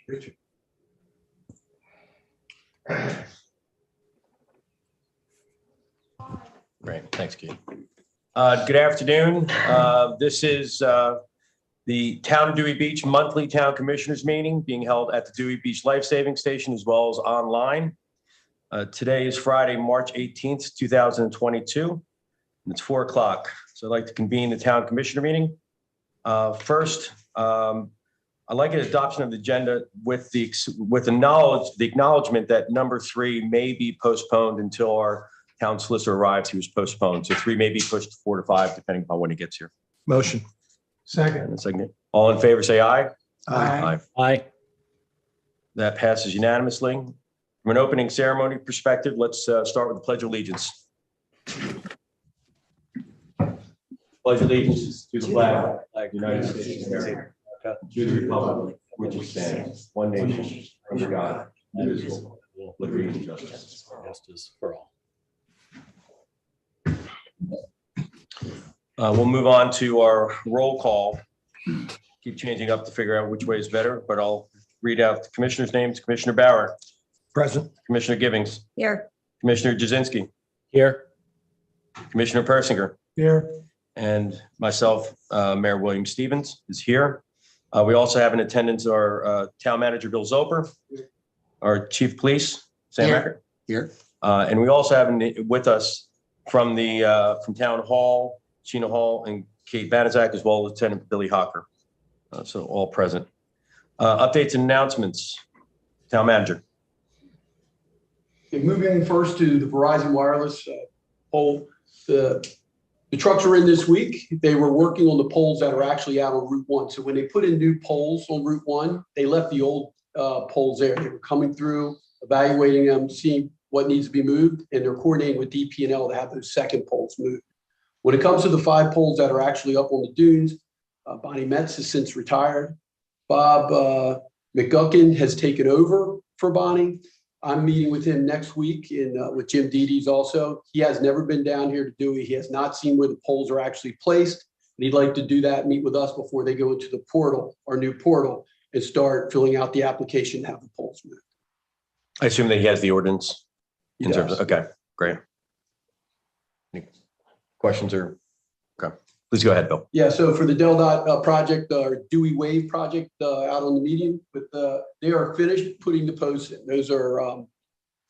Richard. Great, thanks, Keith. Good afternoon. This is the Town of Dewey Beach monthly Town Commissioners meeting being held at the Dewey Beach Life Saving Station as well as online. Today is Friday, March 18th, 2022, and it's 4 o'clock. So I'd like to convene the Town Commissioner meeting. First, I'd like an adoption of the agenda with the acknowledgement that number 3 may be postponed until our town solicitor arrives. He was postponed, so 3 may be pushed to 4 to 5 depending upon when he gets here. Motion. Second. And a second. All in favor, say aye. Aye. Aye. That passes unanimously. From an opening ceremony perspective, let's start with the Pledge of Allegiance. Pledge allegiance to the flag of the United States of America, to the republic which stands one nation under God, indivisible, with liberty and justice for all. We'll move on to our roll call. Keep changing up to figure out which way is better, but I'll read out the commissioners' names. Commissioner Bauer. Present. Commissioner Givings. Here. Commissioner Jasinski. Here. Commissioner Persinger. Here. And myself, Mayor William Stevens is here. We also have in attendance our town manager, Bill Zoper, our chief police, Sam Eckert. Here. And we also have with us from Town Hall, Sheena Hall, and Kate Banizak, as well as Lieutenant Billy Hocker. So all present. Updates and announcements. Town manager. Okay, moving first to the Verizon wireless pole. The trucks are in this week. They were working on the poles that are actually out on Route 1. So when they put in new poles on Route 1, they left the old poles there. They were coming through, evaluating them, seeing what needs to be moved, and they're coordinating with DP&L to have those second poles moved. When it comes to the 5 poles that are actually up on the dunes, Bonnie Metz has since retired. Bob McGuckin has taken over for Bonnie. I'm meeting with him next week with Jim Dedes also. He has never been down here to Dewey. He has not seen where the poles are actually placed. And he'd like to do that, meet with us before they go into the portal, our new portal, and start filling out the application to have the poles moved. I assume that he has the ordinance in terms of, okay, great. Any questions or, okay, please go ahead, Bill. Yeah, so for the Del Dot project, our Dewey Wave project out on the median, they are finished putting the posts in. Those are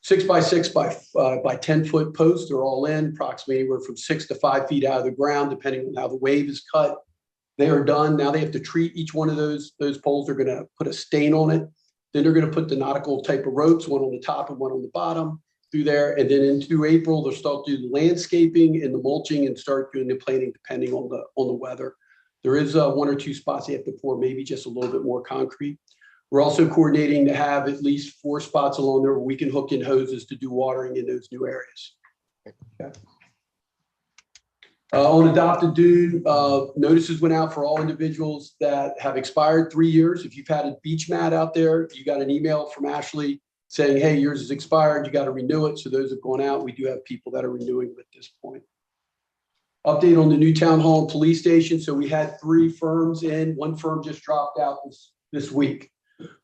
6 by 6 by 10 foot posts. They're all in, approximately anywhere from 6 to 5 feet out of the ground, depending on how the wave is cut. They are done. Now they have to treat each one of those poles. They're going to put a stain on it. Then they're going to put the nautical type of ropes, one on the top and one on the bottom, through there. And then into April, they'll start doing the landscaping and the mulching and start doing the planting depending on the weather. There is 1 or 2 spots they have to pour maybe just a little bit more concrete. We're also coordinating to have at least 4 spots along there where we can hook in hoses to do watering in those new areas. Okay. On Adopted Dune, notices went out for all individuals that have expired 3 years. If you've had a beach mat out there, you got an email from Ashley saying, hey, yours is expired, you got to renew it. So those have gone out. We do have people that are renewing at this point. Update on the new town hall and police station. So we had 3 firms in. 1 firm just dropped out this week.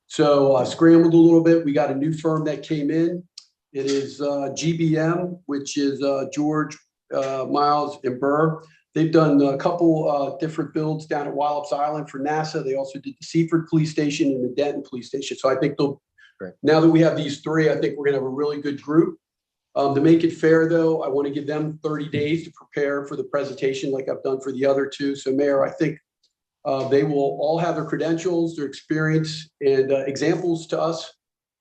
So I scrambled a little bit. We got a new firm that came in. It is GBM, which is George, Miles, and Burr. They've done a couple different builds down at Wallops Island for NASA. They also did the Seaford Police Station and the Denton Police Station. So I think they'll, now that we have these 3, I think we're going to have a really good group. To make it fair, though, I want to give them 30 days to prepare for the presentation like I've done for the other 2. So, Mayor, I think they will all have their credentials, their experience, and examples to us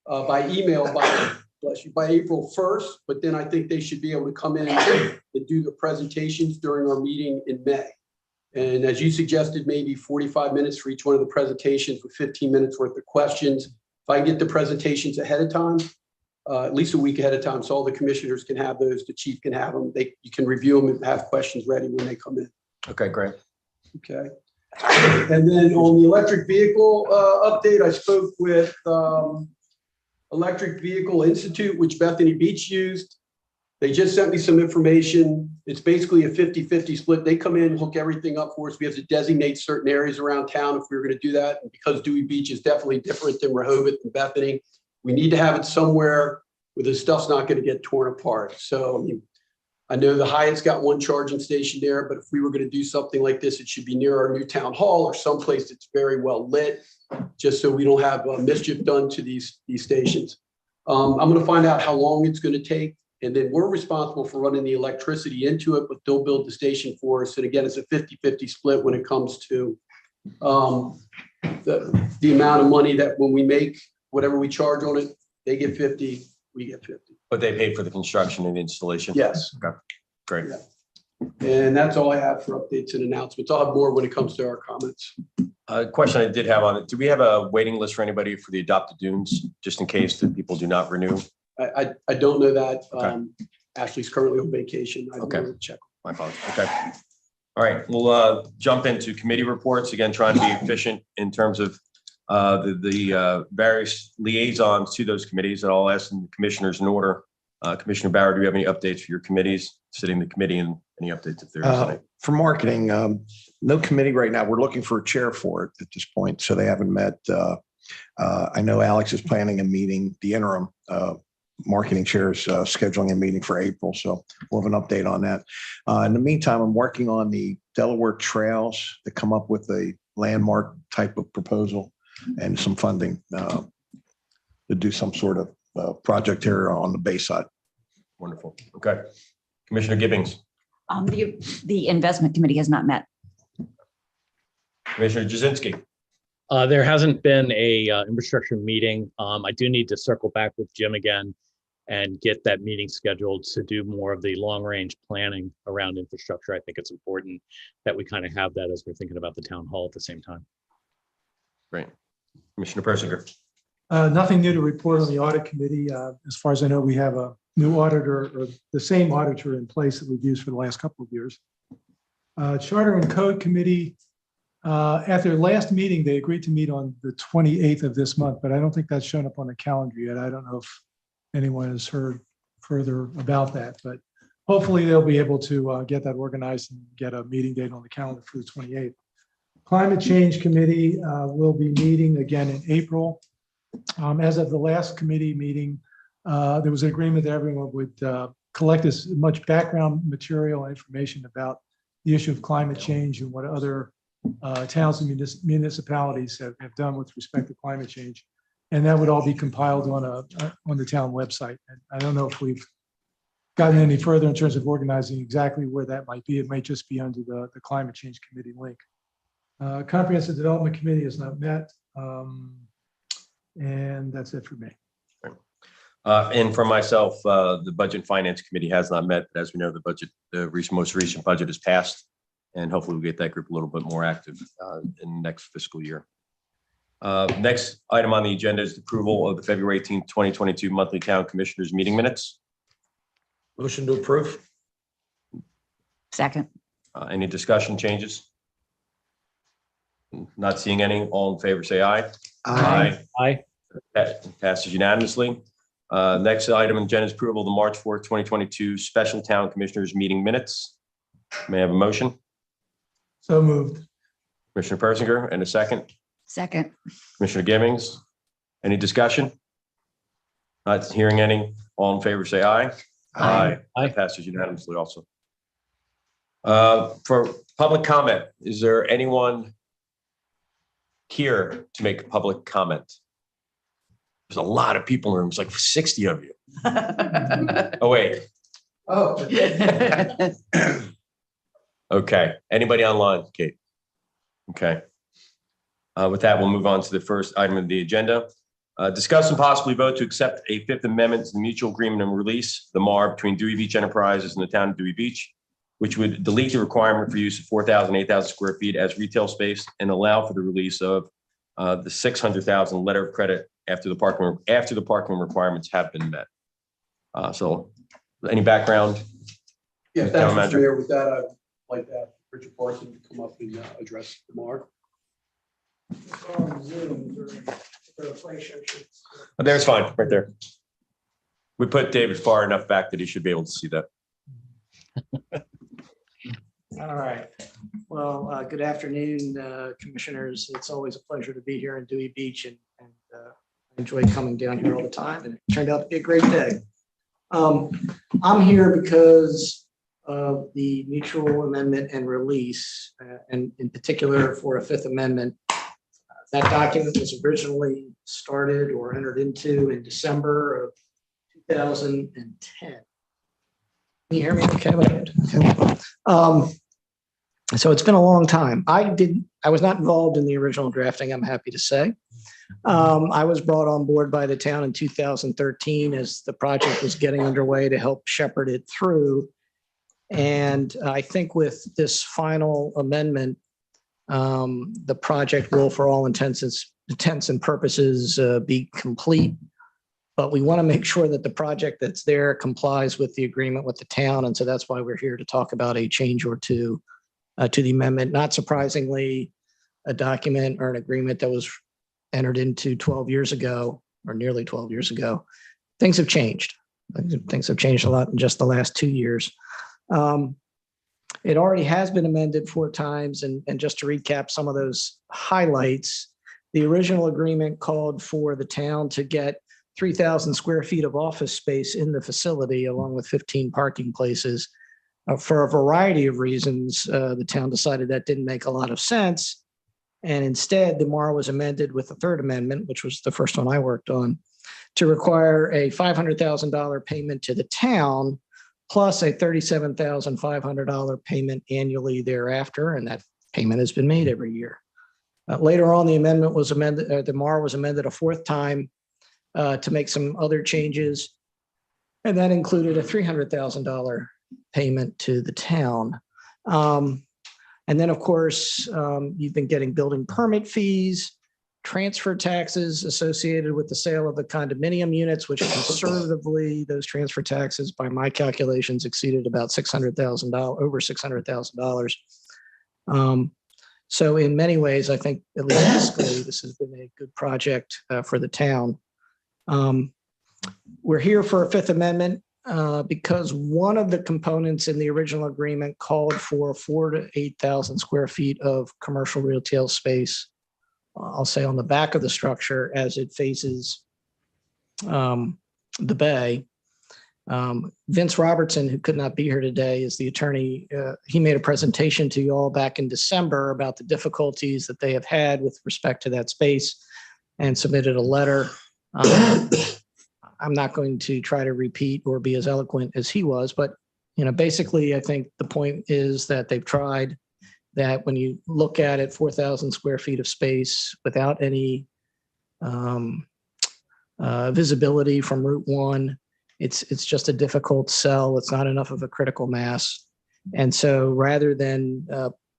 by email by April 1st. But then I think they should be able to come in and do the presentations during our meeting in May. And as you suggested, maybe 45 minutes for each one of the presentations with 15 minutes worth of questions. If I can get the presentations ahead of time, at least a week ahead of time, so all the commissioners can have those, the chief can have them. You can review them and have questions ready when they come in. Okay, great. Okay. And then on the electric vehicle update, I spoke with Electric Vehicle Institute, which Bethany Beach used. They just sent me some information. It's basically a 50-50 split. They come in, hook everything up for us. We have to designate certain areas around town if we were going to do that. And because Dewey Beach is definitely different than Rehoboth and Bethany, we need to have it somewhere where the stuff's not going to get torn apart. So, I mean, I know the Hyatt's got one charging station there, but if we were going to do something like this, it should be near our new town hall or someplace that's very well lit, just so we don't have mischief done to these stations. I'm going to find out how long it's going to take. And then we're responsible for running the electricity into it, but they'll build the station for us. And again, it's a 50-50 split when it comes to the amount of money that when we make whatever we charge on it, they get 50, we get 50. But they paid for the construction and installation? Yes. Okay, great. Yeah. And that's all I have for updates and announcements. I'll have more when it comes to our comments. Question I did have on it. Do we have a waiting list for anybody for the adopted dunes, just in case that people do not renew? I don't know that. Okay. Ashley's currently on vacation. I don't know to check. My apologies. Okay. All right, we'll jump into committee reports. Again, trying to be efficient in terms of the various liaisons to those committees, and I'll ask the commissioners in order. Commissioner Bauer, do you have any updates for your committees, sitting the committee, and any updates if there is any? For marketing, no committee right now. We're looking for a chair for it at this point, so they haven't met. I know Alex is planning a meeting, the interim marketing chairs scheduling a meeting for April, so we'll have an update on that. In the meantime, I'm working on the Delaware trails to come up with a landmark type of proposal and some funding to do some sort of project here on the Bay side. Wonderful. Okay. Commissioner Gibbings. The investment committee has not met. Commissioner Jasinski. There hasn't been a infrastructure meeting. I do need to circle back with Jim again and get that meeting scheduled to do more of the long range planning around infrastructure. I think it's important that we kind of have that as we're thinking about the town hall at the same time. Great. Commissioner Persinger. Nothing new to report on the audit committee. As far as I know, we have a new auditor or the same auditor in place that we've used for the last couple of years. Charter and Code Committee, at their last meeting, they agreed to meet on the 28th of this month, but I don't think that's shown up on the calendar yet. I don't know if anyone has heard further about that, but hopefully they'll be able to get that organized and get a meeting date on the calendar for the 28th. Climate Change Committee will be meeting again in April. As of the last committee meeting, there was an agreement that everyone would collect as much background material and information about the issue of climate change and what other towns and municipalities have done with respect to climate change. And that would all be compiled on the town website. And I don't know if we've gotten any further in terms of organizing exactly where that might be. It might just be under the Climate Change Committee link. Comprehensive Development Committee has not met. And that's it for me. And for myself, the Budget and Finance Committee has not met, but as we know, the most recent budget is passed, and hopefully we'll get that group a little bit more active in the next fiscal year. Next item on the agenda is the approval of the February 18th, 2022 monthly town commissioners meeting minutes. Motion to approve. Second. Any discussion changes? Not seeing any. All in favor, say aye. Aye. Aye. That passes unanimously. Next item on the agenda is approval of the March 4th, 2022 special town commissioners meeting minutes. May I have a motion? So moved. Commissioner Persinger, and a second. Second. Commissioner Gibbings. Any discussion? Not hearing any. All in favor, say aye. Aye. Aye. That passes unanimously also. For public comment, is there anyone here to make a public comment? There's a lot of people in the room. It's like 60 of you. Oh, wait. Oh. Okay. Anybody online, Kate? Okay. With that, we'll move on to the first item of the agenda. Discuss and possibly vote to accept a Fifth Amendment to the mutual agreement and release, the MAR, between Dewey Beach Enterprises and the town of Dewey Beach, which would delete the requirement for use of 4,000, 8,000 square feet as retail space and allow for the release of the 600,000 letter of credit after the parking requirements have been met. So any background? Yeah, Town thanks, Mr. manager. Mayor. With that, I'd like to have Richard Parson to come up and address the MAR. Oh, there's fine, right there. We put David far enough back that he should be able to see that. All right. Well, good afternoon, commissioners. It's always a pleasure to be here in Dewey Beach and I enjoy coming down here all the time, and it turned out to be a great day. I'm here because of the mutual amendment and release, and in particular for a Fifth Amendment. That document was originally started or entered into in December of 2010. Can you hear me? Okay. So it's been a long time. I was not involved in the original drafting, I'm happy to say. I was brought on board by the town in 2013 as the project was getting underway to help shepherd it through. And I think with this final amendment, the project will, for all intents and purposes, be complete. But we want to make sure that the project that's there complies with the agreement with the town. And so that's why we're here to talk about a change or two to the amendment. Not surprisingly, a document or an agreement that was entered into 12 years ago, or nearly 12 years ago. Things have changed. Things have changed a lot in just the last 2 years. It already has been amended 4 times. And just to recap some of those highlights, the original agreement called for the town to get 3,000 square feet of office space in the facility, along with 15 parking places. For a variety of reasons, the town decided that didn't make a lot of sense. And instead, the MAR was amended with the third amendment, which was the first one I worked on, to require a $500,000 payment to the town, plus a $37,500 payment annually thereafter. And that payment has been made every year. Later on, the amendment was amended, the MAR was amended a 4th time to make some other changes. And that included a $300,000 payment to the town. And then, of course, you've been getting building permit fees, transfer taxes associated with the sale of the condominium units, which conservatively, those transfer taxes, by my calculations, exceeded about $600,000, over $600,000. So in many ways, I think, at least fiscally, this has been a good project for the town. We're here for a Fifth Amendment because one of the components in the original agreement called for 4,000 to 8,000 square feet of commercial retail space, I'll say on the back of the structure as it faces the bay. Vince Robertson, who could not be here today, is the attorney. He made a presentation to you all back in December about the difficulties that they have had with respect to that space and submitted a letter. I'm not going to try to repeat or be as eloquent as he was, but basically, I think the point is that they've tried that when you look at it, 4,000 square feet of space without any visibility from Route 1, it's just a difficult sell. It's not enough of a critical mass. And so rather than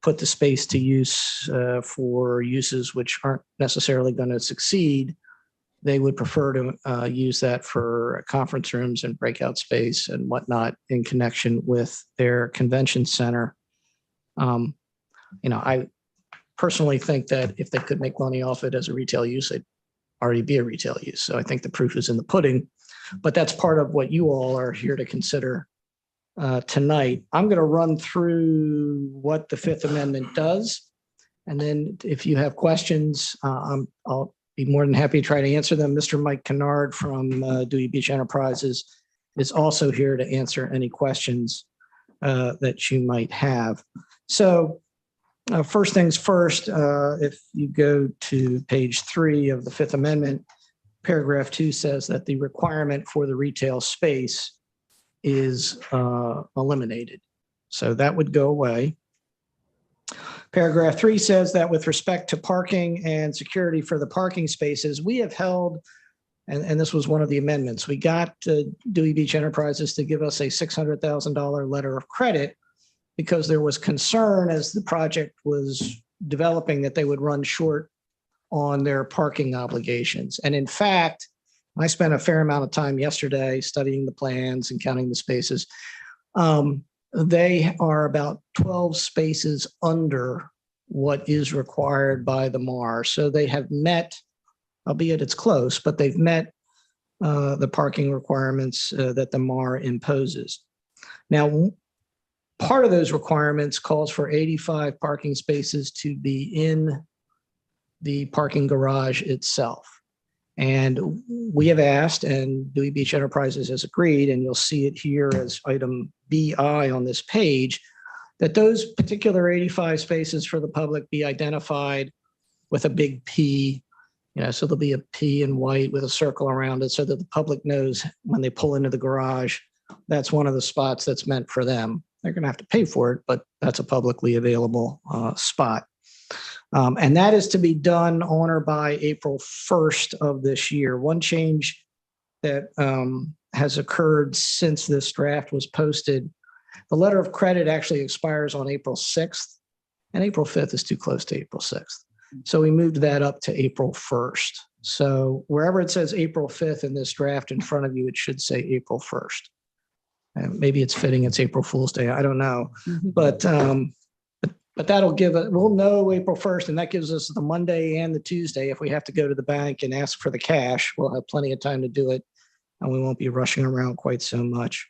put the space to use for uses which aren't necessarily going to succeed, they would prefer to use that for conference rooms and breakout space and whatnot in connection with their convention center. I personally think that if they could make money off it as a retail use, it'd already be a retail use. So I think the proof is in the pudding, but that's part of what you all are here to consider tonight. I'm going to run through what the Fifth Amendment does. And then if you have questions, I'll be more than happy to try to answer them. Mr. Mike Kennard from Dewey Beach Enterprises is also here to answer any questions that you might have. So first things first, if you go to page 3 of the Fifth Amendment, paragraph 2 says that the requirement for the retail space is eliminated. So that would go away. Paragraph 3 says that with respect to parking and security for the parking spaces, we have held, and this was one of the amendments, we got Dewey Beach Enterprises to give us a $600,000 letter of credit because there was concern as the project was developing that they would run short on their parking obligations. And in fact, I spent a fair amount of time yesterday studying the plans and counting the spaces. They are about 12 spaces under what is required by the MAR. So they have met, albeit it's close, but they've met the parking requirements that the MAR imposes. Now, part of those requirements calls for 85 parking spaces to be in the parking garage itself. And we have asked, and Dewey Beach Enterprises has agreed, and you'll see it here as item BI on this page, that those particular 85 spaces for the public be identified with a big P, so there'll be a P in white with a circle around it so that the public knows when they pull into the garage, that's one of the spots that's meant for them. They're going to have to pay for it, but that's a publicly available spot. And that is to be done on or by April 1st of this year. One change that has occurred since this draft was posted, the letter of credit actually expires on April 6th, and April 5th is too close to April 6th. So we moved that up to April 1st. So wherever it says April 5th in this draft in front of you, it should say April 1st. And maybe it's fitting it's April Fool's Day. I don't know. But that'll give it, we'll know April 1st, and that gives us the Monday and the Tuesday. If we have to go to the bank and ask for the cash, we'll have plenty of time to do it, and we won't be rushing around quite so much.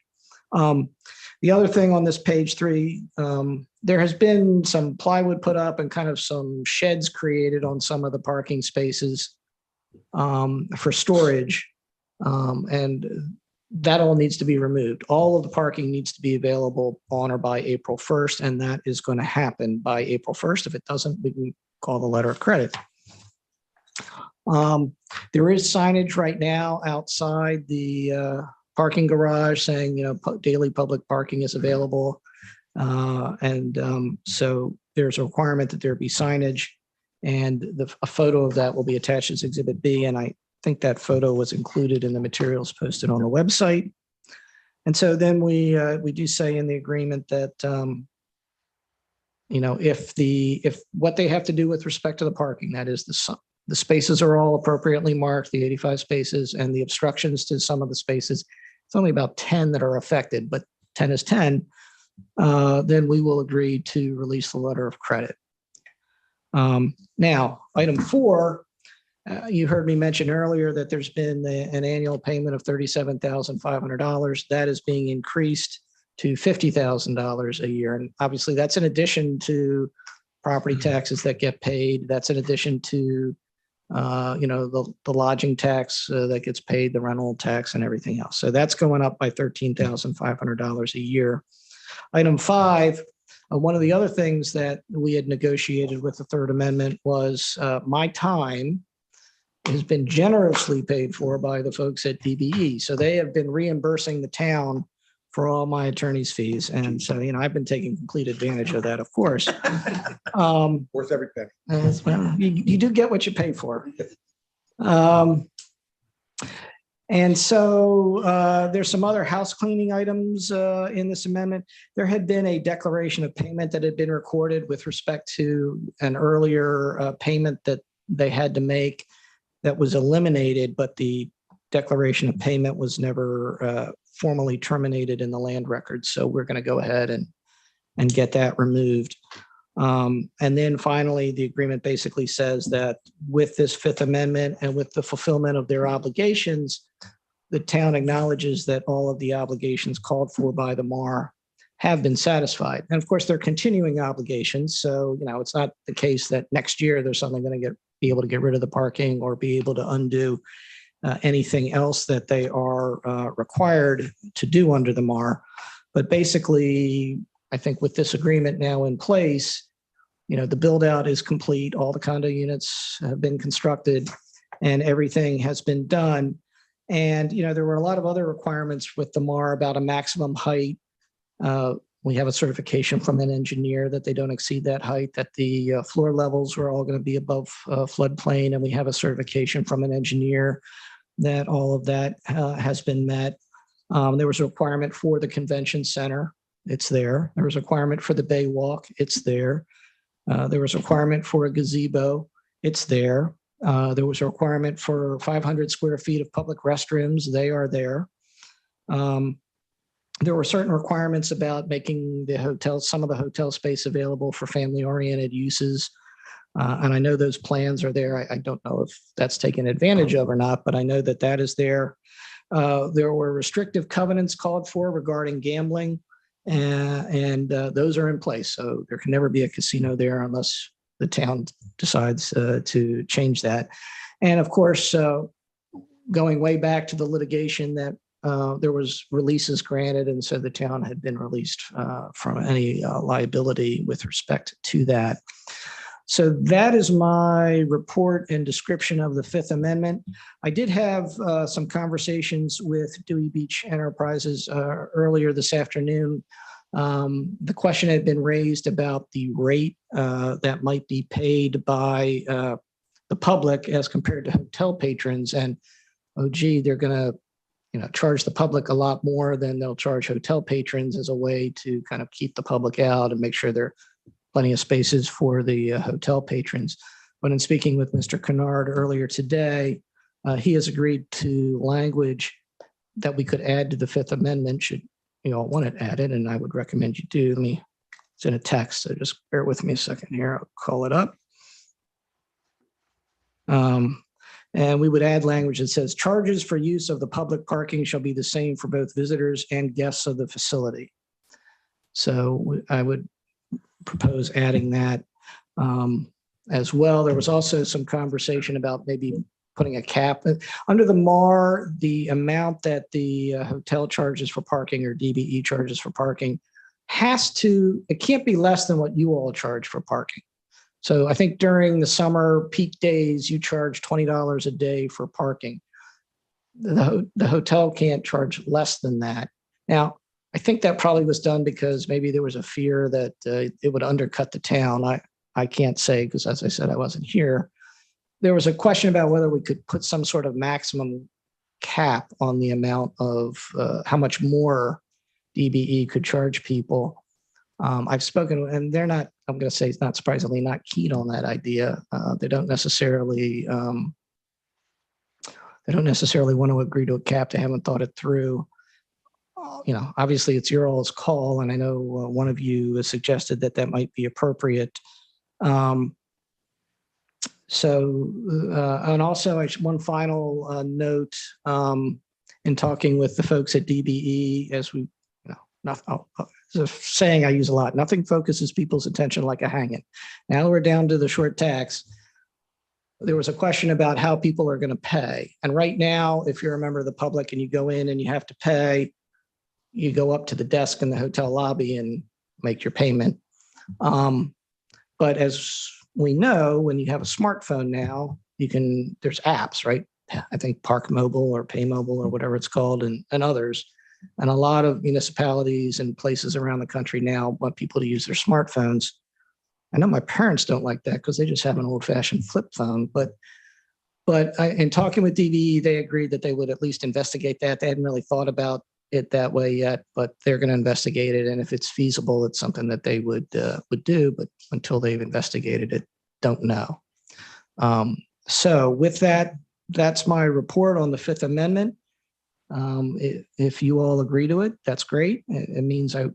The other thing on this page 3, there has been some plywood put up and kind of some sheds created on some of the parking spaces for storage, and that all needs to be removed. All of the parking needs to be available on or by April 1st, and that is going to happen by April 1st. If it doesn't, we can call the letter of credit. There is signage right now outside the parking garage saying, daily public parking is available. So there's a requirement that there be signage, and a photo of that will be attached as Exhibit B. And I think that photo was included in the materials posted on the website. And so then we do say in the agreement that, if what they have to do with respect to the parking, that is the spaces are all appropriately marked, the 85 spaces, and the obstructions to some of the spaces, it's only about 10 that are affected, but 10 is 10, then we will agree to release the letter of credit. Now, item 4, you heard me mention earlier that there's been an annual payment of $37,500. That is being increased to $50,000 a year. And obviously that's in addition to property taxes that get paid. That's in addition to, the lodging tax that gets paid, the rental tax and everything else. So that's going up by $13,500 a year. Item 5, one of the other things that we had negotiated with the Third Amendment was my time has been generously paid for by the folks at DBE. So they have been reimbursing the town for all my attorney's fees. And so, I've been taking complete advantage of that, of course. Worth every penny. Well, you do get what you pay for. And so there's some other house cleaning items in this amendment. There had been a declaration of payment that had been recorded with respect to an earlier payment that they had to make that was eliminated, but the declaration of payment was never formally terminated in the land record. So we're going to go ahead and get that removed. And then finally, the agreement basically says that with this Fifth Amendment and with the fulfillment of their obligations, the town acknowledges that all of the obligations called for by the MAR have been satisfied. And of course, they're continuing obligations. So, it's not the case that next year there's something going to be able to get rid of the parking or be able to undo anything else that they are required to do under the MAR. But basically, I think with this agreement now in place, the build out is complete. All the condo units have been constructed and everything has been done. And, there were a lot of other requirements with the MAR about a maximum height. We have a certification from an engineer that they don't exceed that height, that the floor levels are all going to be above floodplain. And we have a certification from an engineer that all of that has been met. There was a requirement for the convention center. It's there. There was a requirement for the bay walk. It's there. There was a requirement for a gazebo. It's there. There was a requirement for 500 square feet of public restrooms. They are there. There were certain requirements about making the hotel, some of the hotel space available for family-oriented uses. And I know those plans are there. I don't know if that's taken advantage of or not, but I know that that is there. There were restrictive covenants called for regarding gambling, and those are in place. So there can never be a casino there unless the town decides to change that. And of course, going way back to the litigation that there was releases granted, and so the town had been released from any liability with respect to that. So that is my report and description of the Fifth Amendment. I did have some conversations with Dewey Beach Enterprises earlier this afternoon. The question had been raised about the rate that might be paid by the public as compared to hotel patrons. And, oh, gee, they're going to charge the public a lot more than they'll charge hotel patrons as a way to kind of keep the public out and make sure there are plenty of spaces for the hotel patrons. But in speaking with Mr. Kennard earlier today, he has agreed to language that we could add to the Fifth Amendment should you all want it added, and I would recommend you do. It's in a text, so just bear with me a second here. I'll call it up. And we would add language that says charges for use of the public parking shall be the same for both visitors and guests of the facility. So I would propose adding that as well. There was also some conversation about maybe putting a cap under the MAR, the amount that the hotel charges for parking or DBE charges for parking it can't be less than what you all charge for parking. So I think during the summer peak days, you charge $20 a day for parking. The hotel can't charge less than that. Now, I think that probably was done because maybe there was a fear that it would undercut the town. I can't say because, as I said, I wasn't here. There was a question about whether we could put some sort of maximum cap on the amount of how much more DBE could charge people. I've spoken, and they're not, I'm going to say, not surprisingly, not keen on that idea. They don't necessarily want to agree to a cap. They haven't thought it through. Obviously it's your all's call. And I know one of you has suggested that might be appropriate. And also one final note in talking with the folks at DBE, as we, it's a saying I use a lot, nothing focuses people's attention like a hanging. Now we're down to the short tax. There was a question about how people are going to pay. And right now, if you're a member of the public and you go in and you have to pay, you go up to the desk in the hotel lobby and make your payment. But as we know, when you have a smartphone now, there's apps, right? I think Park Mobile or Pay Mobile or whatever it's called and others. And a lot of municipalities and places around the country now want people to use their smartphones. I know my parents don't like that because they just have an old-fashioned flip phone. But in talking with DBE, they agreed that they would at least investigate that. They hadn't really thought about it that way yet, but they're going to investigate it. And if it's feasible, it's something that they would do. But until they've investigated it, don't know. So with that, that's my report on the Fifth Amendment. If you all agree to it, that's great. It means I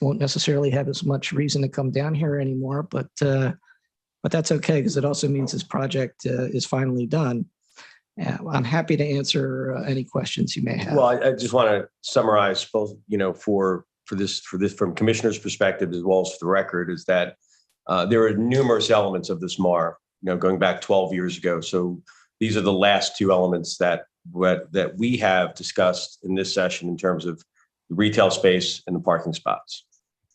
won't necessarily have as much reason to come down here anymore, but that's okay because it also means this project is finally done. I'm happy to answer any questions you may have. Well, I just want to summarize both, for this from commissioner's perspective as well as for the record, is that there are numerous elements of this MAR, going back 12 years ago. So these are the last two elements that we have discussed in this session in terms of the retail space and the parking spots.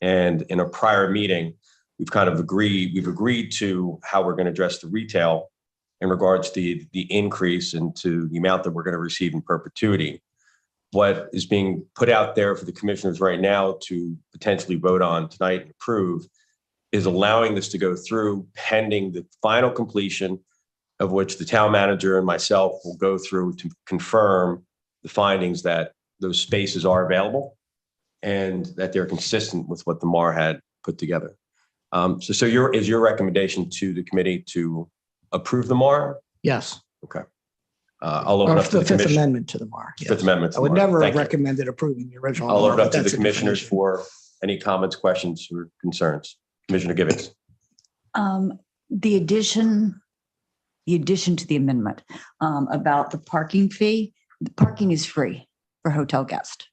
And in a prior meeting, we've agreed to how we're going to address the retail in regards to the increase into the amount that we're going to receive in perpetuity. What is being put out there for the commissioners right now to potentially vote on tonight and approve is allowing this to go through pending the final completion, of which the town manager and myself will go through to confirm the findings that those spaces are available and that they're consistent with what the MAR had put together. So is your recommendation to the committee to approve the MAR? Yes. Okay. I'll open up to the Fifth commission. Amendment to the MAR. Yes. Fifth Amendment. To I would the MAR. never have Thank you. recommended approving the original. I'll MAR, open up but to the that's a commissioners definition. for any comments, questions, or concerns. Commissioner Gibbons. the addition to the amendment about the parking fee, the parking is free for hotel guests.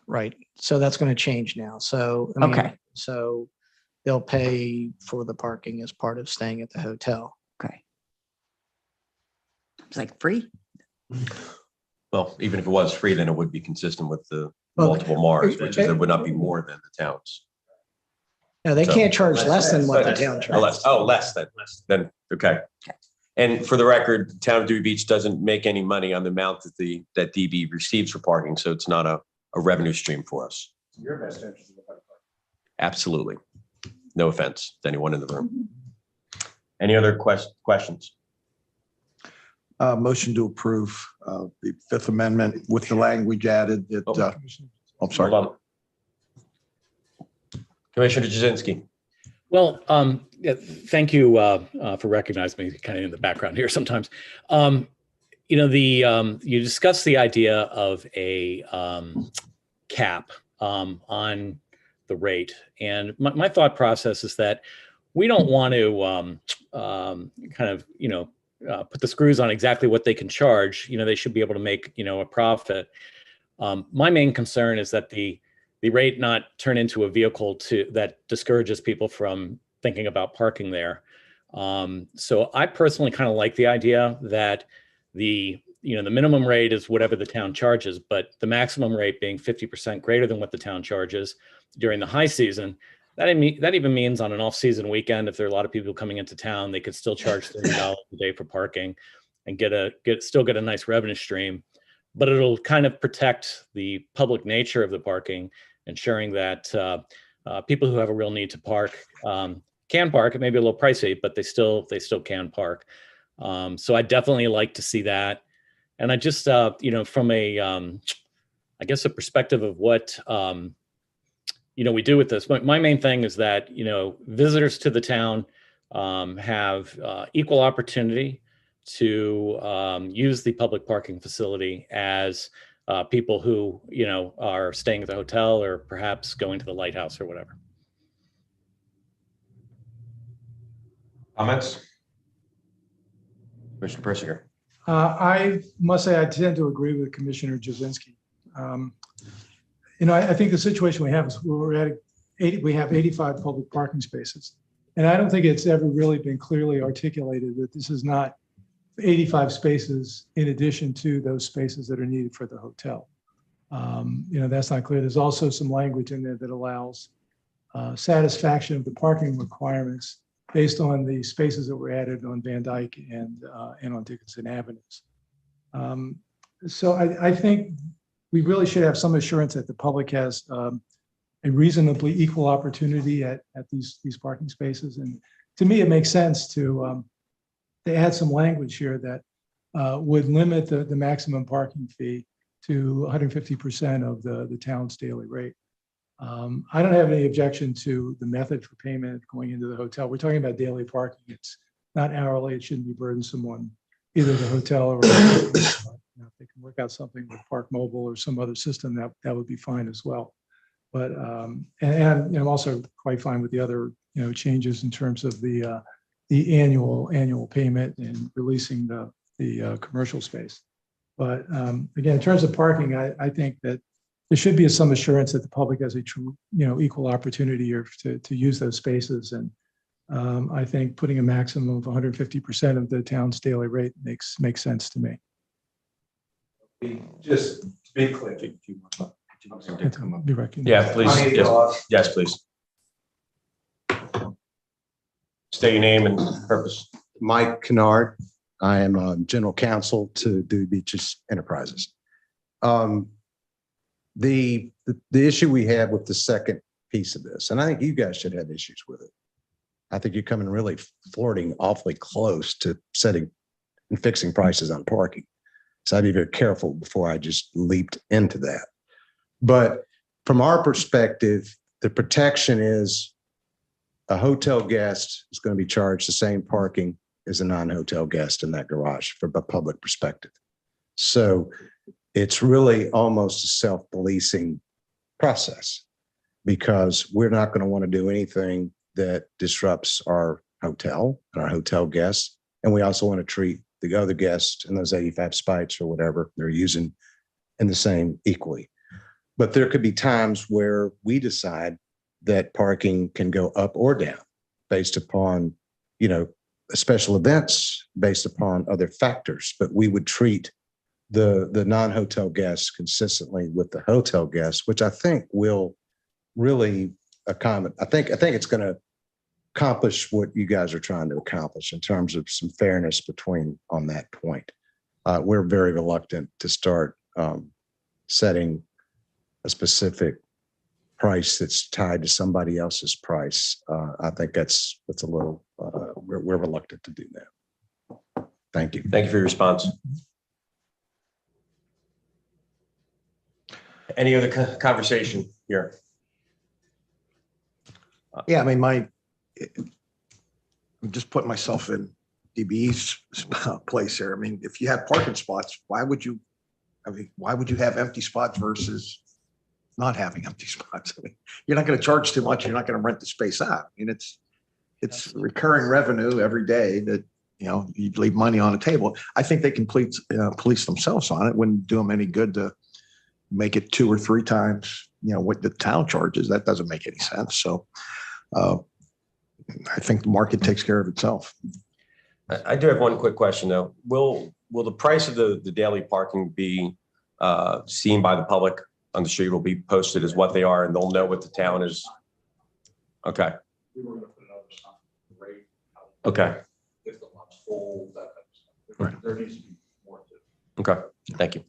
Right. So that's going to change now. So, I mean, Okay. so they'll pay for the parking as part of staying at the hotel. Okay. It's like free? Well, even if it was free, then it would be consistent with the Well, multiple Mars, which is it would not be more than the towns. No, they So- can't charge less than what the town charges. Less than, okay. And for the record, the town of Dewey Beach doesn't make any money on the amount that DB receives for parking, so it's not a revenue stream for us. Your best interest. Absolutely. No offense to anyone in the room. Any other questions? Motion to approve the Fifth Amendment with the language added that, I'm sorry. Hold on. Commissioner Jazinski. Well, yeah, thank you for recognizing me kind of in the background here sometimes. You discussed the idea of a cap on the rate. And my thought process is that we don't want to put the screws on exactly what they can charge. They should be able to make, a profit. My main concern is that the rate not turn into a vehicle that discourages people from thinking about parking there. So I personally kind of like the idea that the minimum rate is whatever the town charges, but the maximum rate being 50% greater than what the town charges during the high season. That even means on an off-season weekend, if there are a lot of people coming into town, they could still charge $30 a day for parking and still get a nice revenue stream. But it'll kind of protect the public nature of the parking, ensuring that people who have a real need to park can park. It may be a little pricey, but they still can park. So I definitely like to see that. And I just, from a perspective of what, we do with this. My main thing is that, visitors to the town have equal opportunity to use the public parking facility as people who, are staying at the hotel or perhaps going to the lighthouse or whatever. Comments? Commissioner Persinger. I must say, I tend to agree with Commissioner Jazinski. I think the situation we have is we have 85 public parking spaces. And I don't think it's ever really been clearly articulated that this is not 85 spaces in addition to those spaces that are needed for the hotel. That's not clear. There's also some language in there that allows satisfaction of the parking requirements based on the spaces that were added on Van Dyke and on Dickinson Avenues. So I think we really should have some assurance that the public has a reasonably equal opportunity at these parking spaces. And to me, it makes sense to add some language here that would limit the maximum parking fee to 150% of the town's daily rate. I don't have any objection to the method for payment going into the hotel. We're talking about daily parking. It's not hourly. It shouldn't be burdensome on either the hotel or if they can work out something with Park Mobile or some other system, that would be fine as well. But and I'm also quite fine with the other changes in terms of the annual payment and releasing the commercial space. But again, in terms of parking, I think that there should be some assurance that the public has a true, equal opportunity to use those spaces. And I think putting a maximum of 150% of the town's daily rate makes sense to me. Just to be clear. Be recognized. Yeah, please. Yes, please. State your name and purpose. Mike Kennard. I am General Counsel to Dewey Beach Enterprises. The issue we have with the second piece of this, and I think you guys should have issues with it. I think you're coming really flirting awfully close to setting and fixing prices on parking. So I'd be very careful before I just leaped into that. But from our perspective, the protection is a hotel guest is going to be charged the same parking as a non-hotel guest in that garage from a public perspective. So it's really almost a self-policing process because we're not going to want to do anything that disrupts our hotel and our hotel guests. And we also want to treat the other guests in those 85 spots or whatever they're using in the same equally. But there could be times where we decide that parking can go up or down based upon, special events, based upon other factors. But we would treat the non-hotel guests consistently with the hotel guests, which I think will really accommodate. I think it's going to accomplish what you guys are trying to accomplish in terms of some fairness on that point. We're very reluctant to start setting a specific price that's tied to somebody else's price. I think that's a little, we're reluctant to do that. Thank you. Thank you for your response. Any other conversation here? Yeah, I mean, I'm just putting myself in DBE's place here. I mean, if you have parking spots, why would you have empty spots versus not having empty spots? I mean, you're not going to charge too much. You're not going to rent the space out. I mean, it's recurring revenue every day that, you leave money on the table. I think they can police themselves on it. Wouldn't do them any good to make it 2 or 3 times, what the town charges. That doesn't make any sense. So I think the market takes care of itself. I do have one quick question though. Will the price of the daily parking be seen by the public on the street? Will be posted as what they are, and they'll know what the town is? Okay. Okay. If the lot's full, that Right. there needs to be more to. Okay. Thank you.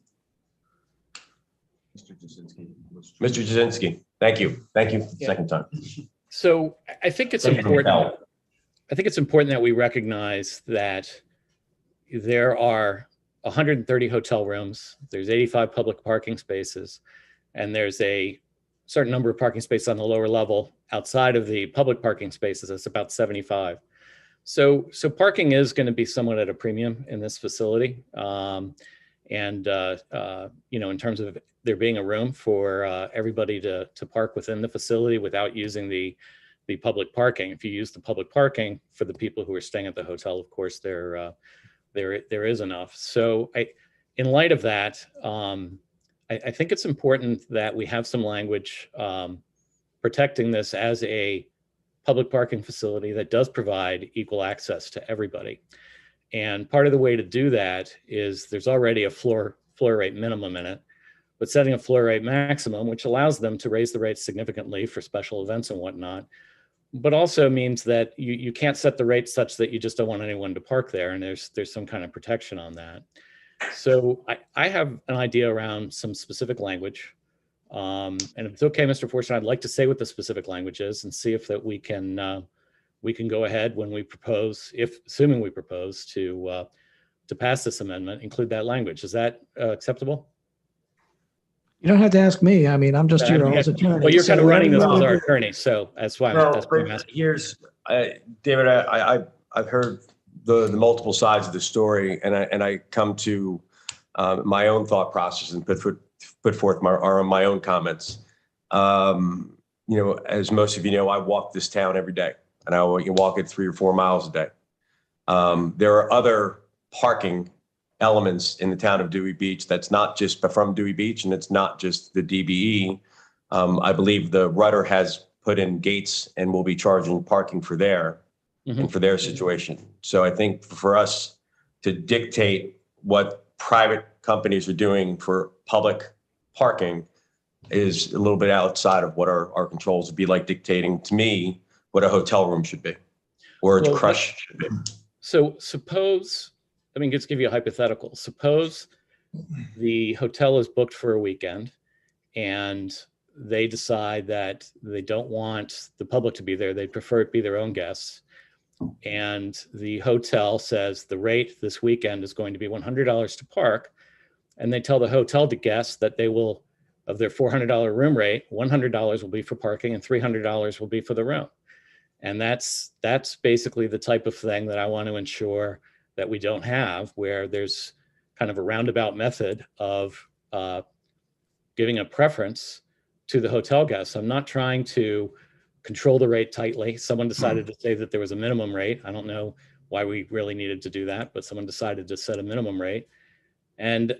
Mr. Jasinski, thank you. Thank you. Yeah. Second time. So I think it's important. I think it's important that we recognize that there are 130 hotel rooms, there's 85 public parking spaces, and there's a certain number of parking spaces on the lower level outside of the public parking spaces. That's about 75. So parking is going to be somewhat at a premium in this facility. In terms of there being a room for everybody to park within the facility without using the public parking. If you use the public parking for the people who are staying at the hotel, of course, there is enough. So in light of that, I think it's important that we have some language protecting this as a public parking facility that does provide equal access to everybody. And part of the way to do that is there's already a floor rate minimum in it, but setting a floor rate maximum, which allows them to raise the rates significantly for special events and whatnot, but also means that you can't set the rate such that you just don't want anyone to park there. And there's some kind of protection on that. So I have an idea around some specific language. And if it's okay, Mr. Fortune, I'd like to say what the specific language is and see if that we can go ahead when we propose, assuming we propose to pass this amendment, include that language. Is that acceptable? You don't have to ask me. I mean, I'm just your all's attorney. Well, you're kind of So running this as whatever- our attorney, so that's why I'm asking. Here's, David, I've heard the multiple sides of the story, and I come to my own thought process and put forth my own comments. As most of you know, I walk this town every day, and I walk it 3 or 4 miles a day. There are other parking elements in the town of Dewey Beach that's not just from Dewey Beach, and it's not just the DBE. I believe the Rudder has put in gates and will be charging parking for and for their situation. So I think for us to dictate what private companies are doing for public parking is a little bit outside of what our controls would be, like dictating to me what a hotel room should be or a crush should be. So suppose, let me just give you a hypothetical. Suppose the hotel is booked for a weekend and they decide that they don't want the public to be there. They prefer it be their own guests. And the hotel says the rate this weekend is going to be $100 to park. And they tell the hotel guests that they will, of their $400 room rate, $100 will be for parking and $300 will be for the room. And that's basically the type of thing that I want to ensure that we don't have, where there's kind of a roundabout method of giving a preference to the hotel guests. I'm not trying to control the rate tightly. Someone decided to say that there was a minimum rate. I don't know why we really needed to do that, but someone decided to set a minimum rate. And,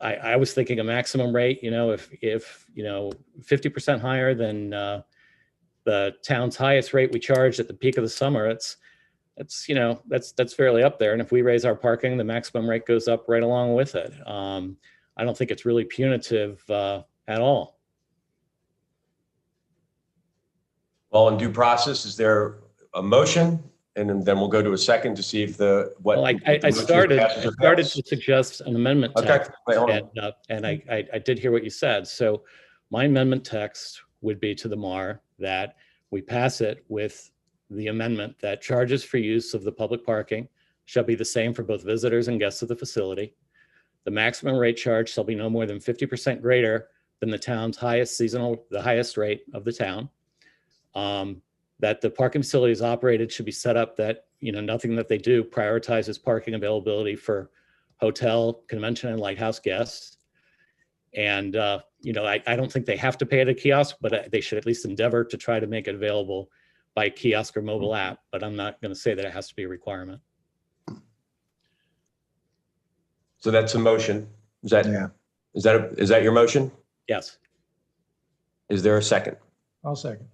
I was thinking a maximum rate, if 50% higher than the town's highest rate we charged at the peak of the summer, that's fairly up there. And if we raise our parking, the maximum rate goes up right along with it. I don't think it's really punitive at all. Well, in due process, is there a motion? And then we'll go to a second to see if Well, I started to suggest an amendment Okay, text, wait, hold on. and I did hear what you said. So my amendment text would be to the MAR that we pass it with the amendment that charges for use of the public parking shall be the same for both visitors and guests of the facility. The maximum rate charge shall be no more than 50% greater than the town's the highest rate of the town. That the parking facilities operated should be set up that, nothing that they do prioritizes parking availability for hotel, convention, and lighthouse guests. And, I don't think they have to pay at a kiosk, but they should at least endeavor to try to make it available by kiosk or mobile app. But I'm not going to say that it has to be a requirement. So that's a motion. Is that your motion? Yes. Is there a second? I'll second.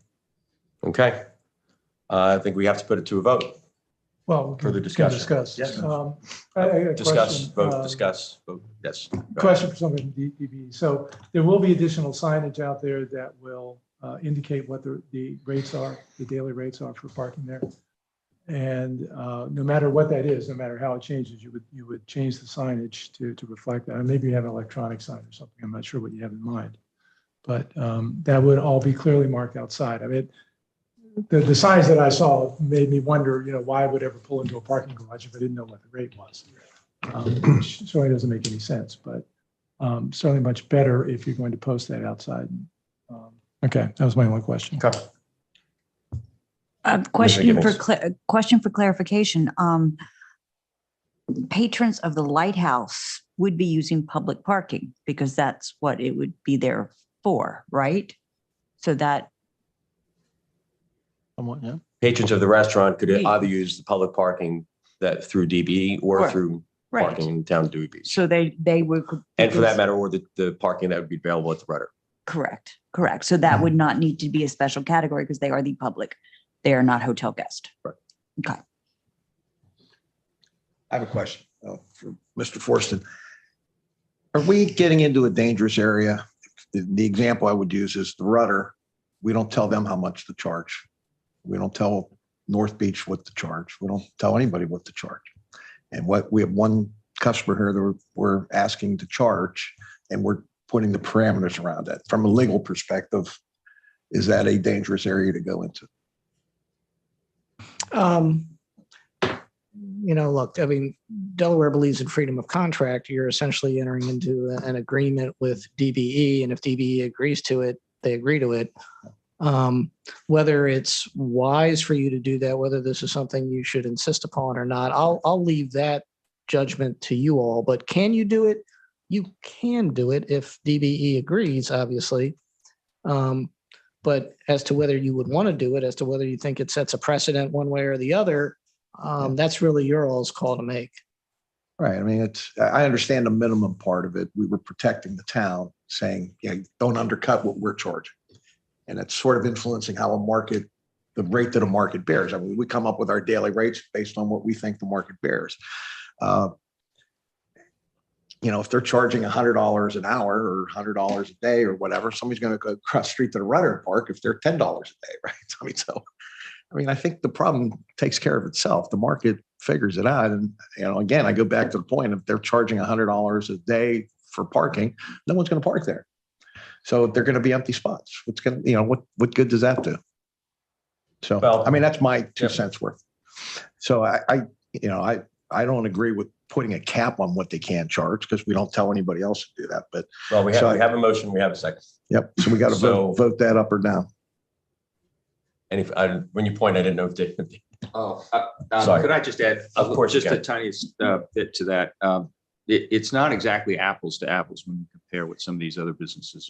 Okay. I think we have to put it to a vote. Well, we Further can discussion. discuss. Yes. I got a Discuss, question, vote, discuss, vote. Yes. Question for somebody from DPB. So there will be additional signage out there that will indicate what the rates are, the daily rates are for parking there. And no matter what that is, no matter how it changes, you would change the signage to reflect that. And maybe you have an electronic sign or something. I'm not sure what you have in mind, but that would all be clearly marked outside. I mean, the signs that I saw made me wonder, why I would ever pull into a parking garage if I didn't know what the rate was. Which certainly doesn't make any sense, but certainly much better if you're going to post that outside. Okay, that was my only question. Okay. Question for clarification. Patrons of the lighthouse would be using public parking because that's what it would be there for, right? So that Somewhat, yeah. Patrons of the restaurant could Yeah. either use the public parking that through DBE or Right. through Right. parking in town Dewey Beach. So they would. And for that matter, or the parking that would be available at the rudder. Correct. So that would not need to be a special category because they are the public. They are not hotel guest. Right. Okay. I have a question for Mr. Forston. Are we getting into a dangerous area? The example I would use is the rudder. We don't tell them how much to charge. We don't tell North Beach what to charge. We don't tell anybody what to charge. And we have one customer here that we're asking to charge, and we're putting the parameters around that. From a legal perspective, is that a dangerous area to go into? Look, I mean, Delaware believes in freedom of contract. You're essentially entering into an agreement with DBE, and if DBE agrees to it, they agree to it. Whether it's wise for you to do that, whether this is something you should insist upon or not, I'll leave that judgment to you all. But can you do it? You can do it if DBE agrees, obviously. But as to whether you would want to do it, as to whether you think it sets a precedent one way or the other, that's really your all's call to make. Right. I mean, I understand the minimum part of it. We were protecting the town, saying, don't undercut what we're charging. And it's sort of influencing how the rate that a market bears. I mean, we come up with our daily rates based on what we think the market bears. If they're charging $100 an hour or $100 a day or whatever, somebody's going to go across the street to the rudder park if they're $10 a day, right? I think the problem takes care of itself. The market figures it out. And, again, I go back to the point, if they're charging $100 a day for parking, no one's going to park there. So they're going to be empty spots. What's going to, what good does that do? So, that's my 2 cents worth. So I don't agree with putting a cap on what they can charge because we don't tell anybody else to do that. But we have a motion. We have a second. Yep. So we got to vote that up or down. And when you point, I didn't know if David. Sorry. Could I just add? Of course you Just can. a tiniest bit to that. It's not exactly apples to apples when you compare what some of these other businesses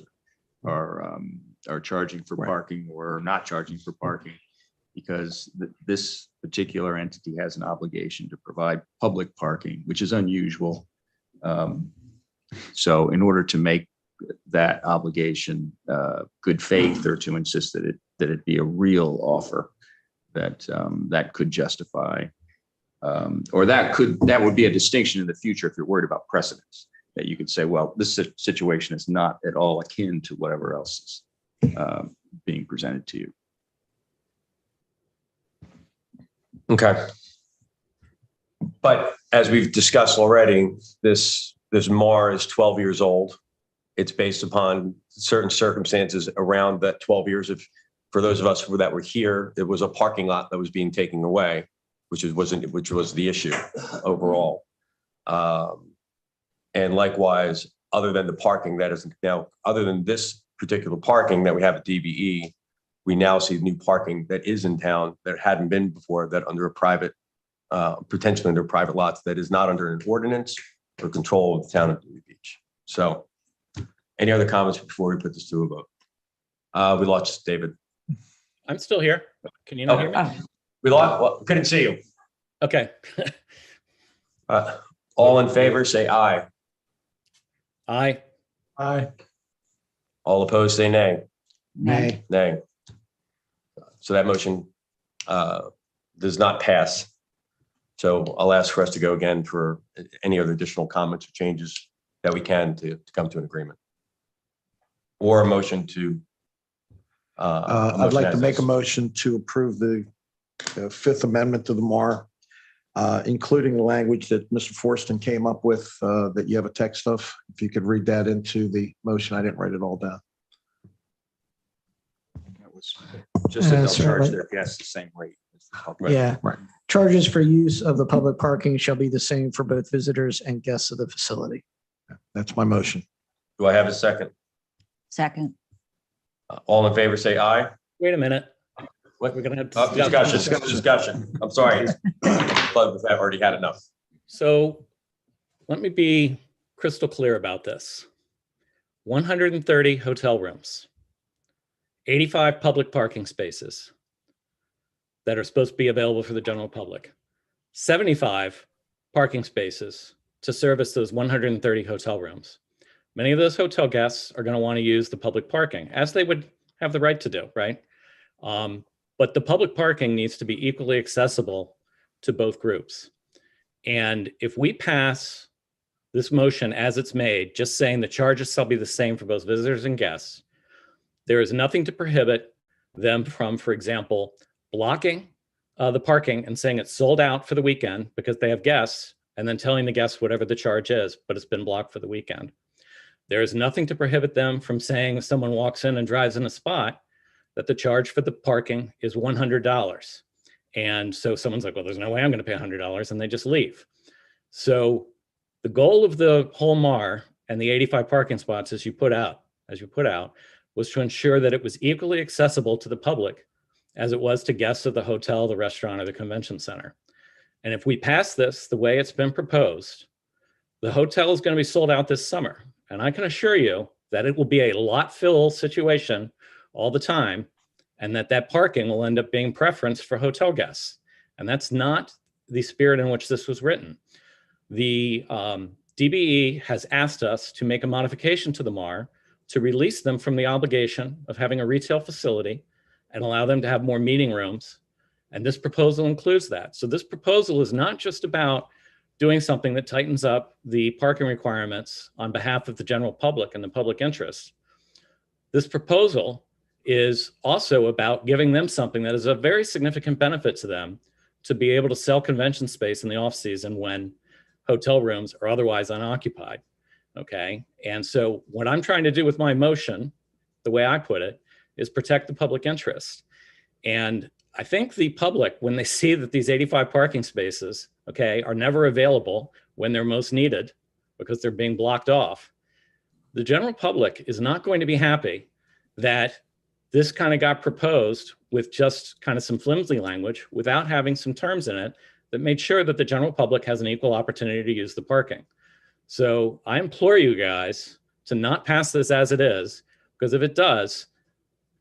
are are charging for Right. parking or not charging for parking, because this particular entity has an obligation to provide public parking, which is unusual. So in order to make that obligation good faith, or to insist that it be a real offer that that could justify, or that would be a distinction in the future if you're worried about precedents, that you could say, well, this situation is not at all akin to whatever else is being presented to you. Okay. But as we've discussed already, this MAR is 12 years old. It's based upon certain circumstances around that 12 years. For those of us that were here, there was a parking lot that was being taken away, which was the issue overall. And likewise, other than the parking that is now, other than this particular parking that we have at DBE, we now see new parking that is in town that hadn't been before, that under a private, potentially under private lots, that is not under an ordinance or control of the town of Dewey Beach. So any other comments before we put this to a vote? We lost David. I'm still here. Can you not hear me? Oh, We lost, well, couldn't see you. Okay. All in favor, say aye. Aye. Aye. All opposed, say nay. nay. Nay. So that motion does not pass. So I'll ask for us to go again for any other additional comments or changes that we can to come to an agreement. Or a motion to. I'd like to make a motion to approve the Fifth Amendment to the MAR, including the language that Mr. Forston came up with, that you have a text of. If you could read that into the motion, I didn't write it all down. That was just that they'll charge Certainly. their guests the same rate. Yeah. Right. Charges for use of the public parking shall be the same for both visitors and guests of the facility. That's my motion. Do I have a second? Second. All in favor, say aye. Wait a minute. What? We're going to have Discussion. I'm sorry. But I've already had enough. So let me be crystal clear about this. 130 hotel rooms, 85 public parking spaces that are supposed to be available for the general public, 75 parking spaces to service those 130 hotel rooms. Many of those hotel guests are going to want to use the public parking, as they would have the right to do, right? But the public parking needs to be equally accessible to both groups. And if we pass this motion as it's made, just saying the charges shall be the same for both visitors and guests, there is nothing to prohibit them from, for example, blocking the parking and saying it's sold out for the weekend because they have guests, and then telling the guests whatever the charge is, but it's been blocked for the weekend. There is nothing to prohibit them from saying if someone walks in and drives in a spot that the charge for the parking is $100. And so someone's like, well, there's no way I'm going to pay $100, and they just leave. So the goal of the whole MAR and the 85 parking spots, as you put out, was to ensure that it was equally accessible to the public as it was to guests of the hotel, the restaurant, or the convention center. And if we pass this the way it's been proposed, the hotel is going to be sold out this summer. And I can assure you that it will be a lot fill situation all the time, and that parking will end up being preference for hotel guests. And that's not the spirit in which this was written. The DBE has asked us to make a modification to the MAR to release them from the obligation of having a retail facility and allow them to have more meeting rooms. And this proposal includes that. So this proposal is not just about doing something that tightens up the parking requirements on behalf of the general public and the public interest. This proposal is also about giving them something that is a very significant benefit to them, to be able to sell convention space in the off season when hotel rooms are otherwise unoccupied. Okay. And so what I'm trying to do with my motion, the way I put it, is protect the public interest. And I think the public, when they see that these 85 parking spaces, okay, are never available when they're most needed because they're being blocked off, the general public is not going to be happy that this kind of got proposed with just kind of some flimsy language without having some terms in it that made sure that the general public has an equal opportunity to use the parking. So I implore you guys to not pass this as it is, because if it does,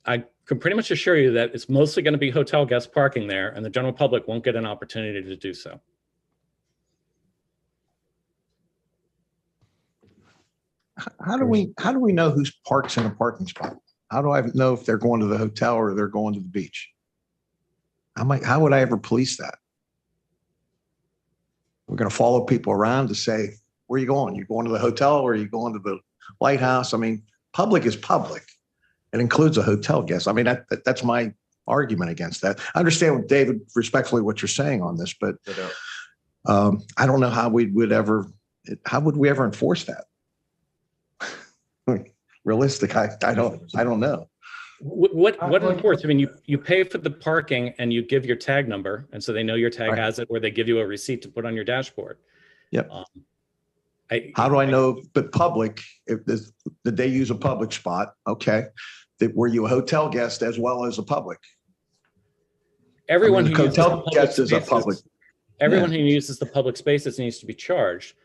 I can pretty much assure you that it's mostly going to be hotel guest parking there, and the general public won't get an opportunity to do so. How do we know who's parks in a parking spot? How do I know if they're going to the hotel or they're going to the beach? How would I ever police that? We're going to follow people around to say, where are you going? You going to the hotel or are you going to the lighthouse? I mean, public is public. It includes a hotel guest. I mean, that's my argument against that. I understand, David, respectfully what you're saying on this, but I don't know how we would ever enforce that? Realistic, I don't know. What enforce? I mean, you pay for the parking and you give your tag number, and so they know your tag Right. has it, or they give you a receipt to put on your dashboard. Yep. How do I know? But public, did they use a public spot? Okay. Were you a hotel guest as well as a public? Everyone I mean, who uses the hotel public guest is a spaces- public. Everyone who uses the public spaces needs to be charged.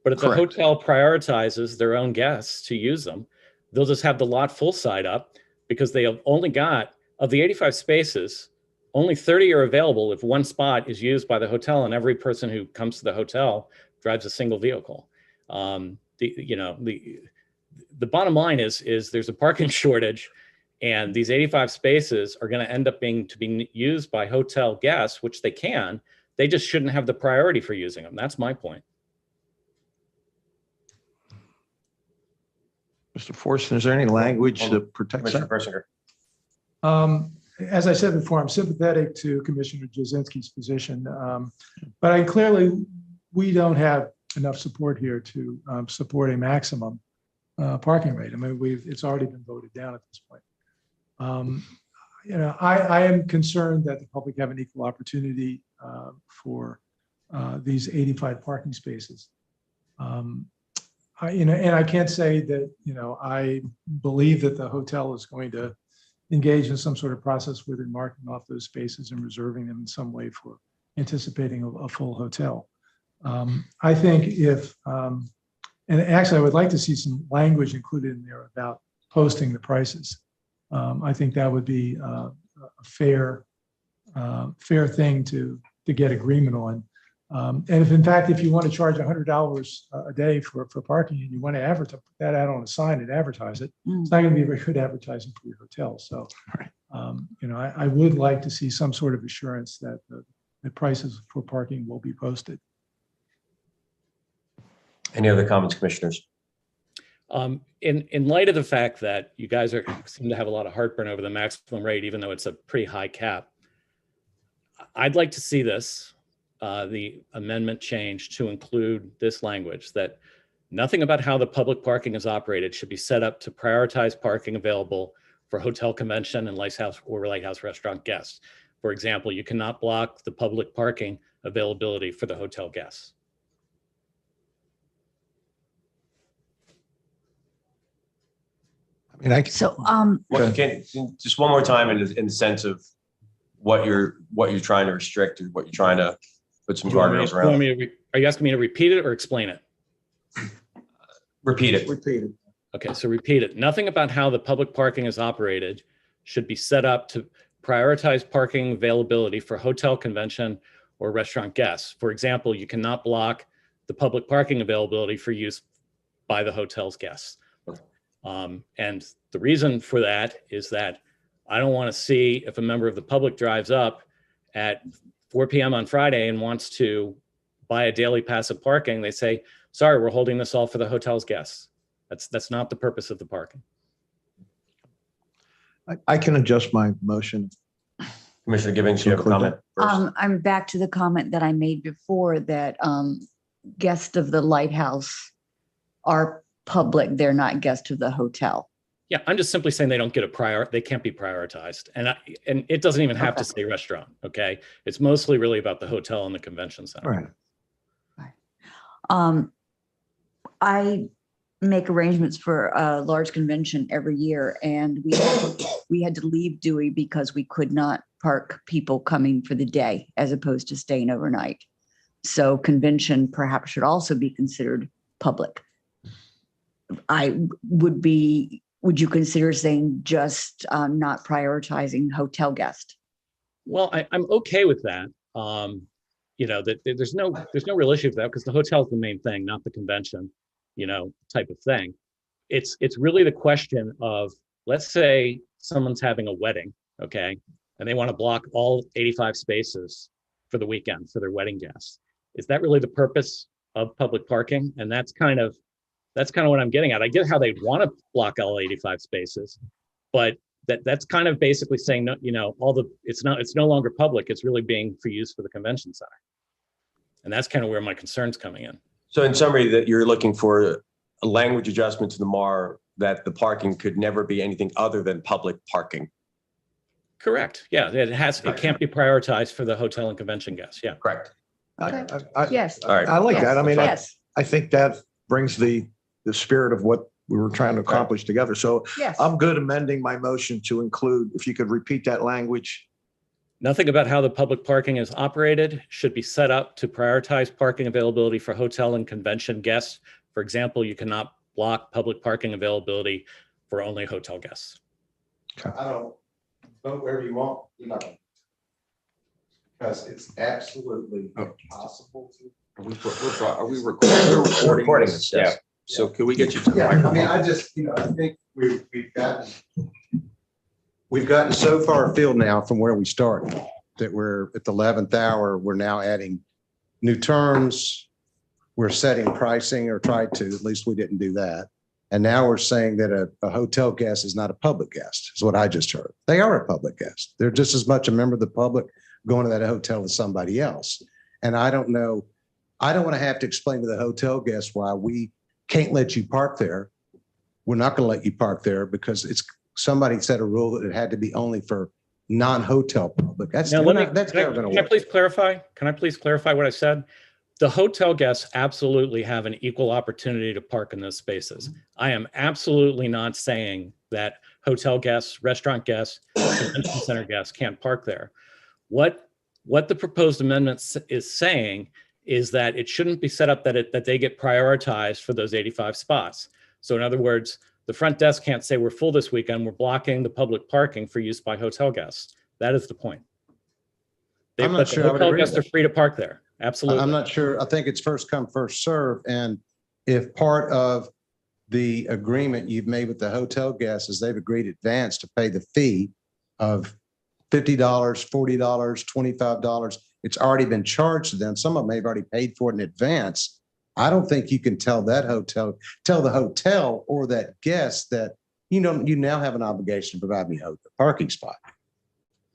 But if the Correct. hotel prioritizes their own guests to use them, they'll just have the lot full side up, because they have only got, of the 85 spaces, only 30 are available if one spot is used by the hotel, and every person who comes to the hotel drives a single vehicle. The bottom line is there's a parking shortage, and these 85 spaces are going to end up being used by hotel guests, which they can. They just shouldn't have the priority for using them. That's my point. Mr. Forson, is there any language to protect Commissioner that? Persinger. As I said before, I'm sympathetic to Commissioner Jasinski's position, but clearly we don't have enough support here to support a maximum parking rate. I mean, it's already been voted down at this point. I am concerned that the public have an equal opportunity for these 85 parking spaces. And I can't say that, I believe that the hotel is going to engage in some sort of process where they're marking off those spaces and reserving them in some way for anticipating a full hotel. I think and actually I would like to see some language included in there about posting the prices. I think that would be a fair thing to get agreement on. And if you want to charge $100 a day for parking and you want to advertise, put that out on a sign and advertise it, it's not going to be very good advertising for your hotel. So, I would like to see some sort of assurance that the prices for parking will be posted. Any other comments, commissioners? In light of the fact that you guys seem to have a lot of heartburn over the maximum rate, even though it's a pretty high cap, I'd like to see the amendment change to include this language that nothing about how the public parking is operated should be set up to prioritize parking available for hotel, convention, and lighthouse or lighthouse restaurant guests. For example, you cannot block the public parking availability for the hotel guests. I mean, So, Just one more time in the sense of what you're trying to restrict or what you're trying to put some guardrails around. Are you asking me to repeat it or explain it? Repeat it. Okay, so repeat it. Nothing about how the public parking is operated should be set up to prioritize parking availability for hotel, convention, or restaurant guests. For example, you cannot block the public parking availability for use by the hotel's guests. And the reason for that is that I don't want to see if a member of the public drives up at 4 p.m. on Friday and wants to buy a daily pass of parking, they say, sorry, we're holding this all for the hotel's guests. That's not the purpose of the parking. I can adjust my motion. Commissioner Gibbons, you have a comment first? I'm back to the comment that I made before that guests of the lighthouse are public. They're not guests of the hotel. Yeah, I'm just simply saying they don't get they can't be prioritized. And it doesn't even have to say restaurant, okay? It's mostly really about the hotel and the convention center. All right. I make arrangements for a large convention every year, and we had to leave Dewey because we could not park people coming for the day as opposed to staying overnight. So convention perhaps should also be considered public. I would be would you consider saying just not prioritizing hotel guest? Well, I'm okay with that. That there's no real issue with that because the hotel is the main thing, not the convention, type of thing. It's really the question of, let's say someone's having a wedding, okay, and they want to block all 85 spaces for the weekend for their wedding guests. Is that really the purpose of public parking? And that's kind of what I'm getting at. I get how they'd want to block all 85 spaces, but that's kind of basically saying, no, it's no longer public. It's really being for use for the convention center. And that's kind of where my concern's coming in. So in summary, that you're looking for a language adjustment to the MAR that the parking could never be anything other than public parking. Correct. Yeah, it can't be prioritized for the hotel and convention guests. Yeah. Correct. Yes. All right. I like that. I mean, Yes. I think that brings the spirit of what we were trying to accomplish together. So Yes. I'm good amending my motion to include, if you could repeat that language. Nothing about how the public parking is operated should be set up to prioritize parking availability for hotel and convention guests. For example, you cannot block public parking availability for only hotel guests. I don't vote wherever you want, because it's absolutely impossible to. Are we recording this? Yeah. So could we get you to the Yeah, I mean, microphone? I just, I think we've gotten so far afield now from where we started, that we're at the 11th hour, we're now adding new terms. We're setting pricing, or tried to, at least we didn't do that. And now we're saying that a hotel guest is not a public guest, is what I just heard. They are a public guest. They're just as much a member of the public going to that hotel as somebody else. And I don't know, I don't want to have to explain to the hotel guests why we can't let you park there. We're not going to let you park there because somebody set a rule that it had to be only for non-hotel public. That's Now, never can going I to work. please clarify? Can I please clarify what I said? The hotel guests absolutely have an equal opportunity to park in those spaces. I am absolutely not saying that hotel guests, restaurant guests, convention center guests can't park there. What the proposed amendment is saying is that it shouldn't be set up that they get prioritized for those 85 spots. So in other words, the front desk can't say we're full this weekend, we're blocking the public parking for use by hotel guests. That is the point. I'm not sure I would hotel agree with guests are free to park there. Absolutely. I'm not sure. I think it's first come, first serve. And if part of the agreement you've made with the hotel guests is they've agreed advance to pay the fee of $50, $40, $25, it's already been charged to them. Some of them have already paid for it in advance. I don't think you can tell the hotel or that guest that, you now have an obligation to provide me a parking spot.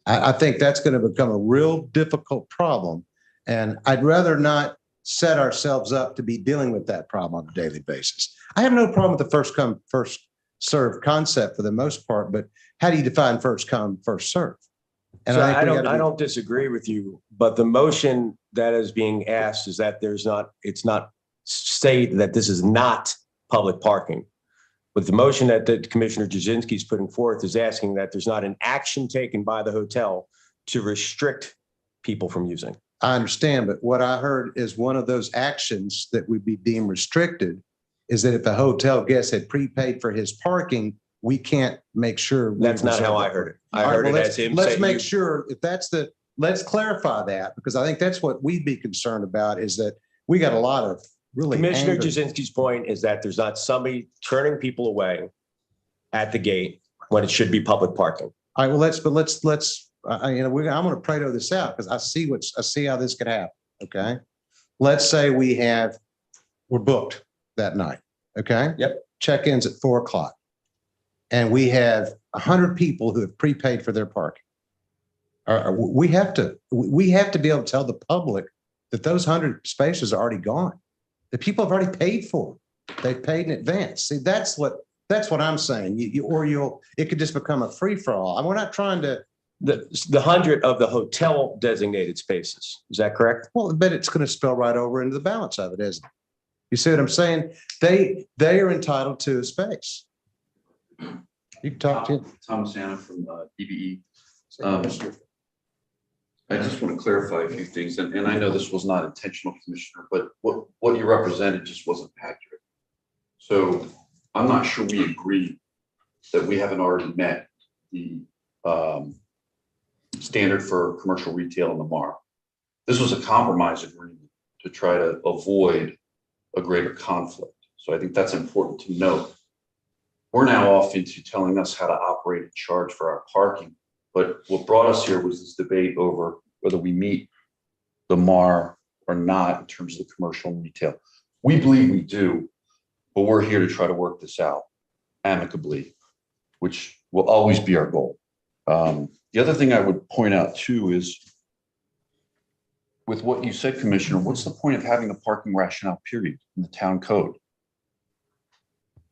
I think that's going to become a real difficult problem. And I'd rather not set ourselves up to be dealing with that problem on a daily basis. I have no problem with the first come, first serve concept for the most part, but how do you define first come, first serve? And So I think I don't disagree with you, but the motion that is being asked is that it's not stated that this is not public parking. But the motion that Commissioner Jasinski is putting forth is asking that there's not an action taken by the hotel to restrict people from using. I understand, but what I heard is one of those actions that would be deemed restricted is that if a hotel guest had prepaid for his parking, we can't make sure. That's not how I heard it. I heard it as him Let's saying. make sure if let's clarify that, because I think that's what we'd be concerned about, is that we got a lot of really. Commissioner angry- Jasinski's point is that there's not somebody turning people away at the gate when it should be public parking. All right, well, let's I'm going to Pareto this out because I see how this could happen. Okay. Let's say we're booked that night. Okay. Yep. Check-ins at 4:00. And we have 100 people who have prepaid for their parking. We have to be able to tell the public that those 100 spaces are already gone. The people have already paid for them. They paid in advance. See, that's what I'm saying. It could just become a free-for-all. And we're not trying to. The 100 of the hotel designated spaces. Is that correct? Well, but it's going to spill right over into the balance of it, isn't it? You see what I'm saying? They are entitled to a space. You can talk to. Thomas Anna from DBE. I just want to clarify a few things, and I know this was not intentional, Commissioner, but what you represented just wasn't accurate. So I'm not sure we agree that we haven't already met the standard for commercial retail in the MAR. This was a compromise agreement to try to avoid a greater conflict. So I think that's important to note. We're now off into telling us how to operate and charge for our parking. But what brought us here was this debate over whether we meet the MAR or not in terms of the commercial and retail. We believe we do, but we're here to try to work this out amicably, which will always be our goal. The other thing I would point out too is with what you said, Commissioner, what's the point of having a parking rationale period in the town code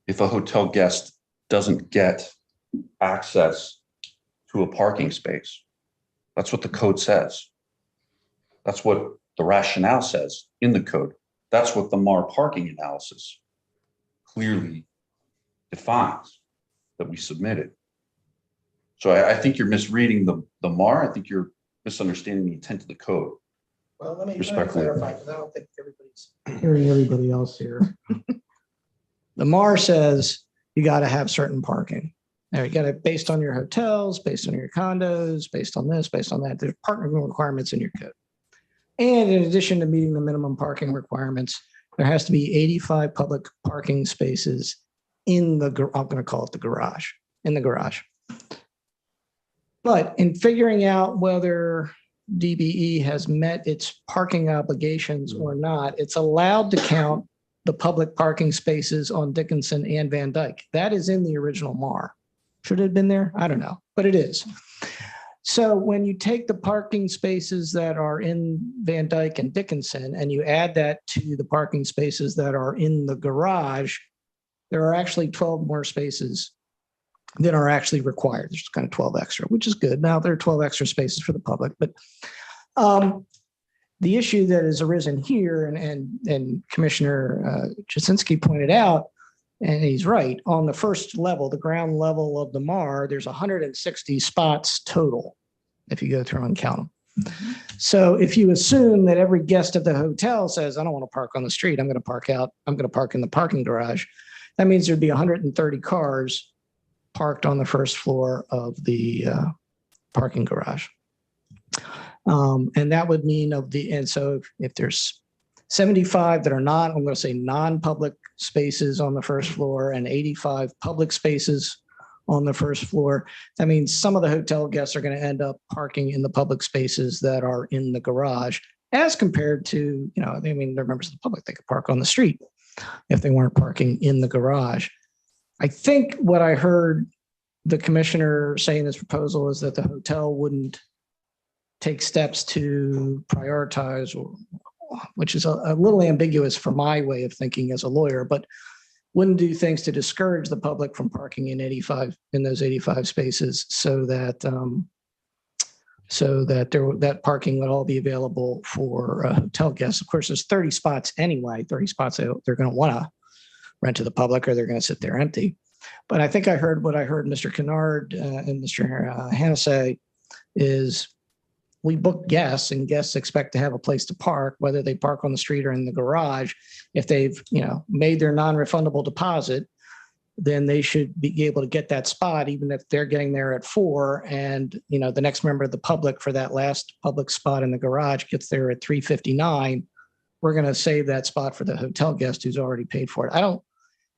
if a hotel guest doesn't get access to a parking space? That's what the code says. That's what the rationale says in the code. That's what the MAR parking analysis clearly defines that we submitted. So I think you're misreading the MAR. I think you're misunderstanding the intent of the code. Well, let me Respectfully. clarify, because I don't think everybody's hearing everybody else here. The MAR says you got to have certain parking. Now you got to, based on your hotels, based on your condos, based on this, based on that, there's parking requirements in your code. And in addition to meeting the minimum parking requirements, there has to be 85 public parking spaces in the, I'm going to call it the garage, in the garage. But in figuring out whether DBE has met its parking obligations or not, it's allowed to count the public parking spaces on Dickinson and Van Dyke. That is in the original MAR. Should it have been there? I don't know, but it is. So when you take the parking spaces that are in Van Dyke and Dickinson and you add that to the parking spaces that are in the garage, there are actually 12 more spaces that are actually required. There's kind of 12 extra, which is good. Now there are 12 extra spaces for the public, but the issue that has arisen here, and Commissioner Jasinski pointed out, and he's right, on the first level, the ground level of the MAR, there's 160 spots total, if you go through and count them. So if you assume that every guest at the hotel says, I don't want to park on the street, I'm going to park out, I'm going to park in the parking garage, that means there'd be 130 cars parked on the first floor of the parking garage. And that would mean and so if there's 75 that are not, I'm going to say non-public spaces on the first floor and 85 public spaces on the first floor, that means some of the hotel guests are going to end up parking in the public spaces that are in the garage as compared to, I mean, they're members of the public, they could park on the street if they weren't parking in the garage. I think what I heard the commissioner say in this proposal is that the hotel wouldn't take steps to prioritize, which is a little ambiguous for my way of thinking as a lawyer, but wouldn't do things to discourage the public from parking in those 85 spaces so that that parking would all be available for hotel guests. Of course, there's 30 spots anyway, 30 spots they're going to want to rent to the public or they're going to sit there empty. But I think I heard Mr. Kennard and Mr. Hannah say is we book guests and guests expect to have a place to park, whether they park on the street or in the garage. If they've, made their non-refundable deposit, then they should be able to get that spot, even if they're getting there at 4 and, the next member of the public for that last public spot in the garage gets there at 3:59. We're going to save that spot for the hotel guest who's already paid for it. I don't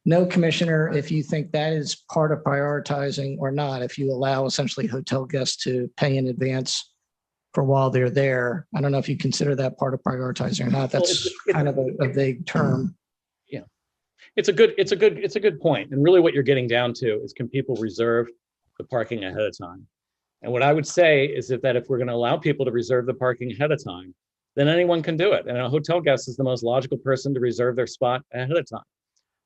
know, Commissioner, if you think that is part of prioritizing or not, if you allow essentially hotel guests to pay in advance for while they're there. I don't know if you consider that part of prioritizing or not. That's kind of a vague term. Yeah, it's a good point. And really what you're getting down to is, can people reserve the parking ahead of time? And what I would say is that if we're going to allow people to reserve the parking ahead of time, then anyone can do it. And a hotel guest is the most logical person to reserve their spot ahead of time,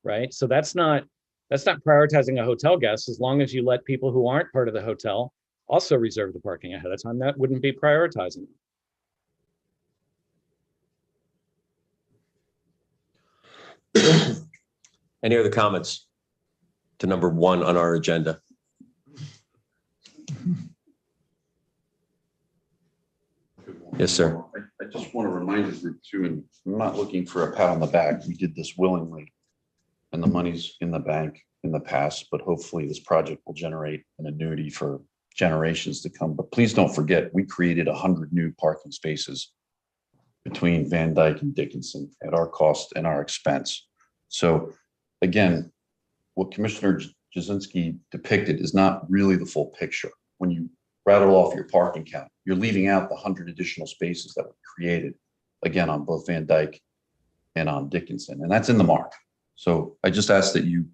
right? So that's not prioritizing a hotel guest, as long as you let people who aren't part of the hotel also reserve the parking ahead of time. That wouldn't be prioritizing. Any other comments to number 1 on our agenda? Yes, sir. I just want to remind the group too, and I'm not looking for a pat on the back. We did this willingly. and the money's in the bank in the past, but hopefully this project will generate an annuity for generations to come. But please don't forget, we created 100 new parking spaces between Van Dyke and Dickinson at our cost and our expense. So again, what Commissioner Jasinski depicted is not really the full picture. When you rattle off your parking count, you're leaving out the 100 additional spaces that were created, again, on both Van Dyke and on Dickinson, and that's in the mark. So I just ask that you,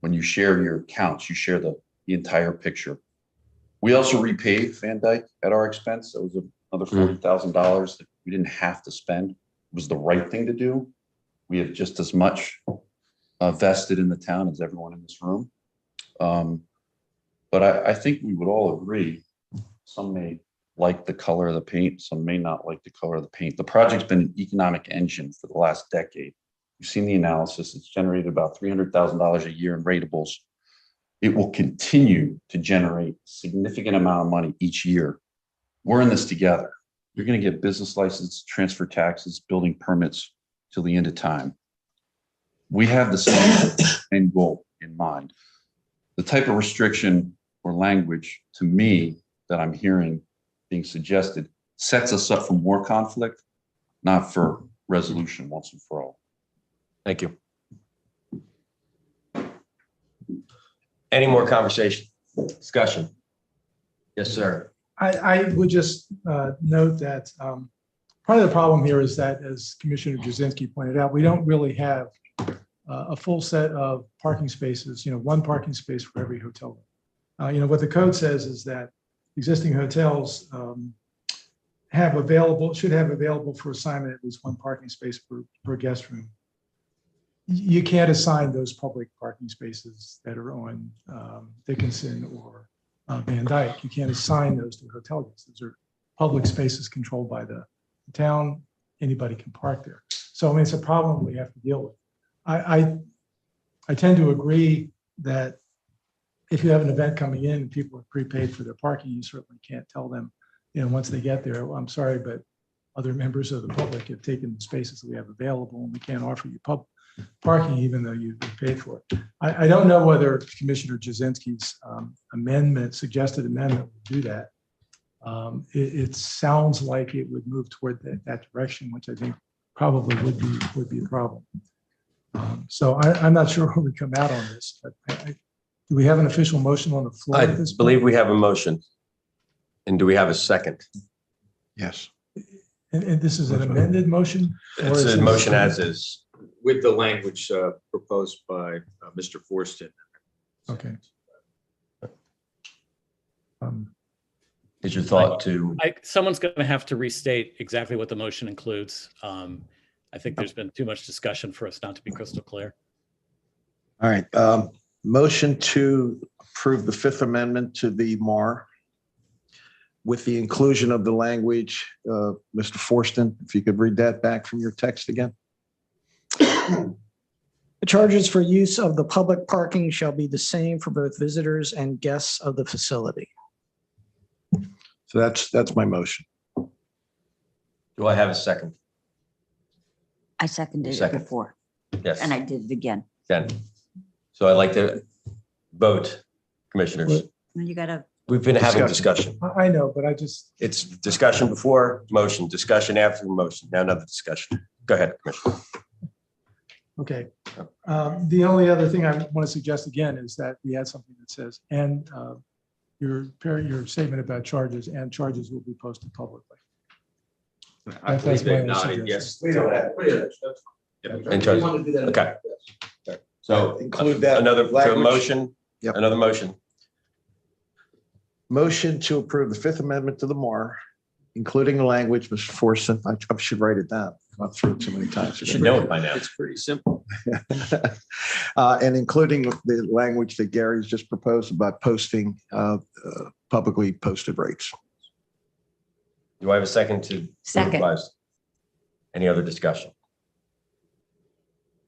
when you share your counts, you share the entire picture. We also repaved Van Dyke at our expense. That was another $40,000 that we didn't have to spend. It was the right thing to do. We have just as much vested in the town as everyone in this room. But I think we would all agree, some may like the color of the paint, some may not like the color of the paint. The project's been an economic engine for the last decade. You've seen the analysis. It's generated about $300,000 a year in ratables. It will continue to generate a significant amount of money each year. We're in this together. You're going to get business license, transfer taxes, building permits till the end of time. We have the same end goal in mind. The type of restriction or language, to me, that I'm hearing being suggested sets us up for more conflict, not for resolution once and for all. Thank you. Any more conversation, discussion? Yes, sir. I would just note that part of the problem here is that, as Commissioner Jasinski pointed out, we don't really have a full set of parking spaces, one parking space for every hotel room. What the code says is that existing hotels should have available for assignment at least one parking space per guest room. You can't assign those public parking spaces that are on Dickinson or Van Dyke. You can't assign those to hotel guests. Those are public spaces controlled by the town. Anybody can park there. So, I mean, it's a problem we have to deal with. I tend to agree that if you have an event coming in and people are prepaid for their parking, you certainly can't tell them, once they get there, well, I'm sorry, but other members of the public have taken the spaces that we have available and we can't offer you parking even though you've paid for it. I don't know whether Commissioner Jasinski's suggested amendment would do that. It sounds like it would move toward that direction, which I think probably would be a problem. So I'm not sure where we come out on this, but do we have an official motion on the floor? I at this believe point? we have a motion. And do we have a second? Yes. And this is an amended motion? Or It's is a this- motion as is. With the language proposed by Mr. Forston. Okay. Is your thought to, Someone's going to have to restate exactly what the motion includes. I think there's been too much discussion for us not to be crystal clear. All right. Motion to approve the Fifth Amendment to the MAR with the inclusion of the language, Mr. Forston, if you could read that back from your text again. The charges for use of the public parking shall be the same for both visitors and guests of the facility. So that's my motion. do I have a second? I seconded it Second. before, Yes. and I did it again. Again. So I'd like to vote, commissioners. And you gotta, We've been having discussion. I know, but I just, It's discussion before motion, discussion after motion, now another discussion. Go ahead, Commissioner. okay. The only other thing I want to suggest again is that we add something that says, and your statement about charges and charges will be posted publicly. I That's believe they my nodded suggestion. yes. And charges. Okay. So Include that another language. motion, Yep. another motion. Motion to approve the Fifth Amendment to the MAR, including the language, Mr. Forson. I should write it down. I've through it too many times. You should know it by now. It's pretty simple. And including the language that Gary's just proposed about posting publicly posted rates. Do I have a second to? Second. revise? Any other discussion?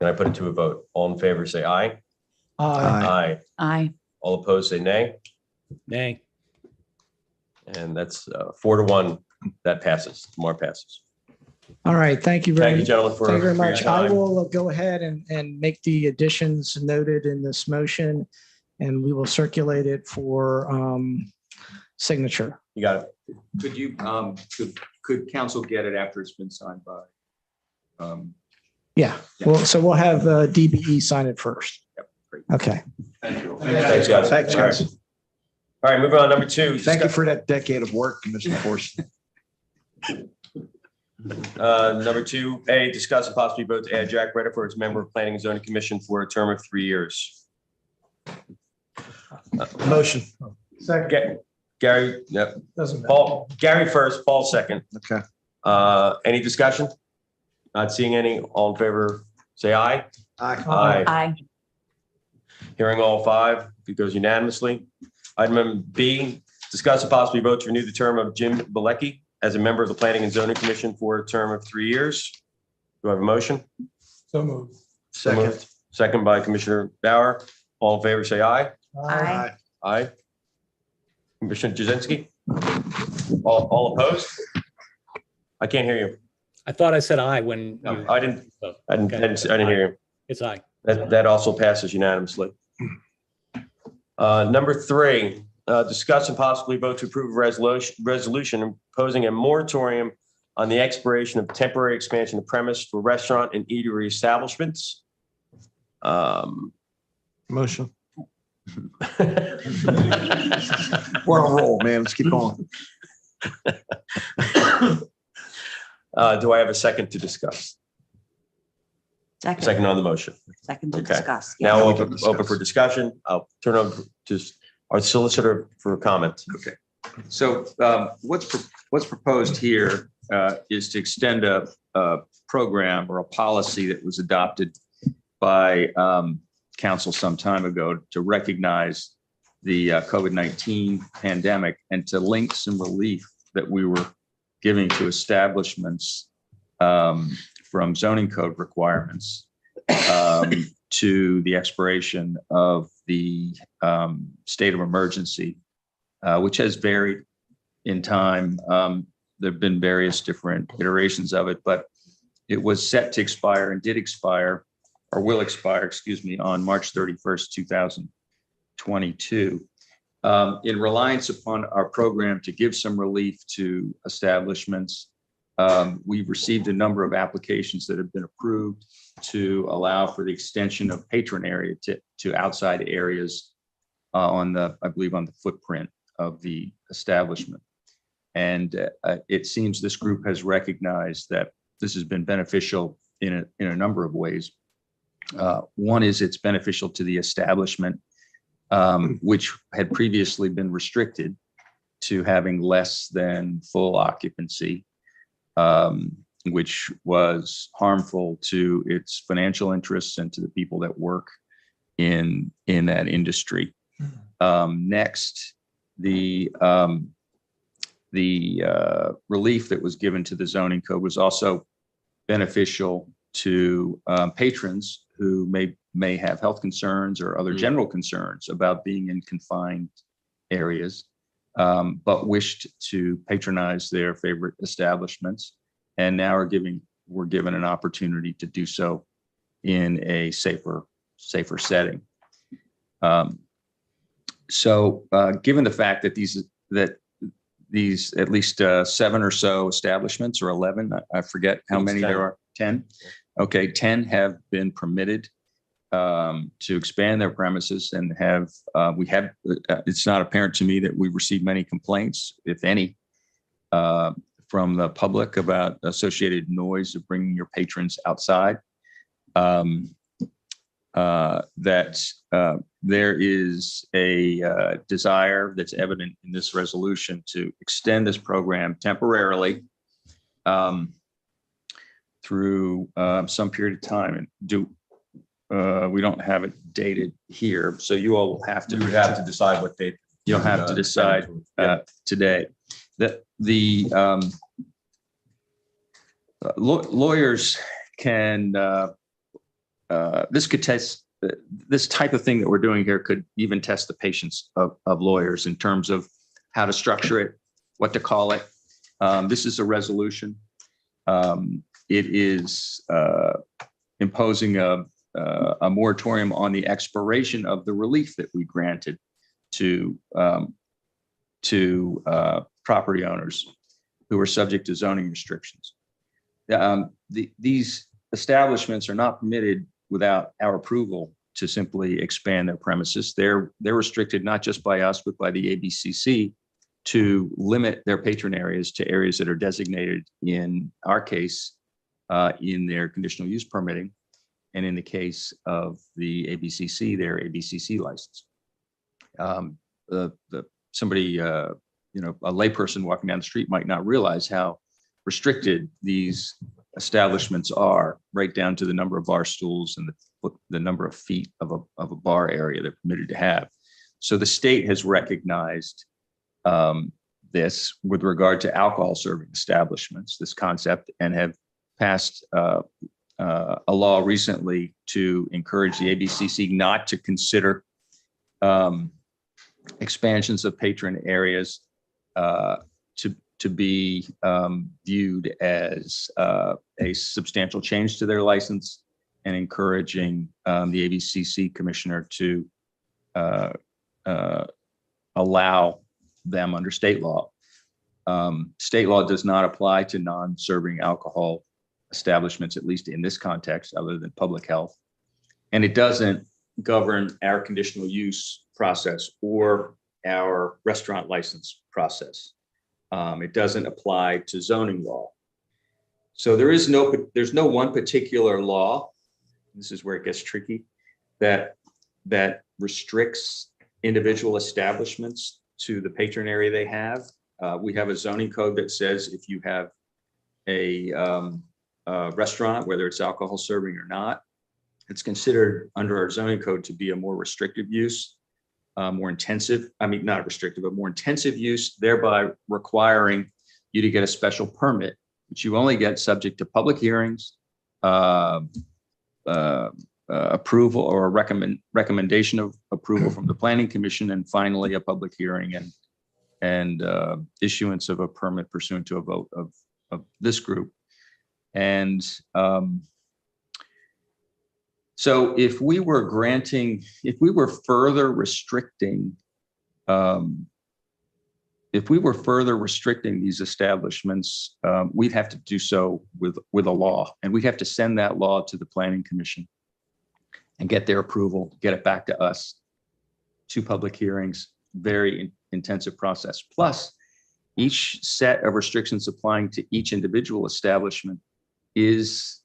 Can I put it to a vote? All in favor, say aye. Aye. I, All opposed, say nay. Nay. And that's 4-1. That passes. More passes. All right, thank you very Thank you, much. gentlemen, for Thank you very for your much. I time. will go ahead and make the additions noted in this motion, and we will circulate it for signature. You got it. Could you, could council get it after it's been signed by? Yeah, well, so we'll have DBE sign it first. Yep, great. Okay. Thank you. Thanks, guys. Thanks, guys. All right, moving on. Number two. Thank you for that decade of work, Mr. Force. Number 2A, discuss and possibly vote to add Jack Redifer as member of Planning and Zoning Commission for a term of 3 years. Motion. Gary, yep. Doesn't matter. Paul, Gary first, Paul second. Okay. Any discussion? Not seeing any. All in favor, say aye. Aye. Aye. Hearing all 5, it goes unanimously. Item B, discuss and possibly vote to renew the term of Jim Bilecki as a member of the Planning and Zoning Commission for a term of 3 years. Do I have a motion? So moved. So moved. Second by Commissioner Bauer. All in favor, say aye. Aye. Aye. Commissioner Jazinski? All opposed? I can't hear you. I thought I said aye when No, you, I didn't hear you. it's aye. That also passes unanimously. Number 3, discuss and possibly vote to approve a resolution imposing a moratorium on the expiration of temporary expansion of premise for restaurant and eatery establishments. Motion. We're on a roll, man. Let's keep going. Do I have a second to discuss? Second on the motion. Second to Okay. discuss. Now we can open discuss. for discussion. I'll turn over to our solicitor for comment. Okay. So what's proposed here is to extend a program or a policy that was adopted by council some time ago to recognize the COVID-19 pandemic and to link some relief that we were giving to establishments from zoning code requirements to the expiration of the state of emergency, which has varied in time. There have been various different iterations of it, but it was set to expire and did expire, or will expire, excuse me, on March 31st, 2022. In reliance upon our program to give some relief to establishments, we've received a number of applications that have been approved to allow for the extension of patron area to outside areas I believe on the footprint of the establishment. And it seems this group has recognized that this has been beneficial in a number of ways. One is it's beneficial to the establishment, which had previously been restricted to having less than full occupancy, which was harmful to its financial interests and to the people that work in that industry. Next, the relief that was given to the zoning code was also beneficial to patrons who may have health concerns or other general concerns about being in confined areas, but wished to patronize their favorite establishments, and now we're given an opportunity to do so in a safer setting. So given the fact that these at least 7 or so establishments, or 11, I forget how many there are, 10. Okay, 10 have been permitted to expand their premises and it's not apparent to me that we've received many complaints, if any, from the public about associated noise of bringing your patrons outside. There is a desire that's evident in this resolution to extend this program temporarily through some period of time. And we don't have it dated here, so you all will have to. You would have to decide what date. You'll have to decide today. The lawyers can. This could test. This type of thing that we're doing here could even test the patience of lawyers in terms of how to structure it, what to call it. This is a resolution. It is imposing a moratorium on the expiration of the relief that we granted to property owners who are subject to zoning restrictions. These establishments are not permitted without our approval to simply expand their premises. They're restricted not just by us, but by the ABCC to limit their patron areas to areas that are designated, in our case, in their conditional use permitting, and in the case of the ABCC, their ABCC license. Somebody, a layperson walking down the street might not realize how restricted these establishments are, right down to the number of bar stools and the number of feet of a bar area they're permitted to have. So the state has recognized this with regard to alcohol serving establishments, this concept, and have passed a law recently to encourage the ABCC not to consider expansions of patron areas to be viewed as a substantial change to their license, and encouraging the ABCC commissioner to allow them under state law. State law does not apply to non-serving alcohol establishments, at least in this context, other than public health. And it doesn't govern our conditional use process or our restaurant license process. It doesn't apply to zoning law. So there's no one particular law, this is where it gets tricky, that restricts individual establishments to the patron area they have. We have a zoning code that says if you have a restaurant, whether it's alcohol serving or not, it's considered under our zoning code to be a more restrictive use, more intensive, not restrictive, but more intensive use, thereby requiring you to get a special permit, which you only get subject to public hearings, approval or a recommendation of approval from the Planning Commission, and finally a public hearing and issuance of a permit pursuant to a vote of this group. And so if we were further restricting these establishments, we'd have to do so with a law, and we'd have to send that law to the Planning Commission and get their approval, get it back to us, 2 public hearings, very intensive process. Plus, each set of restrictions applying to each individual establishment is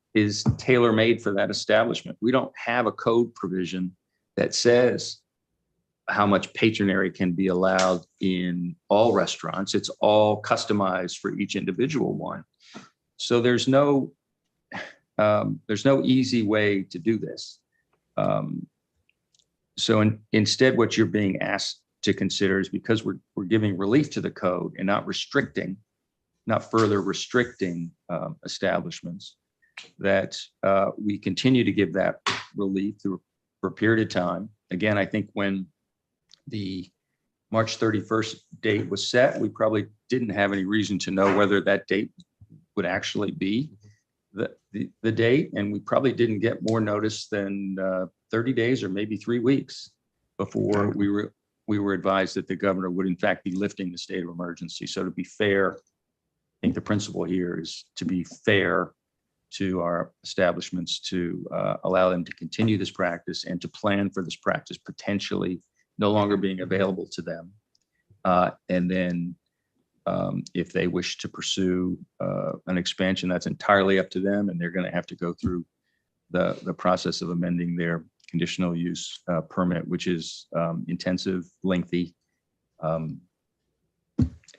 tailor-made for that establishment. We don't have a code provision that says how much patron area can be allowed in all restaurants. It's all customized for each individual one. So there's no easy way to do this. So instead, what you're being asked to consider is, because we're giving relief to the code and not further restricting establishments, that we continue to give that relief for a period of time. Again, I think when the March 31st date was set, we probably didn't have any reason to know whether that date would actually be the date, and we probably didn't get more notice than 30 days or maybe 3 weeks before we were advised that the governor would in fact be lifting the state of emergency. So to be fair, I think the principle here is to be fair to our establishments, to allow them to continue this practice and to plan for this practice potentially no longer being available to them. And then if they wish to pursue an expansion, that's entirely up to them, and they're going to have to go through the process of amending their conditional use permit, which is intensive, lengthy,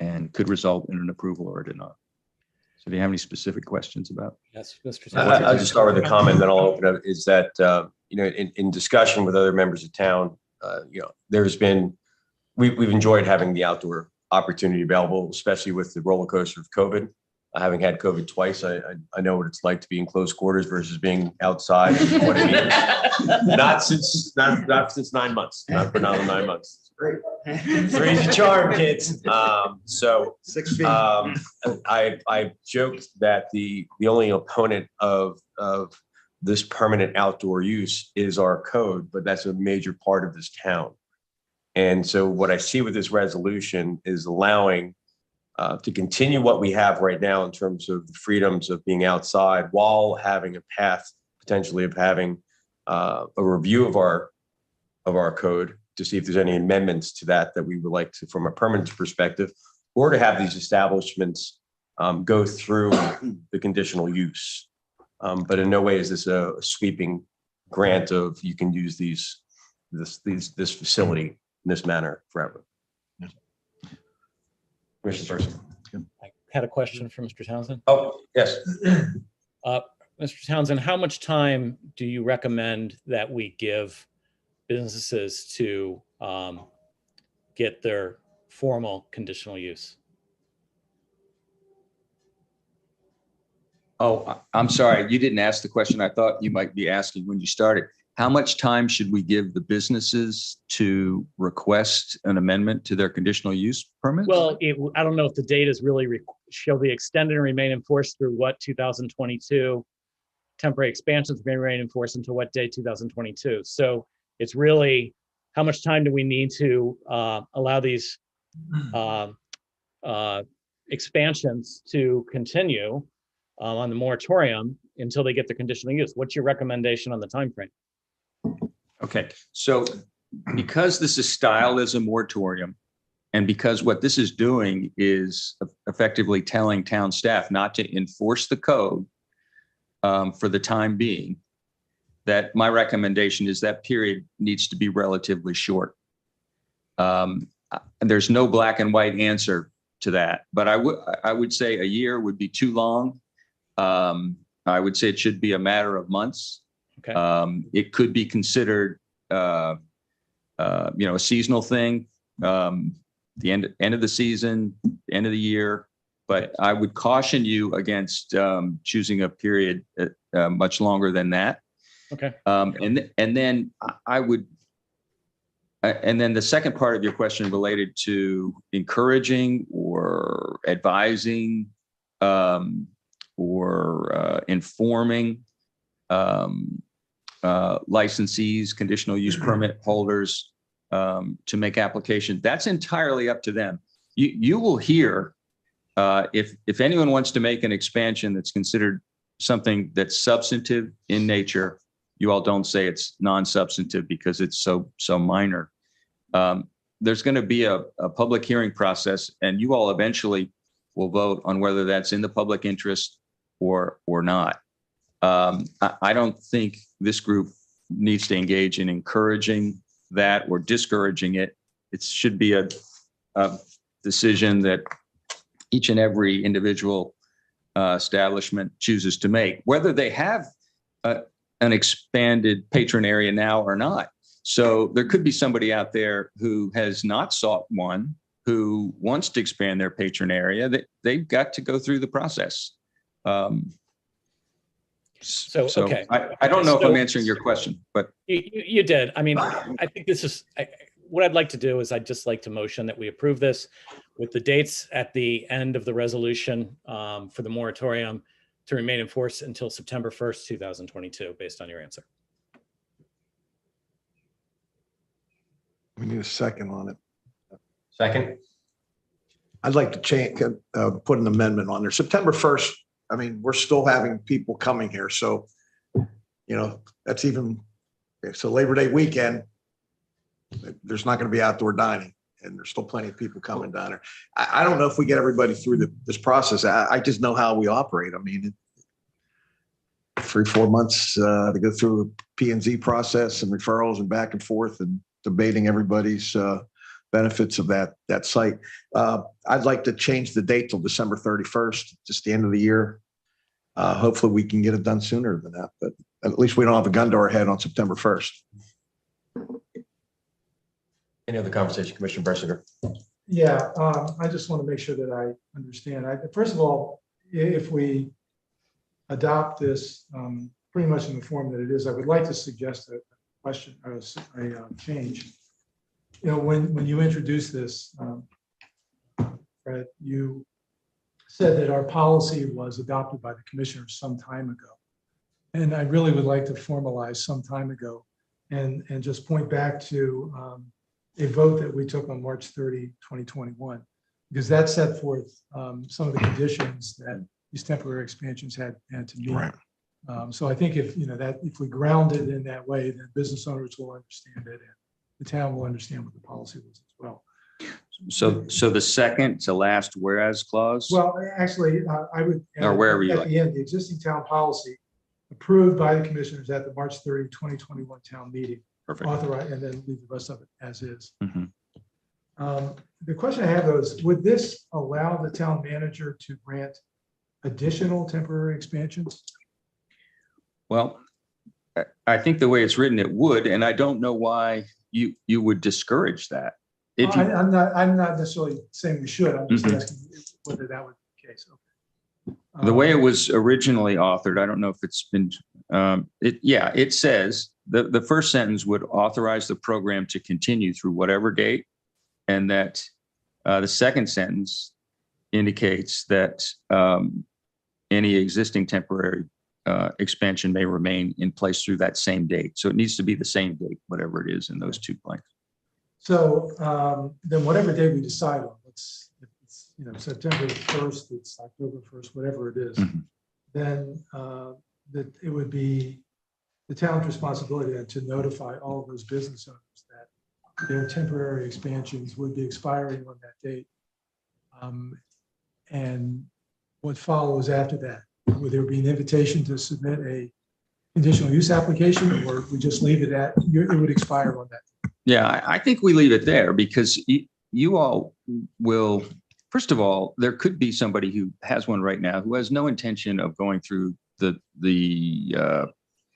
and could result in an approval or a denial. So do you have any specific questions about? Yes, Mr. I'll just start with a comment, then I'll open up, is that, in discussion with other members of town, we've enjoyed having the outdoor opportunity available, especially with the roller coaster of COVID. Having had COVID twice, I know what it's like to be in close quarters versus being outside. What it means. Not since 9 months, not for another 9 months. Great. Three's a charm, kids. 6 feet. I joked that the only opponent of this permanent outdoor use is our code, but that's a major part of this town. And so what I see with this resolution is allowing to continue what we have right now in terms of the freedoms of being outside while having a path potentially of having a review of our code to see if there's any amendments to that we would like to, from a permanent perspective, or to have these establishments go through the conditional use. But in no way is this a sweeping grant of you can use this facility in this manner forever. Commissioner Person. I had a question for Mr. Townsend. Oh, yes. Mr. Townsend, how much time do you recommend that we give businesses to get their formal conditional use? Oh, I'm sorry. You didn't ask the question I thought you might be asking when you started. How much time should we give the businesses to request an amendment to their conditional use permit? Well, I don't know if the date is really shall be extended and remain enforced through what 2022. Temporary expansions may remain enforced until what day 2022. So it's really how much time do we need to allow these expansions to continue on the moratorium until they get the conditional use? What's your recommendation on the time frame? Okay, so because this is styled as a moratorium, and because what this is doing is effectively telling town staff not to enforce the code for the time being, that my recommendation is that period needs to be relatively short. There's no black and white answer to that, but I would say a year would be too long. I would say it should be a matter of months. Okay. It could be considered, a seasonal thing, the end of the season, end of the year. But I would caution you against choosing a period much longer than that. Okay. And then the second part of your question related to encouraging or advising or informing licensees, conditional use permit holders to make application. That's entirely up to them. You will hear if anyone wants to make an expansion that's considered something that's substantive in nature, you all don't say it's non-substantive because it's so minor. There's going to be a public hearing process, and you all eventually will vote on whether that's in the public interest or not. I don't think this group needs to engage in encouraging that or discouraging it. It should be a decision that each and every individual establishment chooses to make, whether they have an expanded patron area now or not. So there could be somebody out there who has not sought one, who wants to expand their patron area, that they've got to go through the process. Okay. I don't know if I'm answering your question, but You did. I mean, I think this is what I'd like to do is I'd just like to motion that we approve this with the dates at the end of the resolution for the moratorium to remain in force until September 1st, 2022, based on your answer. We need a second on it. Second. I'd like to change, put an amendment on there. September 1st, I mean, we're still having people coming here. So, that's even, so Labor Day weekend, there's not going to be outdoor dining and there's still plenty of people coming down there. I don't know if we get everybody through this process. I just know how we operate. I mean, 3-4 months to go through a P&Z process and referrals and back and forth and debating everybody's benefits of that site. I'd like to change the date till December 31st, just the end of the year. Hopefully we can get it done sooner than that, but at least we don't have a gun to our head on September 1st. Any other conversation, Commissioner Bersinger? Yeah, I just want to make sure that I understand. First of all, if we adopt this pretty much in the form that it is, I would like to suggest a question or a change. You know, when you introduced this, Fred, you said that our policy was adopted by the commissioners some time ago. And I really would like to formalize some time ago and just point back to a vote that we took on March 30, 2021, because that set forth some of the conditions that these temporary expansions had to meet. Right. So I think if we ground it in that way, then business owners will understand it and the town will understand what the policy was as well. So the second to last whereas clause? Well, actually, I would. Or wherever you At like. the end, the existing town policy approved by the commissioners at the March 30, 2021 town meeting, Perfect. authorize, and then leave the rest of it as is. Mhm. The question I have though is, would this allow the town manager to grant additional temporary expansions? Well, I think the way it's written, it would, and I don't know why you would discourage that. If you, I'm not necessarily saying we should, I'm just Mhm. asking whether that would be the case. the way it was originally authored, I don't know if it's been, it says, the first sentence would authorize the program to continue through whatever date. And that the second sentence indicates that any existing temporary expansion may remain in place through that same date. So it needs to be the same date, whatever it is in those two blanks. So then whatever day we decide on, it's September 1st, it's October 1st, whatever it is, Mhm. then that it would be the town's responsibility then to notify all of those business owners that their temporary expansions would be expiring on that date. And what follows after that? Would there be an invitation to submit a conditional use application, or we just leave it at, it would expire on that? Yeah, I think we leave it there because you all will, first of all, there could be somebody who has one right now who has no intention of going through the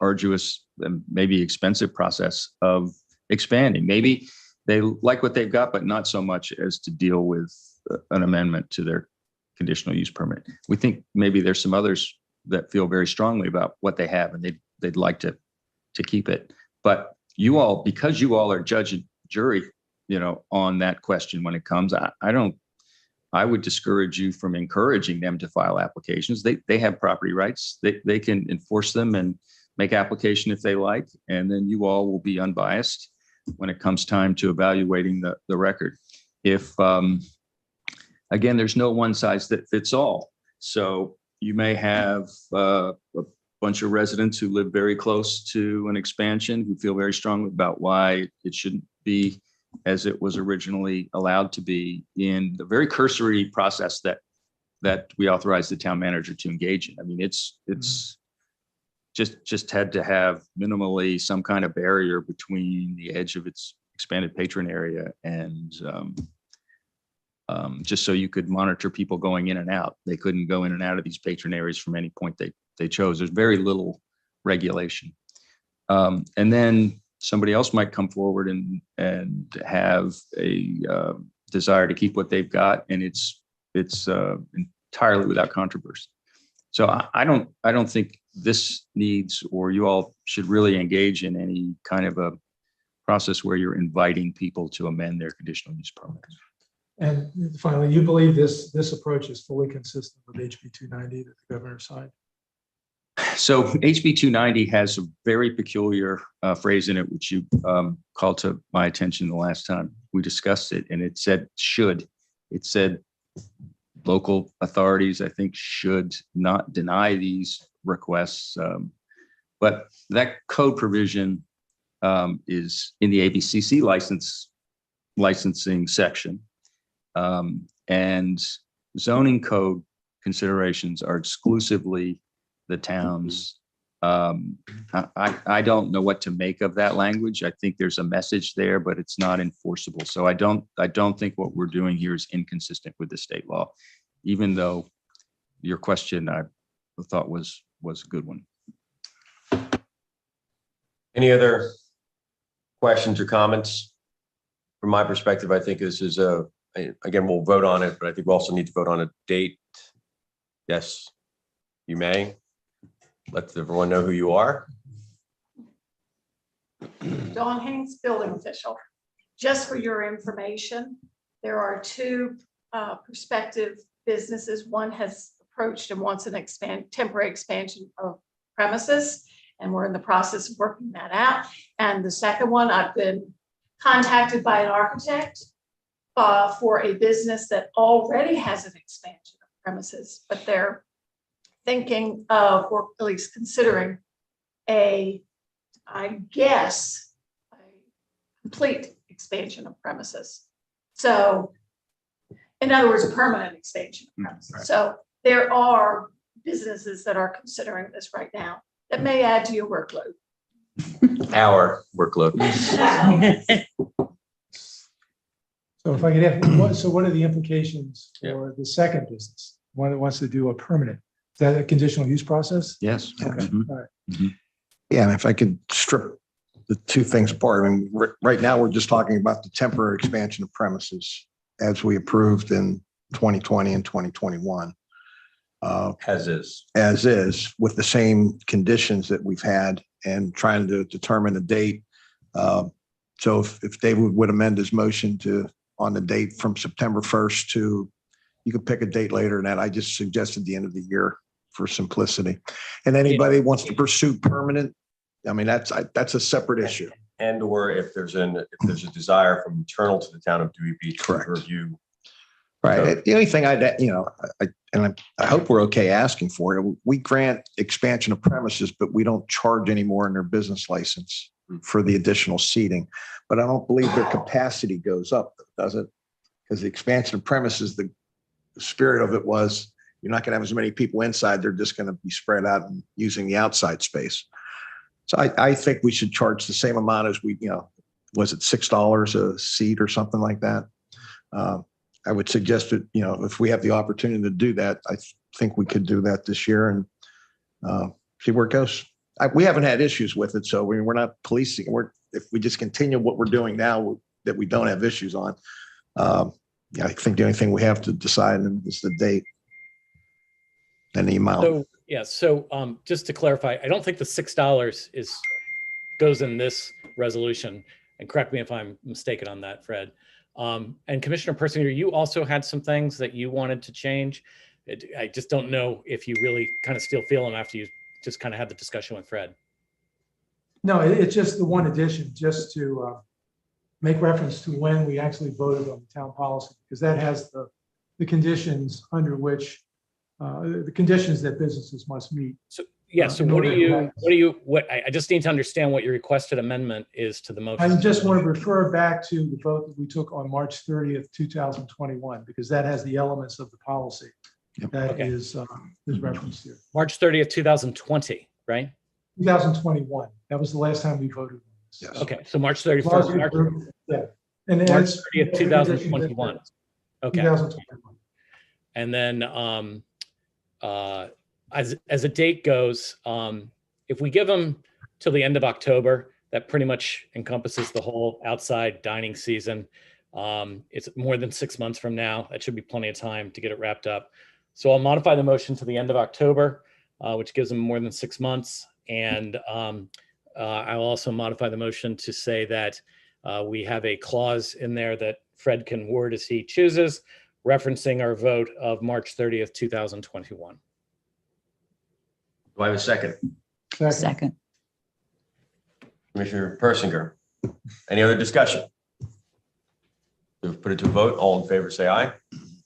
arduous and maybe expensive process of expanding. Maybe they like what they've got, but not so much as to deal with an amendment to their conditional use permit. We think maybe there's some others that feel very strongly about what they have and they'd like to keep it. But you all, because you all are judge and jury, on that question when it comes, I would discourage you from encouraging them to file applications. They have property rights. They can enforce them and make application if they like, and then you all will be unbiased when it comes time to evaluating the record. If, again, there's no one size that fits all. So you may have a bunch of residents who live very close to an expansion who feel very strongly about why it shouldn't be as it was originally allowed to be in the very cursory process that we authorized the town manager to engage in. I mean, it's just had to have minimally some kind of barrier between the edge of its expanded patron area and just so you could monitor people going in and out. They couldn't go in and out of these patron areas from any point they chose. There's very little regulation. And then somebody else might come forward and have a desire to keep what they've got, and it's entirely without controversy. So I don't think this needs, or you all should really engage in any kind of a process where you're inviting people to amend their conditional use permits. And finally, you believe this approach is fully consistent with HB 290 that the governor signed? So HB 290 has a very peculiar phrase in it, which you called to my attention the last time we discussed it, and it said should. It said local authorities, I think, should not deny these requests. But that code provision is in the ABCC licensing section. And zoning code considerations are exclusively the town's. I don't know what to make of that language. I think there's a message there, but it's not enforceable. So I don't think what we're doing here is inconsistent with the state law, even though your question I thought was a good one. Any other questions or comments? From my perspective, I think this is again, we'll vote on it, but I think we also need to vote on a date Yes, you may. Let everyone know who you are. Dawn Haynes, building official. Just for your information, there are two prospective businesses. One has approached and wants an temporary expansion of premises, and we're in the process of working that out. And the second one, I've been contacted by an architect for a business that already has an expansion of premises, but they're thinking of, or at least considering, a complete expansion of premises. So, in other words, a permanent expansion of premises. So there are businesses that are considering this right now that may add to your workload. Our workload. So if I could have, so what are the implications for the second business? One that wants to do a permanent, is that a conditional use process? Yes. Okay, Mhm. all right. Yeah, and if I could strip the two things apart, I mean, right now, we're just talking about the temporary expansion of premises as we approved in 2020 and 2021. As is. With the same conditions that we've had and trying to determine a date. So if David would amend his motion on the date from September 1st to, you could pick a date later than that. I just suggested the end of the year for simplicity. And anybody wants to pursue permanent, I mean, that's a separate issue. And or if there's a desire from internal to the town of Dewey Beach to Correct. review. Right. The only thing I hope we're okay asking for it. We grant expansion of premises, but we don't charge any more in their business license for the additional seating. But I don't believe their capacity goes up, does it? Because the expansion of premises, the spirit of it was, you're not going to have as many people inside. They're just going to be spread out and using the outside space. So I think we should charge the same amount as was it $6 a seat or something like that? I would suggest that, if we have the opportunity to do that, I think we could do that this year and see where it goes. We haven't had issues with it, so we're not policing. If we just continue what we're doing now that we don't have issues on, I think the only thing we have to decide is the date and the amount. So just to clarify, I don't think the $6 goes in this resolution, and correct me if I'm mistaken on that, Fred. And Commissioner Persinger, you also had some things that you wanted to change. I just don't know if you really kind of still feel them after you just kind of had the discussion with Fred. No, it's just the one addition, just to make reference to when we actually voted on the town policy, because that has the conditions under which the conditions that businesses must meet. So yeah, so I just need to understand what your requested amendment is to the motion. I just want to refer back to the vote that we took on March 30th, 2021, because that has the elements of the policy that is referenced here. March 30th, 2020, right? 2021. That was the last time we voted on this. Yes. Okay, so March 31st. Yeah. And March it's 30th, 2021. Okay. 2021. And then as a date goes, if we give them till the end of October, that pretty much encompasses the whole outside dining season. It's more than 6 months from now. That should be plenty of time to get it wrapped up. So I'll modify the motion to the end of October, which gives them more than 6 months. And I'll also modify the motion to say that we have a clause in there that Fred can word as he chooses, referencing our vote of March 30th, 2021. Do I have a second? Second. Commissioner Persinger. Any other discussion? We've put it to a vote. All in favor, say aye.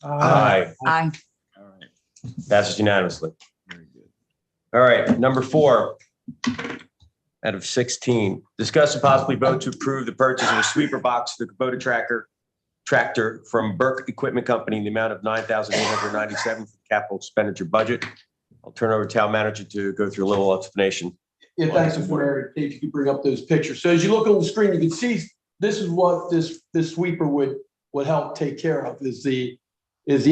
Aye. Aye. All right. Passes unanimously. Very good. All right, number 4 out of 16. Discuss and possibly vote to approve the purchase of a sweeper box for the Kubota tractor from Burke Equipment Company in the amount of $9,897 for the capital expenditure budget. I'll turn over to town manager to go through a little explanation. Yeah, thanks, Mr. Mayor. If you could bring up those pictures. So as you look on the screen, you can see this is what this sweeper would help take care of is the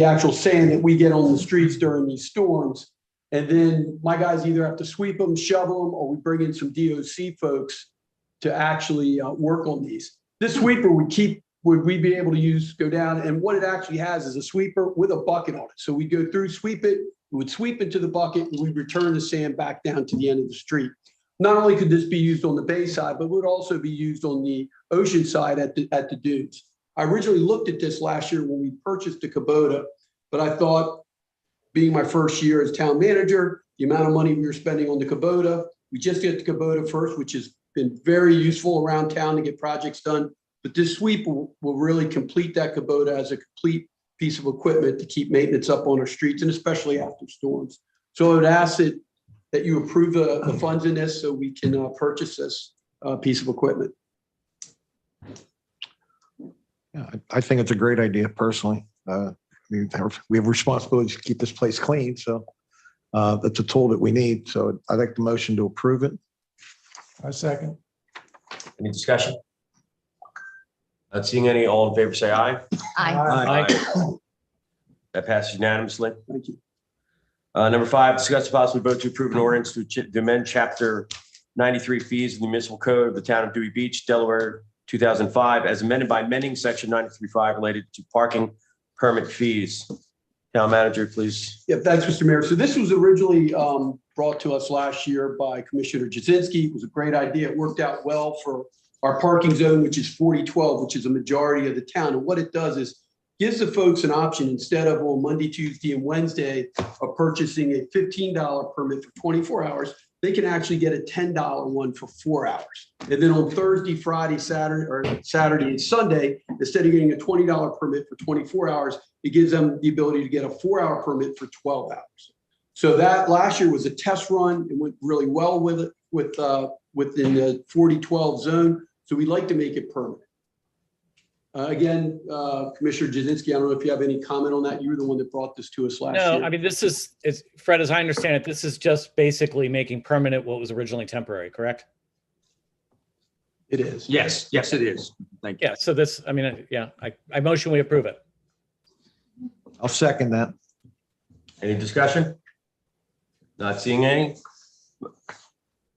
actual sand that we get on the streets during these storms. And then my guys either have to sweep them, shovel them, or we bring in some DOC folks to actually work on these. This sweeper would we be able to go down, and what it actually has is a sweeper with a bucket on it. So we go through, sweep it, it would sweep into the bucket and we'd return the sand back down to the end of the street. Not only could this be used on the bay side, but would also be used on the ocean side at the dunes. I originally looked at this last year when we purchased the Kubota, but I thought, being my first year as town manager, the amount of money we were spending on the Kubota, we just get the Kubota first, which has been very useful around town to get projects done. But this sweep will really complete that Kubota as a complete piece of equipment to keep maintenance up on our streets, and especially after storms. So I would ask that you approve the funds in this so we can purchase this piece of equipment. Yeah, I think it's a great idea personally. We have responsibility to keep this place clean, so that's a tool that we need. So I'd like the motion to approve it. I second. Any discussion? Not seeing any. All in favor, say aye. Aye. That passes unanimously. Thank you. Number 5, discuss the possible vote to approve an ordinance to amend Chapter 93 fees of the municipal code of the town of Dewey Beach, Delaware, 2005, as amended by amending Section 93.5 related to parking permit fees. Town manager, please. Yeah, thanks, Mr. Mayor. So this was originally brought to us last year by Commissioner Jasinski. It was a great idea. It worked out well for our parking zone, which is 4012, which is a majority of the town. And what it does is gives the folks an option, instead of on Monday, Tuesday, and Wednesday of purchasing a $15 permit for 24 hours, they can actually get a $10 one for 4 hours. And then on Thursday, Friday, Saturday and Sunday, instead of getting a $20 permit for 24 hours, it gives them the ability to get a 4-hour permit for 12 hours. So that last year was a test run. It went really well with it within the 4012 zone. So we'd like to make it permanent. Again, Commissioner Jasinski, I don't know if you have any comment on that. You were the one that brought this to us last year. No, I mean, it's Fred, as I understand it, this is just basically making permanent what was originally temporary, correct? It is. Yes, yes, it is. Thank you. Yeah, so this, I mean, yeah, I motion we approve it. I'll second that. Any discussion? Not seeing any.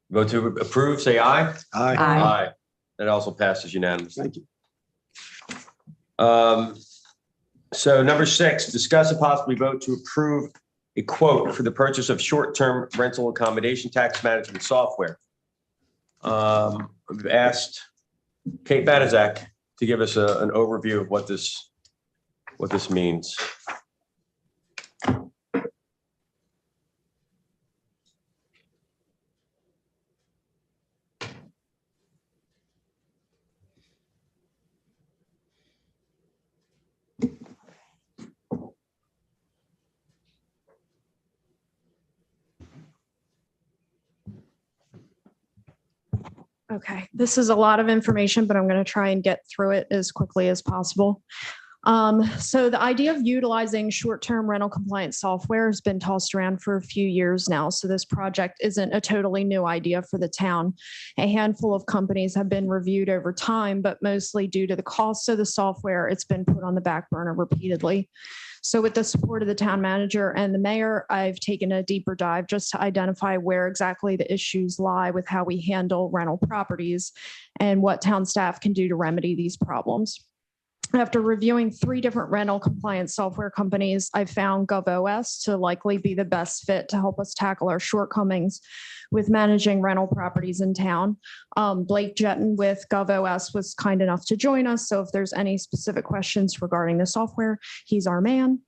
Vote to approve, say aye. Aye. Aye. That also passes unanimously. Thank you. So number 6, discuss and possibly vote to approve a quote for the purchase of short-term rental accommodation tax management software. We've asked Kate Banaszak to give us an overview of what this means. Okay, this is a lot of information, but I'm going to try and get through it as quickly as possible. So the idea of utilizing short-term rental compliance software has been tossed around for a few years now. So this project isn't a totally new idea for the town. A handful of companies have been reviewed over time, but mostly due to the cost of the software, it's been put on the back burner repeatedly. So with the support of the town manager and the mayor, I've taken a deeper dive just to identify where exactly the issues lie with how we handle rental properties and what town staff can do to remedy these problems. After reviewing 3 different rental compliance software companies, I found GovOS to likely be the best fit to help us tackle our shortcomings with managing rental properties in town. Blake Jetton with GovOS was kind enough to join us. So if there's any specific questions regarding the software, he's our man.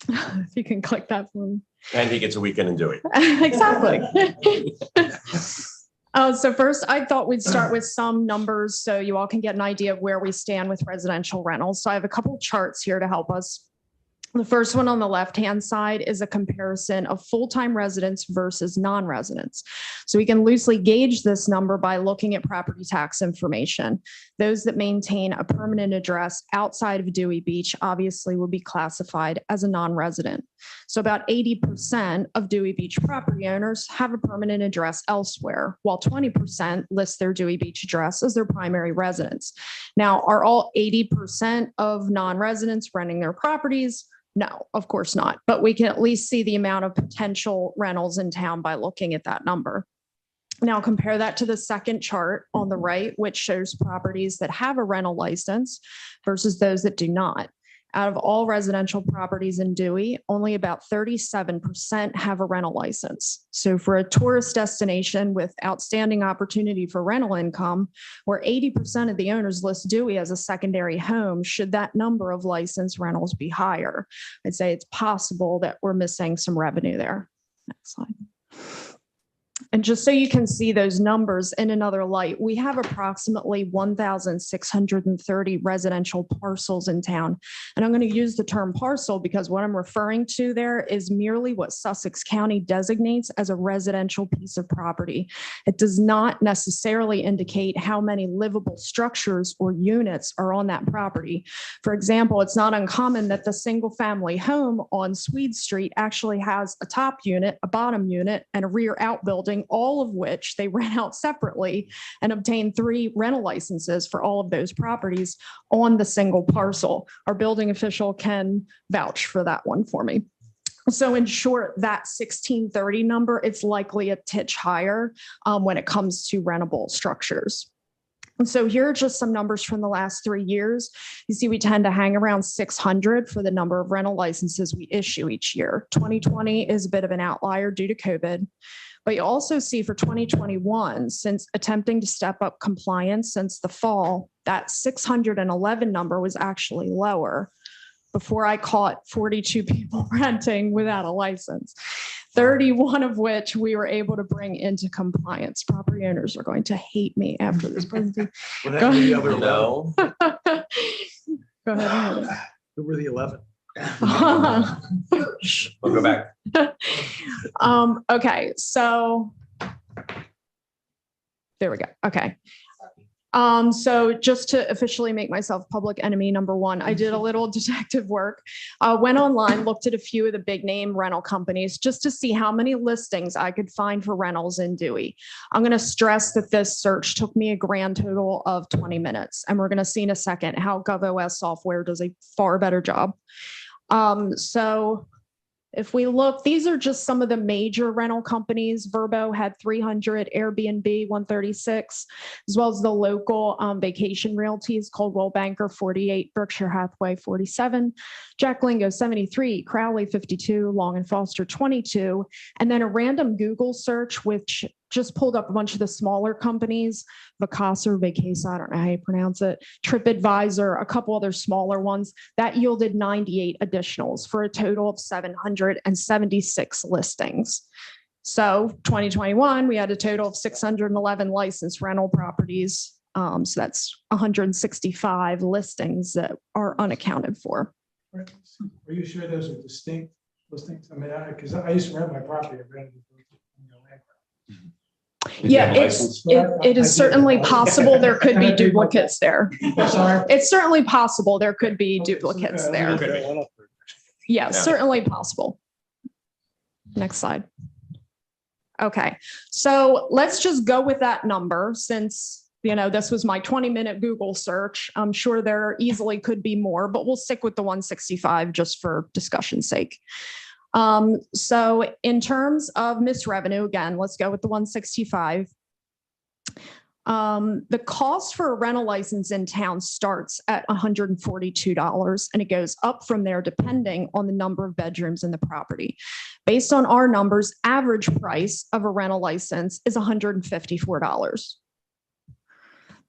If you can click that for me. And he gets a weekend and do it. Exactly. So first, I thought we'd start with some numbers so you all can get an idea of where we stand with residential rentals. So I have a couple charts here to help us. The first one on the left-hand side is a comparison of full-time residents versus non-residents. So we can loosely gauge this number by looking at property tax information. Those that maintain a permanent address outside of Dewey Beach obviously will be classified as a non-resident. So about 80% of Dewey Beach property owners have a permanent address elsewhere, while 20% list their Dewey Beach address as their primary residence. Now, are all 80% of non-residents renting their properties? No, of course not. But we can at least see the amount of potential rentals in town by looking at that number. Now compare that to the second chart on the right, which shows properties that have a rental license versus those that do not. Out of all residential properties in Dewey, only about 37% have a rental license. So for a tourist destination with outstanding opportunity for rental income, where 80% of the owners list Dewey as a secondary home, should that number of licensed rentals be higher? I'd say it's possible that we're missing some revenue there. Next slide. And just so you can see those numbers in another light, we have approximately 1,630 residential parcels in town. And I'm going to use the term parcel because what I'm referring to there is merely what Sussex County designates as a residential piece of property. It does not necessarily indicate how many livable structures or units are on that property. For example, it's not uncommon that the single family home on Swede Street actually has a top unit, a bottom unit, and a rear outbuilding, all of which they rent out separately and obtain 3 rental licenses for all of those properties on the single parcel. Our building official can vouch for that one for me. So in short, that 1630 number, it's likely a titch higher when it comes to rentable structures. And so here are just some numbers from the last 3 years. You see, we tend to hang around 600 for the number of rental licenses we issue each year. 2020 is a bit of an outlier due to COVID. But you also see for 2021, since attempting to step up compliance since the fall, that 611 number was actually lower before I caught 42 people renting without a license, 31 of which we were able to bring into compliance. Property owners are going to hate me after this presentation. Well, that was the other 11. No. Go ahead. Who were the 11? We'll go back. Okay, so there we go. Okay. So just to officially make myself public enemy number 1, I did a little detective work, went online, looked at a few of the big name rental companies just to see how many listings I could find for rentals in Dewey. I'm going to stress that this search took me a grand total of 20 minutes, and we're going to see in a second how GovOS software does a far better job. So if we look, these are just some of the major rental companies. Verbo had 300, Airbnb 136, as well as the local vacation realties, Coldwell Banker 48, Berkshire Hathaway 47, Jack Lingo 73, Crowley 52, Long and Foster 22, and then a random Google search which just pulled up a bunch of the smaller companies, Vacasa or Vacasa, I don't know how you pronounce it, TripAdvisor, a couple other smaller ones, that yielded 98 additionals for a total of 776 listings. So 2021, we had a total of 611 licensed rental properties. So that's 165 listings that are unaccounted for. Are you sure those are distinct listings? I mean, because I used to rent my property. I rented it. Yeah, it is certainly possible there could be duplicates there. Sorry? It's certainly possible there could be duplicates there. Yeah, Yeah. certainly possible. Next slide. Okay, so let's just go with that number since, you know, this was my 20-minute Google search. I'm sure there easily could be more, but we'll stick with the 165 just for discussion's sake. So in terms of missed revenue, again, let's go with the 165. The cost for a rental license in town starts at $142 and it goes up from there depending on the number of bedrooms in the property. Based on our numbers, average price of a rental license is $154.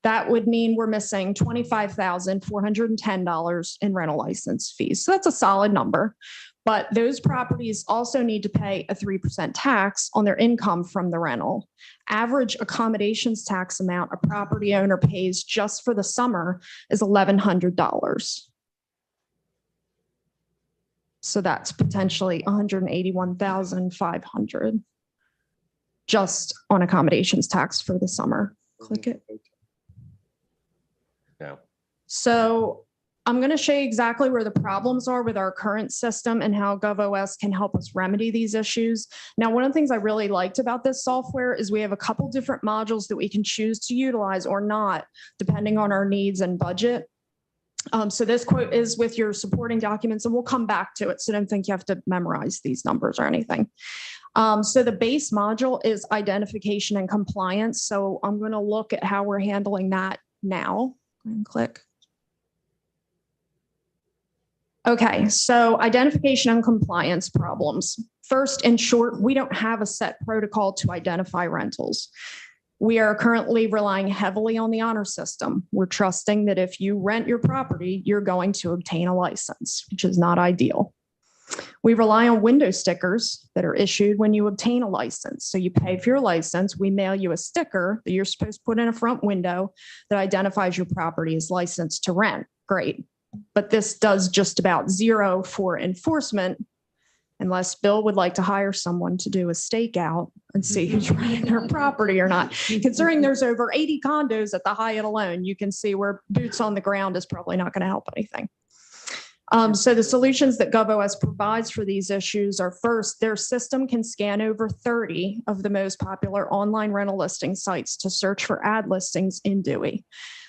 That would mean we're missing $25,410 in rental license fees. So that's a solid number. But those properties also need to pay a 3% tax on their income from the rental. Average accommodations tax amount a property owner pays just for the summer is $1,100. So that's potentially $181,500 just on accommodations tax for the summer. Click it. Yeah. So I'm going to show you exactly where the problems are with our current system and how GovOS can help us remedy these issues. Now, one of the things I really liked about this software is we have a couple different modules that we can choose to utilize or not, depending on our needs and budget. So this quote is with your supporting documents, and we'll come back to it. So don't think you have to memorize these numbers or anything. So the base module is identification and compliance. So I'm going to look at how we're handling that now. And click. Okay, so identification and compliance problems. First, in short, we don't have a set protocol to identify rentals. We are currently relying heavily on the honor system. We're trusting that if you rent your property, you're going to obtain a license, which is not ideal. We rely on window stickers that are issued when you obtain a license. So you pay for your license, we mail you a sticker that you're supposed to put in a front window that identifies your property as licensed to rent. Great. But this does just about zero for enforcement, unless Bill would like to hire someone to do a stakeout and see who's renting their property or not. Considering there's over 80 condos at the Hyatt alone, you can see where boots on the ground is probably not going to help anything. So the solutions that GovOS provides for these issues are, first, their system can scan over 30 of the most popular online rental listing sites to search for ad listings in Dewey.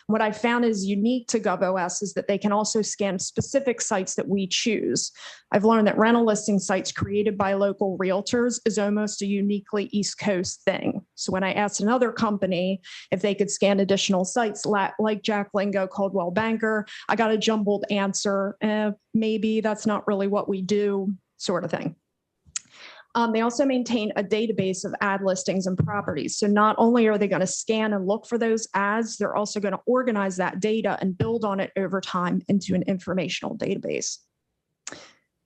What I found is unique to GovOS is that they can also scan specific sites that we choose. I've learned that rental listing sites created by local realtors is almost a uniquely East Coast thing. So when I asked another company if they could scan additional sites like Jack Lingo, Coldwell Banker, I got a jumbled answer. Maybe that's not really what we do, sort of thing. They also maintain a database of ad listings and properties. So not only are they going to scan and look for those ads, they're also going to organize that data and build on it over time into an informational database.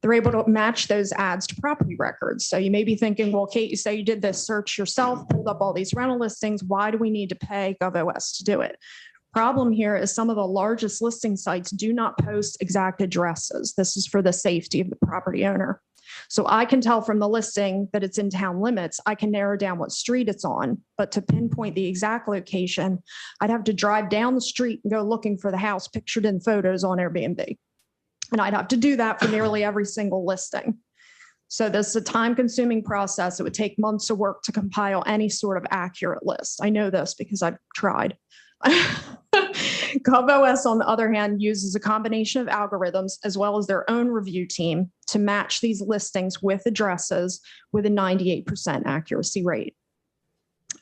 They're able to match those ads to property records. So you may be thinking, well, Kate, you say you did this search yourself, pulled up all these rental listings. Why do we need to pay GovOS to do it? Problem here is some of the largest listing sites do not post exact addresses. This is for the safety of the property owner. So I can tell from the listing that it's in town limits. I can narrow down what street it's on, but to pinpoint the exact location, I'd have to drive down the street and go looking for the house pictured in photos on Airbnb. And I'd have to do that for nearly every single listing. So this is a time-consuming process. It would take months of work to compile any sort of accurate list. I know this because I've tried. GovOS, on the other hand, uses a combination of algorithms as well as their own review team to match these listings with addresses with a 98% accuracy rate.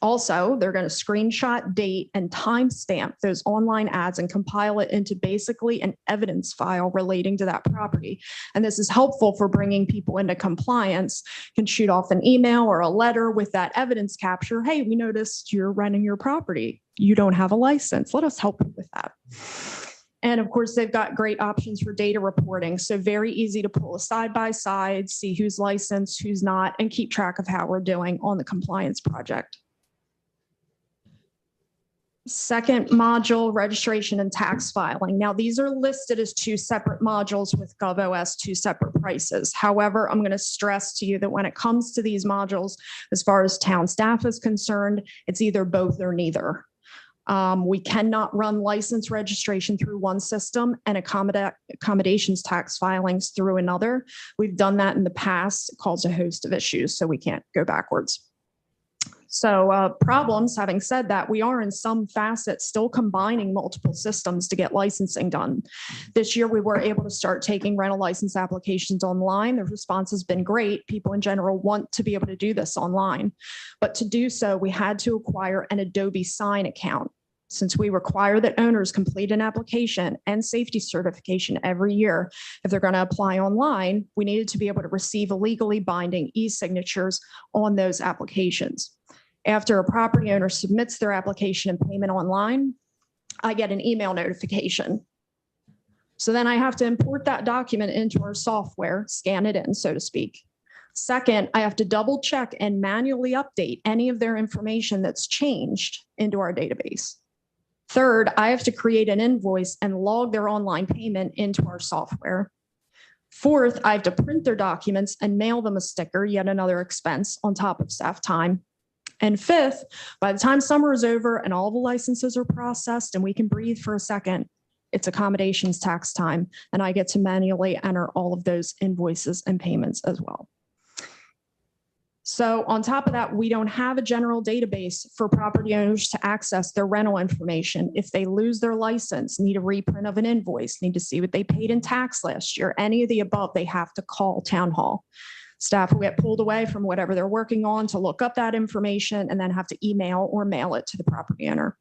Also, they're going to screenshot, date, and timestamp those online ads and compile it into basically an evidence file relating to that property. And this is helpful for bringing people into compliance. You can shoot off an email or a letter with that evidence capture. Hey, we noticed you're renting your property. You don't have a license. Let us help you with that. And of course, they've got great options for data reporting. So very easy to pull a side-by-side, see who's licensed, who's not, and keep track of how we're doing on the compliance project. Second module, registration and tax filing. Now, these are listed as two separate modules with GovOS, two separate prices. However, I'm going to stress to you that when it comes to these modules, as far as town staff is concerned, it's either both or neither. We cannot run license registration through one system and accommodations tax filings through another. We've done that in the past. It causes a host of issues, so we can't go backwards. So problems, having said that, we are in some facets still combining multiple systems to get licensing done. This year, we were able to start taking rental license applications online. The response has been great. People in general want to be able to do this online. But to do so, we had to acquire an Adobe Sign account. Since we require that owners complete an application and safety certification every year, if they're going to apply online, we needed to be able to receive legally binding e-signatures on those applications. After a property owner submits their application and payment online, I get an email notification. So then I have to import that document into our software, scan it in, so to speak. Second, I have to double check and manually update any of their information that's changed into our database. Third, I have to create an invoice and log their online payment into our software. Fourth, I have to print their documents and mail them a sticker, yet another expense on top of staff time. And fifth, by the time summer is over and all the licenses are processed and we can breathe for a second, it's accommodations tax time, and I get to manually enter all of those invoices and payments as well. So on top of that, we don't have a general database for property owners to access their rental information. If they lose their license, need a reprint of an invoice, need to see what they paid in tax last year, any of the above, they have to call town hall. Staff will get pulled away from whatever they're working on to look up that information and then have to email or mail it to the property owner.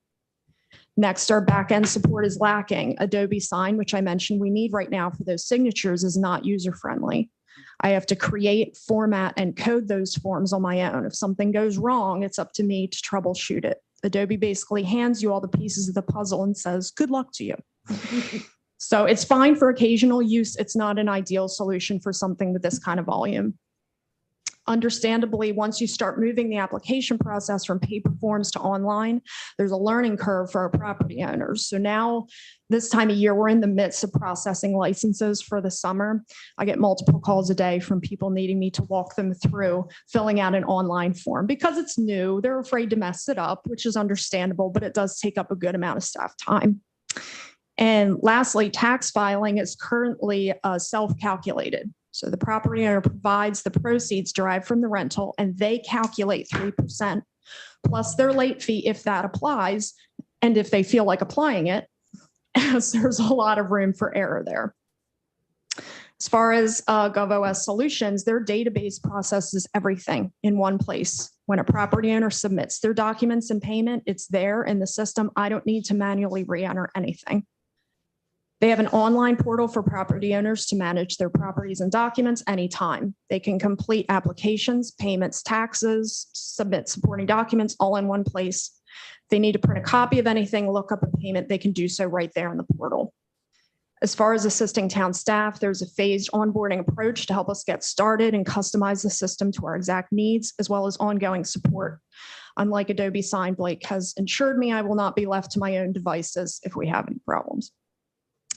Next, our back-end support is lacking. Adobe Sign, which I mentioned we need right now for those signatures, is not user-friendly. I have to create, format, and code those forms on my own. If something goes wrong, it's up to me to troubleshoot it. Adobe basically hands you all the pieces of the puzzle and says, good luck to you. So it's fine for occasional use. It's not an ideal solution for something with this kind of volume. Understandably, once you start moving the application process from paper forms to online, there's a learning curve for our property owners. So now this time of year, we're in the midst of processing licenses for the summer. I get multiple calls a day from people needing me to walk them through filling out an online form because it's new. They're afraid to mess it up, which is understandable, but it does take up a good amount of staff time. And lastly, tax filing is currently self-calculated. So the property owner provides the proceeds derived from the rental and they calculate 3% plus their late fee if that applies. And if they feel like applying it, as there's a lot of room for error there. As far as GovOS Solutions, their database processes everything in one place. When a property owner submits their documents and payment, it's there in the system. I don't need to manually re-enter anything. They have an online portal for property owners to manage their properties and documents anytime. They can complete applications, payments, taxes, submit supporting documents all in one place. If they need to print a copy of anything, look up a payment, they can do so right there in the portal. As far as assisting town staff, there's a phased onboarding approach to help us get started and customize the system to our exact needs, as well as ongoing support. Unlike Adobe Sign, Blake has assured me I will not be left to my own devices if we have any problems.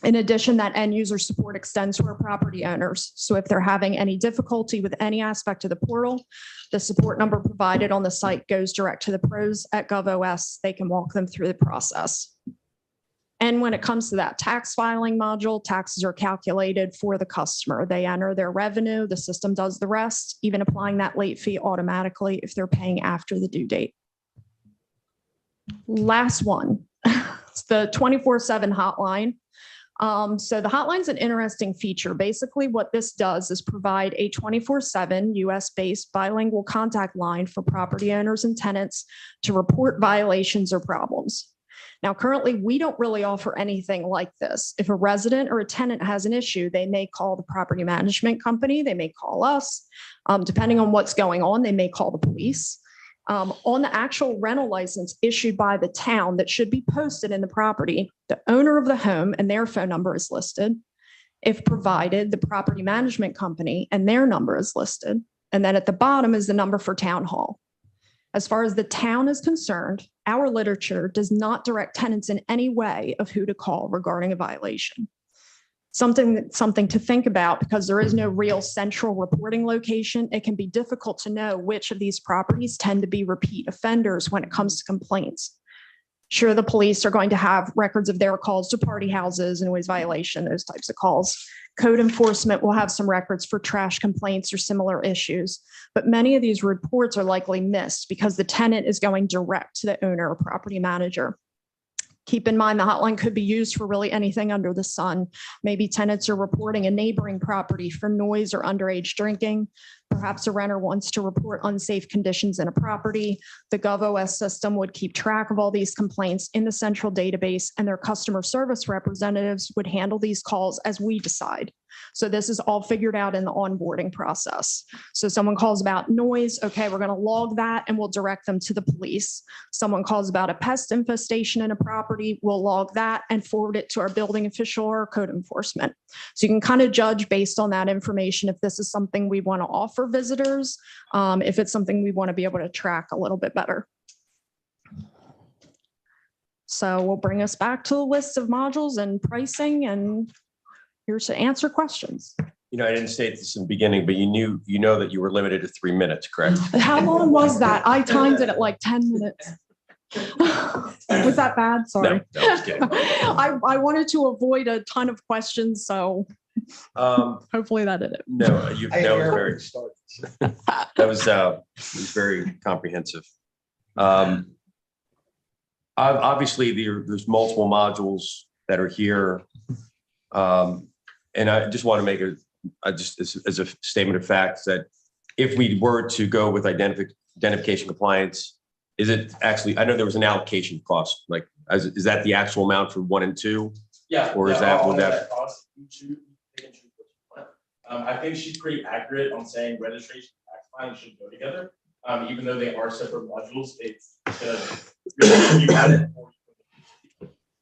In addition, that end user support extends to our property owners. So if they're having any difficulty with any aspect of the portal, the support number provided on the site goes direct to the pros at GovOS. They can walk them through the process. And when it comes to that tax filing module, taxes are calculated for the customer. They enter their revenue, the system does the rest, even applying that late fee automatically if they're paying after the due date. Last one, it's the 24/7 hotline. So the hotline's an interesting feature. Basically, what this does is provide a 24/7 US-based bilingual contact line for property owners and tenants to report violations or problems. Now, currently, we don't really offer anything like this. If a resident or a tenant has an issue, they may call the property management company, they may call us. Depending on what's going on, they may call the police. On the actual rental license issued by the town that should be posted in the property, the owner of the home and their phone number is listed. If provided, the property management company and their number is listed. And then at the bottom is the number for town hall. As far as the town is concerned, our literature does not direct tenants in any way of who to call regarding a violation. Something to think about because there is no real central reporting location. It can be difficult to know which of these properties tend to be repeat offenders when it comes to complaints. Sure, the police are going to have records of their calls to party houses, noise violation, those types of calls. Code enforcement will have some records for trash complaints or similar issues, but many of these reports are likely missed because the tenant is going direct to the owner or property manager. Keep in mind, the hotline could be used for really anything under the sun. Maybe tenants are reporting a neighboring property for noise or underage drinking. Perhaps a renter wants to report unsafe conditions in a property. The GovOS system would keep track of all these complaints in the central database, and their customer service representatives would handle these calls as we decide. So this is all figured out in the onboarding process. So someone calls about noise, okay, we're going to log that and we'll direct them to the police. Someone calls about a pest infestation in a property, we'll log that and forward it to our building official or code enforcement. So you can kind of judge based on that information if this is something we want to offer visitors, if it's something we want to be able to track a little bit better. So we'll bring us back to the list of modules and pricing, and here to answer questions. You know, I didn't state this in the beginning, but you know that you were limited to 3 minutes, correct? How long was that? I timed it at like 10 minutes. Was that bad? Sorry. No, I was kidding. I wanted to avoid a ton of questions, so hopefully that did it. No, that was very comprehensive. Obviously, there's multiple modules that are here. And I just want to make as a statement of fact that if we were to go with identification compliance, is it actually, I know there was an allocation cost, like Is that the actual amount for 1 and 2? Yeah. Or is yeah, that- all would of that- cost, you choose, pick and choose what you want. I think she's pretty accurate on saying registration and tax filing should go together. Even though they are separate modules, it's gonna, you had it.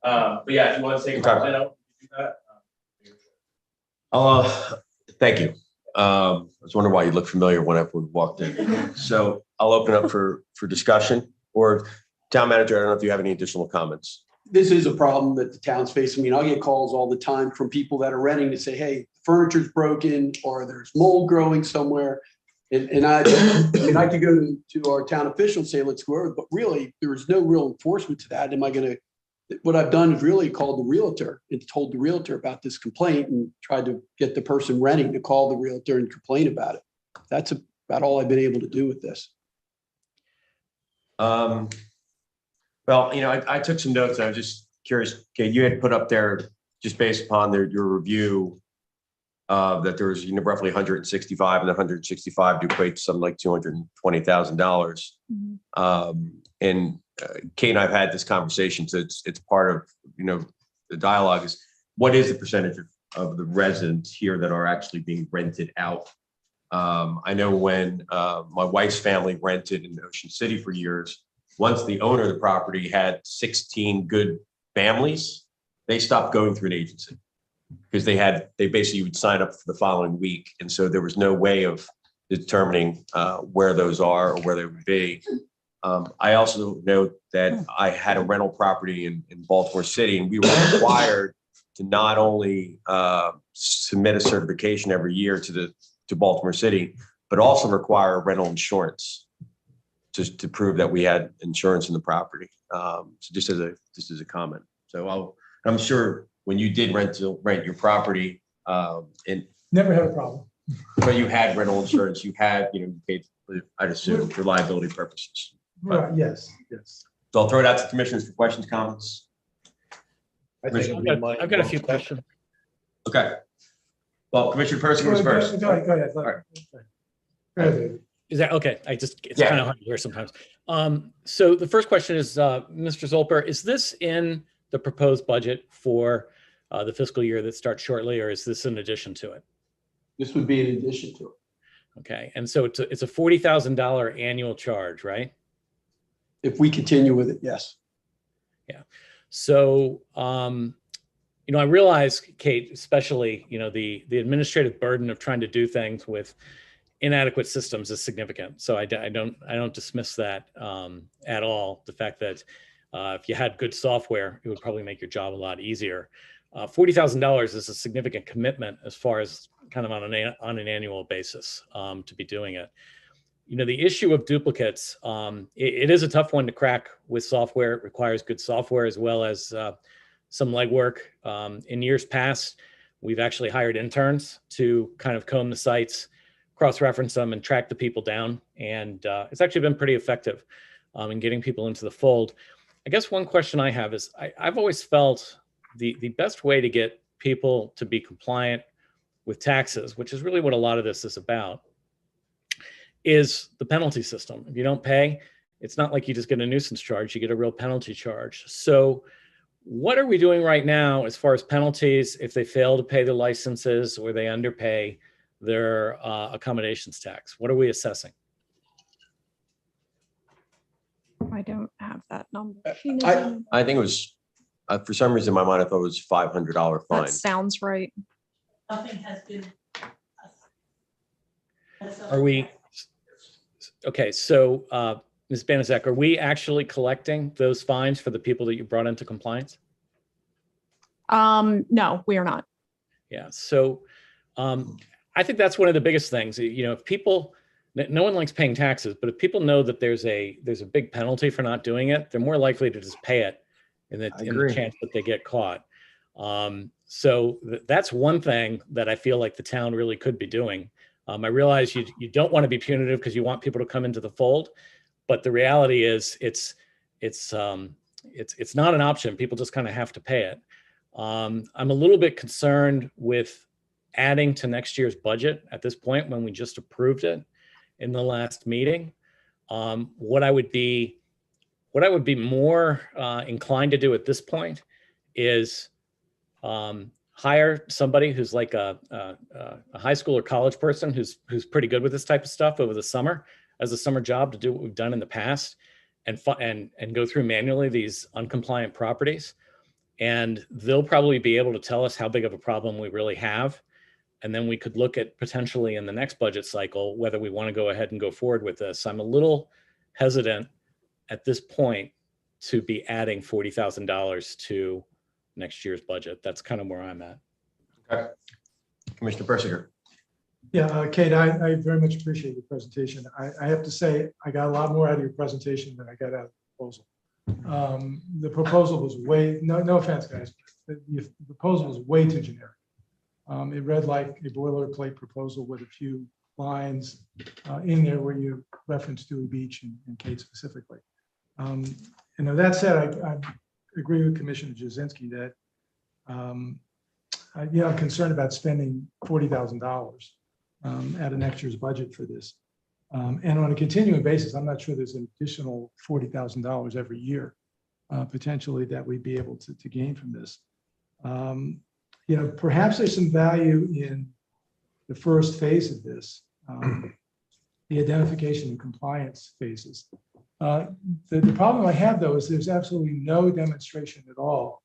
But yeah, if you want to take a Okay. line out, do that. Thank you. I was wondering why you looked familiar when I walked in. So I'll open up for discussion, or town manager, I don't know if you have any additional comments. This is a problem that the town's facing. I mean, I get calls all the time from people that are renting to say, hey, furniture's broken or there's mold growing somewhere. And I mean, I could go to our town official and say, let's go over, but really there is no real enforcement to that. What I've done is really called the realtor and told the realtor about this complaint and tried to get the person renting to call the realtor and complain about it. That's about all I've been able to do with this. Well, I took some notes. I was just curious. Okay, you had put up there just based upon your review that there was roughly 165, and the 165 to equate to something like $220,000. And Kate and I've had this conversation, so it's part of the dialogue is what is the percentage of the residents here that are actually being rented out. I know when my wife's family rented in Ocean City for years, once the owner of the property had 16 good families, they stopped going through an agency because they basically would sign up for the following week. And so there was no way of determining where those are or where they would be. I also know that I had a rental property in Baltimore City, and we were required to not only submit a certification every year to Baltimore City, but also require rental insurance to prove that we had insurance in the property. So just as a comment. So I'm sure when you did rent your property, and Never had a problem. but you had rental insurance, you had you paid, I'd assume, for liability purposes. Right, yes. So I'll throw it out to commissioners for questions, comments. I've got a few questions. Okay. Well, Commissioner Person goes first. Go ahead. All right. Go ahead, David. Is that okay? It's Yeah. kind of hard to hear sometimes. So the first question is, Mr. Zolper, is this in the proposed budget for the fiscal year that starts shortly, or is this in addition to it? This would be in addition to it. Okay, and so it's a $40,000 annual charge, right? If we continue with it, yes. Yeah. So, I realize, Kate, especially, the administrative burden of trying to do things with inadequate systems is significant. So I don't dismiss that at all. The fact that if you had good software, it would probably make your job a lot easier. $40,000 is a significant commitment as far as kind of on an annual basis to be doing it. The issue of duplicates, it is a tough one to crack with software. It requires good software as well as some legwork. In years past, we've actually hired interns to kind of comb the sites, cross-reference them, and track the people down. And it's actually been pretty effective in getting people into the fold. I guess one question I have is I've always felt the best way to get people to be compliant with taxes, which is really what a lot of this is about, is the penalty system. If you don't pay, it's not like you just get a nuisance charge, you get a real penalty charge. So what are we doing right now as far as penalties if they fail to pay the licenses or they underpay their accommodations tax? What are we assessing? I don't have that number. I think it was, for some reason in my mind, I thought it was $500 fine. That sounds right. Nothing has been. Are we, okay, so Ms. Banaszak, are we actually collecting those fines for the people that you brought into compliance? No, we are not. Yeah, so I think that's one of the biggest things. If people, no one likes paying taxes, but if people know that there's a big penalty for not doing it, they're more likely to just pay it in the chance that they get caught. So that's one thing that I feel like the town really could be doing. I realize you don't want to be punitive because you want people to come into the fold, but the reality is it's not an option. People just kind of have to pay it. I'm a little bit concerned with adding to next year's budget at this point when we just approved it in the last meeting. What I would be What I would be more inclined to do at this point is hire somebody who's like a high school or college person who's pretty good with this type of stuff over the summer as a summer job to do what we've done in the past and go through manually these uncompliant properties. And they'll probably be able to tell us how big of a problem we really have. And then we could look at potentially in the next budget cycle, whether we want to go ahead and go forward with this. I'm a little hesitant at this point to be adding $40,000 to next year's budget. That's kind of where I'm at. Okay. Commissioner Persinger. Yeah, Kate, I very much appreciate your presentation. I have to say, I got a lot more out of your presentation than I got out of the proposal. The proposal was no offense, guys, but the proposal was way too generic. It read like a boilerplate proposal with a few lines in there where you referenced Dewey Beach and Kate specifically. That said, I agree with Commissioner Jasinski that I'm concerned about spending $40,000 out of next year's budget for this. And on a continuing basis, I'm not sure there's an additional $40,000 every year potentially that we'd be able to gain from this. Perhaps there's some value in the first phase of this, the identification and compliance phases. The problem I have, though, is there's absolutely no demonstration at all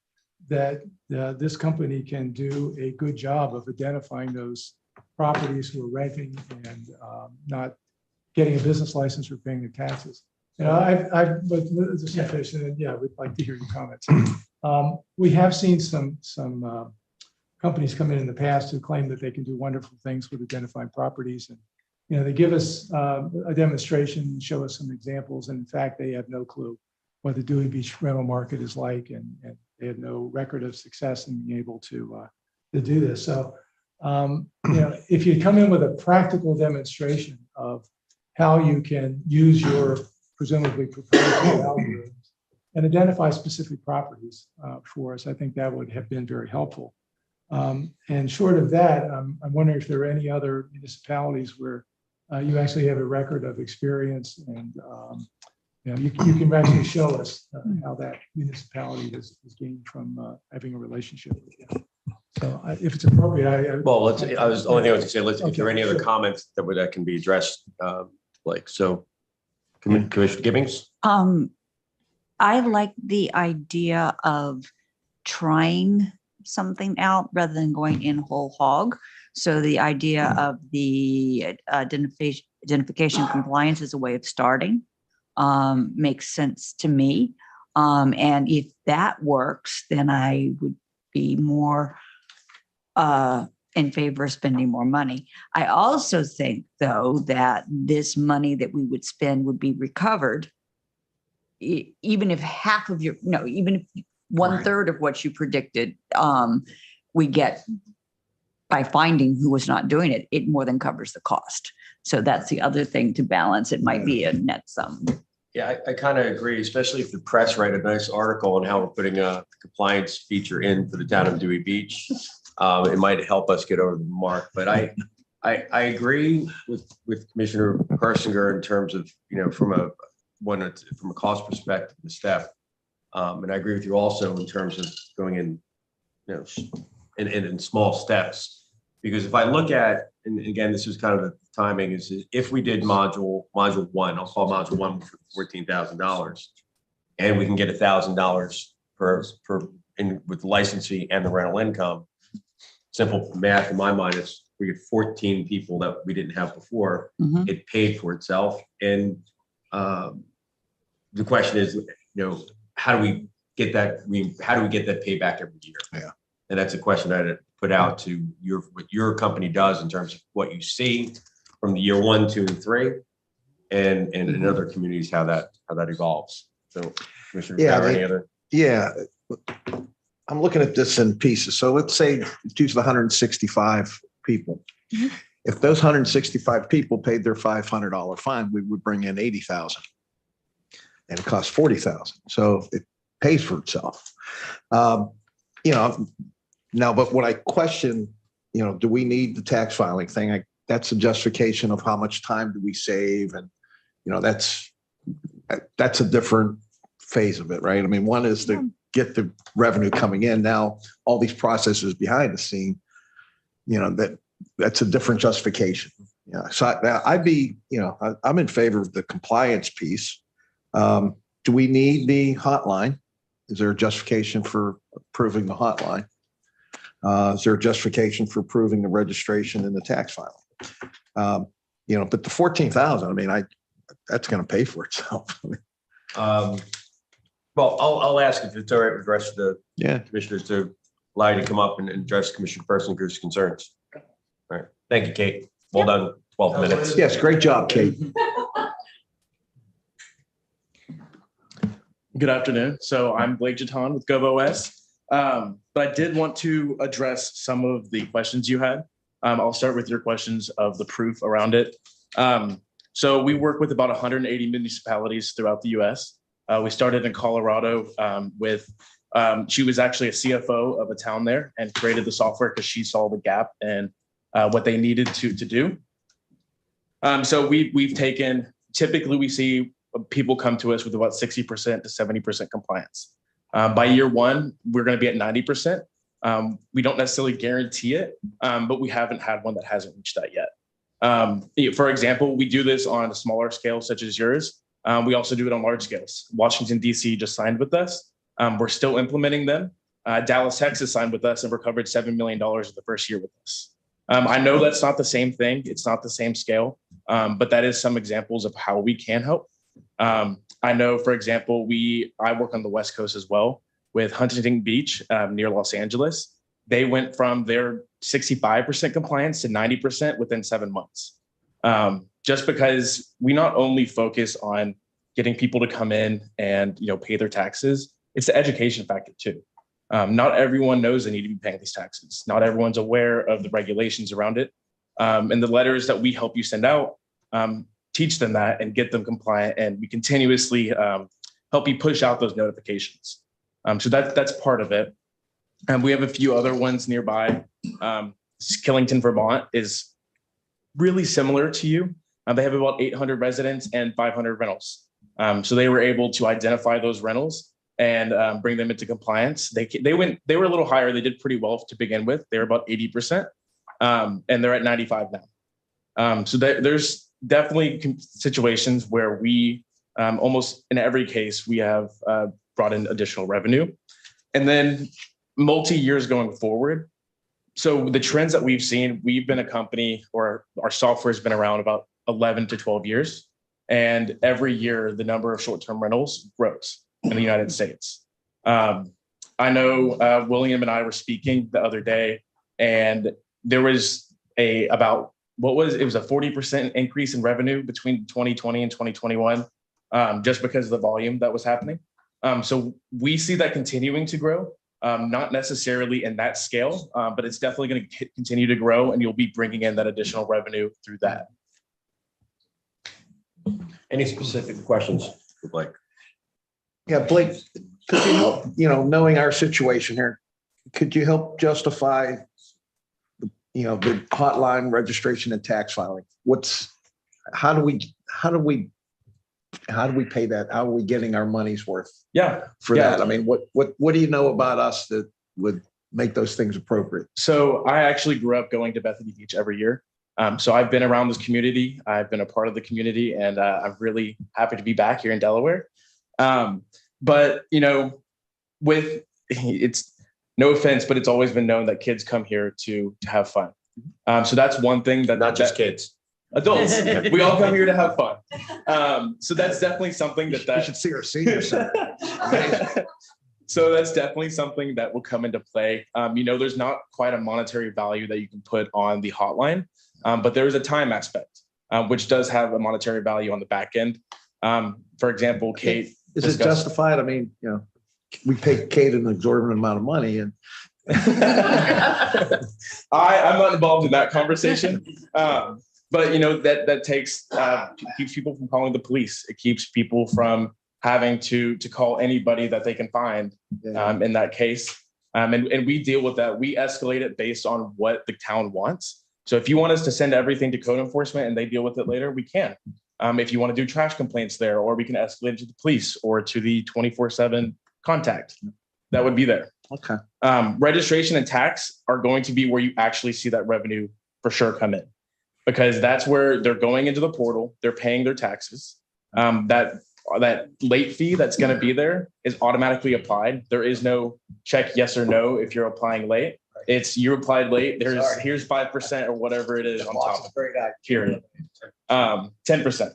that this company can do a good job of identifying those properties who are renting and not getting a business license or paying their taxes. But just to finish, and yeah, we'd like to hear your comments. We have seen some companies come in the past who claim that they can do wonderful things with identifying properties, and they give us a demonstration, show us some examples, and in fact, they have no clue what the Dewey Beach rental market is like, and they have no record of success in being able to do this. So, if you come in with a practical demonstration of how you can use your presumably proprietary algorithms and identify specific properties for us, I think that would have been very helpful. And short of that, I'm wondering if there are any other municipalities where you actually have a record of experience and you can actually show us how that municipality has gained from having a relationship with you. So if it's appropriate, Well, only thing I was going to say, if there are any other sure. comments that can be addressed, Blake. So Commissioner Gibbings? I like the idea of trying something out rather than going in whole hog. So the idea of the identification compliance is a way of starting makes sense to me. And if that works, then I would be more in favor of spending more money. I also think, though, that this money that we would spend would be recovered, even if half of even if 1/3 of what you predicted we get by finding who was not doing it, it more than covers the cost. So that's the other thing to balance. It might be a net sum. Yeah, I kind of agree, especially if the press write a nice article on how we're putting a compliance feature in for the town of Dewey Beach. It might help us get over the mark, but I agree with Commissioner Persinger in terms of, from a cost perspective, the staff. And I agree with you also in terms of going in, in small steps. Because if I look at, and again, this is kind of the timing, is if we did module one, I'll call module one for $14,000, and we can get $1,000 with licensing and the rental income. Simple math in my mind is we get 14 people that we didn't have before. Mhm. It paid for itself, and the question is, how do we get that? How do we get that payback every year? Yeah. And that's a question I'd put out to what your company does in terms of what you see from the year 1, 2, and 3, and in other communities, how that evolves. So, Commissioner, Yeah, any other? Yeah, I'm looking at this in pieces. So let's say use the 165 people. Mhm. If those 165 people paid their $500 fine, we would bring in 80,000, and it costs 40,000. So it pays for itself. Now, but what I question, do we need the tax filing thing? That's a justification of how much time do we save, and that's a different phase of it, right? I mean, one is to get the revenue coming in. Now, all these processes behind the scene, that's a different justification. Yeah. So I'd be, I'm in favor of the compliance piece. Do we need the hotline? Is there a justification for approving the hotline? Is there a justification for approving the registration and the tax filing? But the 14,000, I mean, that's going to pay for itself. Well, I'll ask if it's all right with the rest of the Yeah. commissioners to allow you to come up and address Commissioner Perslinger's concerns. All right. Thank you, Kate. Well done. 12 minutes. Yes. Great job, Kate. Good afternoon. So I'm Blake Jaton with GovOS. But I did want to address some of the questions you had. I'll start with your questions of the proof around it. So we work with about 180 municipalities throughout the US. We started in Colorado she was actually a CFO of a town there and created the software because she saw the gap and what they needed to do. So we've taken, typically we see people come to us with about 60% to 70% compliance. By year one, we're going to be at 90%. We don't necessarily guarantee it, but we haven't had one that hasn't reached that yet. For example, we do this on a smaller scale such as yours. We also do it on large scales. Washington, D.C. just signed with us. We're still implementing them. Dallas, Texas signed with us and recovered $7 million in the first year with us. I know that's not the same thing. It's not the same scale, but that is some examples of how we can help. I know, for example, I work on the West Coast as well with Huntington Beach near Los Angeles. They went from their 65% compliance to 90% within 7 months. Just because we not only focus on getting people to come in and pay their taxes, it's the education factor too. Not everyone knows they need to be paying these taxes. Not everyone's aware of the regulations around it. And the letters that we help you send out teach them that and get them compliant. And we continuously help you push out those notifications. So that's part of it. And we have a few other ones nearby. Killington, Vermont is really similar to you. They have about 800 residents and 500 rentals. So they were able to identify those rentals and bring them into compliance. They were a little higher. They did pretty well to begin with. They were about 80%, and they're at 95 now. So there's definitely situations where we almost in every case we have brought in additional revenue, and then multi-years going forward. So the trends that we've seen, we've been a company, or our software has been around about 11 to 12 years. And every year, the number of short-term rentals grows in the United States. I know William and I were speaking the other day, and there was it was a 40% increase in revenue between 2020 and 2021, just because of the volume that was happening. So we see that continuing to grow. Not necessarily in that scale, but it's definitely going to continue to grow, and you'll be bringing in that additional revenue through that. Any specific questions, Blake? Yeah, Blake, could you help, knowing our situation here, could you help justify, the hotline registration and tax filing? How do we pay that? How are we getting our money's worth? For that? I mean, what do you know about us that would make those things appropriate? So I actually grew up going to Bethany Beach every year. So I've been around this community. I've been a part of the community, and I'm really happy to be back here in Delaware. But it's no offense, but it's always been known that kids come here to have fun. So that's one thing that Not just kids. Adults, we all come here to have fun. So that's definitely something that You should see our senior center. So that's definitely something that will come into play. There's not quite a monetary value that you can put on the hotline, but there is a time aspect, which does have a monetary value on the back end. For example, Kate. Is it justified? I mean, we pay Kate an exorbitant amount of money, and I'm not involved in that conversation. But that keeps people from calling the police. It keeps people from having to call anybody that they can find in that case. And we deal with that. We escalate it based on what the town wants. So if you want us to send everything to code enforcement and they deal with it later, we can. if you want to do trash complaints there, or we can escalate to the police or to the 24/7 contact that would be there. Okay. Registration and tax are going to be where you actually see that revenue for sure come in, because that's where they're going into the portal, they're paying their taxes. That late fee that's going to be there is automatically applied. There is no check yes or no if you're applying late. It's you applied late. Here's 5% or whatever it is on top of it. Period. 10%.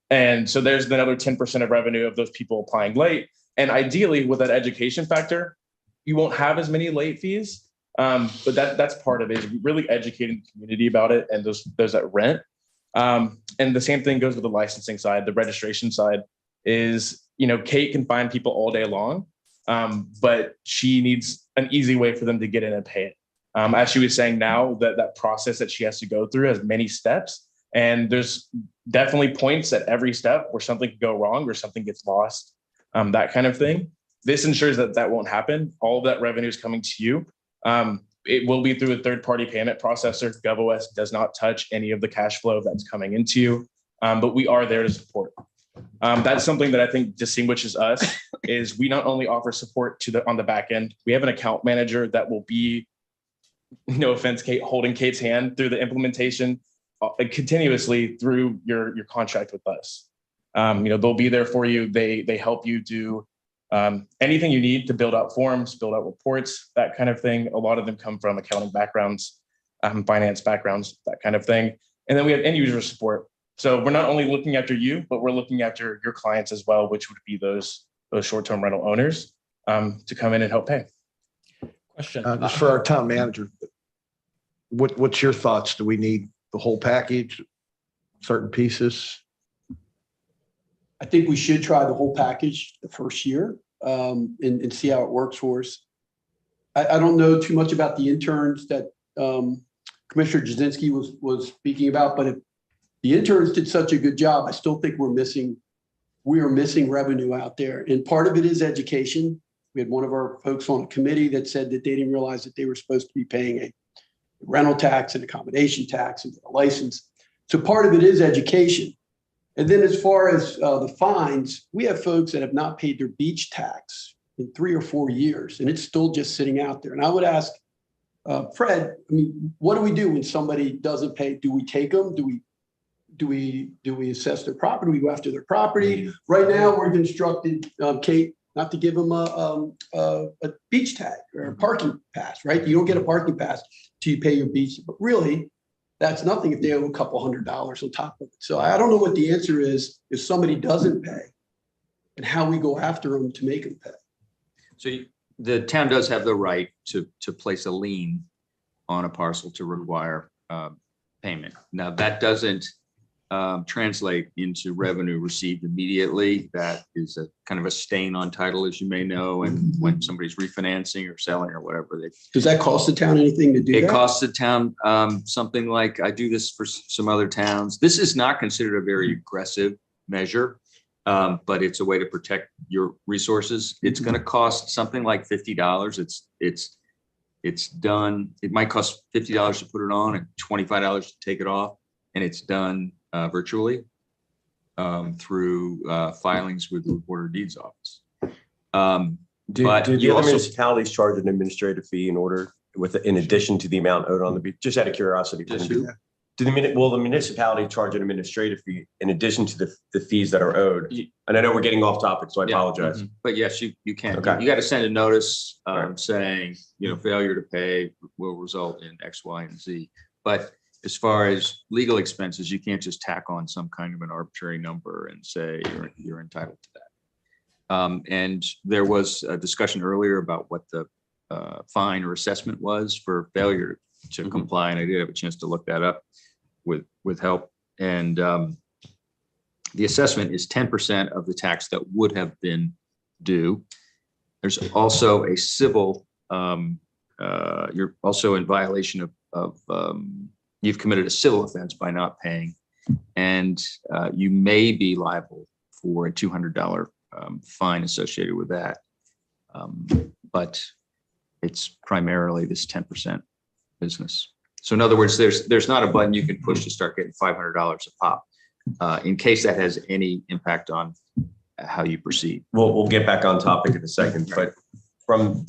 And so there's another 10% of revenue of those people applying late. And ideally, with that education factor, you won't have as many late fees. But that's part of it, is really educating the community about it and those that rent. And the same thing goes with the licensing side, the registration side. Is, Kate can find people all day long, but she needs an easy way for them to get in and pay it. As she was saying, now that process that she has to go through has many steps, and there's definitely points at every step where something could go wrong or something gets lost, that kind of thing. This ensures that won't happen. All of that revenue is coming to you. It will be through a third-party payment processor. GovOS does not touch any of the cash flow that's coming into you, but we are there to support. That's something that I think distinguishes us, is we not only offer support on the back end, we have an account manager that will be, no offense, Kate, holding Kate's hand through the implementation continuously through your contract with us. They'll be there for you. They help you do anything you need to build out forms, build out reports, that kind of thing. A lot of them come from accounting backgrounds, finance backgrounds, that kind of thing. And then we have end user support. So we're not only looking after you, but we're looking after your clients as well, which would be those short-term rental owners, to come in and help pay. Question. Just for our town manager, what's your thoughts? Do we need the whole package, certain pieces? I think we should try the whole package the first year, and see how it works for us. I don't know too much about the interns that Commissioner Jasinski was speaking about, but if the interns did such a good job, I still think we are missing revenue out there. And part of it is education. We had one of our folks on a committee that said that they didn't realize that they were supposed to be paying a rental tax and accommodation tax and a license. So part of it is education. And then as far as the fines, we have folks that have not paid their beach tax in 3 or 4 years, and it's still just sitting out there. And I would ask Fred, what do we do when somebody doesn't pay? Do we take them? Do we assess their property? Do we go after their property? Right now, we've instructed Kate not to give them a beach tag or a parking pass, right? You don't get a parking pass till you pay your beach. But really, that's nothing if they owe a couple $100 on top of it. So I don't know what the answer is if somebody doesn't pay, and how we go after them to make them pay. So the town does have the right to place a lien on a parcel to require payment. Now, that doesn't translate into revenue received immediately. That is a kind of a stain on title, as you may know, and when somebody's refinancing or selling or whatever. Does that cost the town anything to do that? It costs the town something like, I do this for some other towns. This is not considered a very aggressive measure, but it's a way to protect your resources. It's going to cost something like $50. It's done. It might cost $50 to put it on and $25 to take it off, and it's done virtually through filings with the Recorder of Deeds office. Do But the you other also- municipalities charge an administrative fee in addition to the amount owed on the beach? Just out of curiosity. Just who? Will the municipality charge an administrative fee in addition to the fees that are owed? And I know we're getting off topic, so I Yeah. apologize. But yes, you can. Okay. You got to send a notice Right. saying, failure to pay will result in X, Y, and Z. But as far as legal expenses, you can't just tack on some kind of an arbitrary number and say you're entitled to that. And there was a discussion earlier about what the fine or assessment was for failure to comply, and I did have a chance to look that up with help. And the assessment is 10% of the tax that would have been due. There's also a civil. You're also in violation of you've committed a civil offense by not paying, and you may be liable for a $200 fine associated with that. But it's primarily this 10% business. So in other words, there's not a button you can push to start getting $500 a pop. in case that has any impact on how you proceed. We'll get back on topic in a second, but from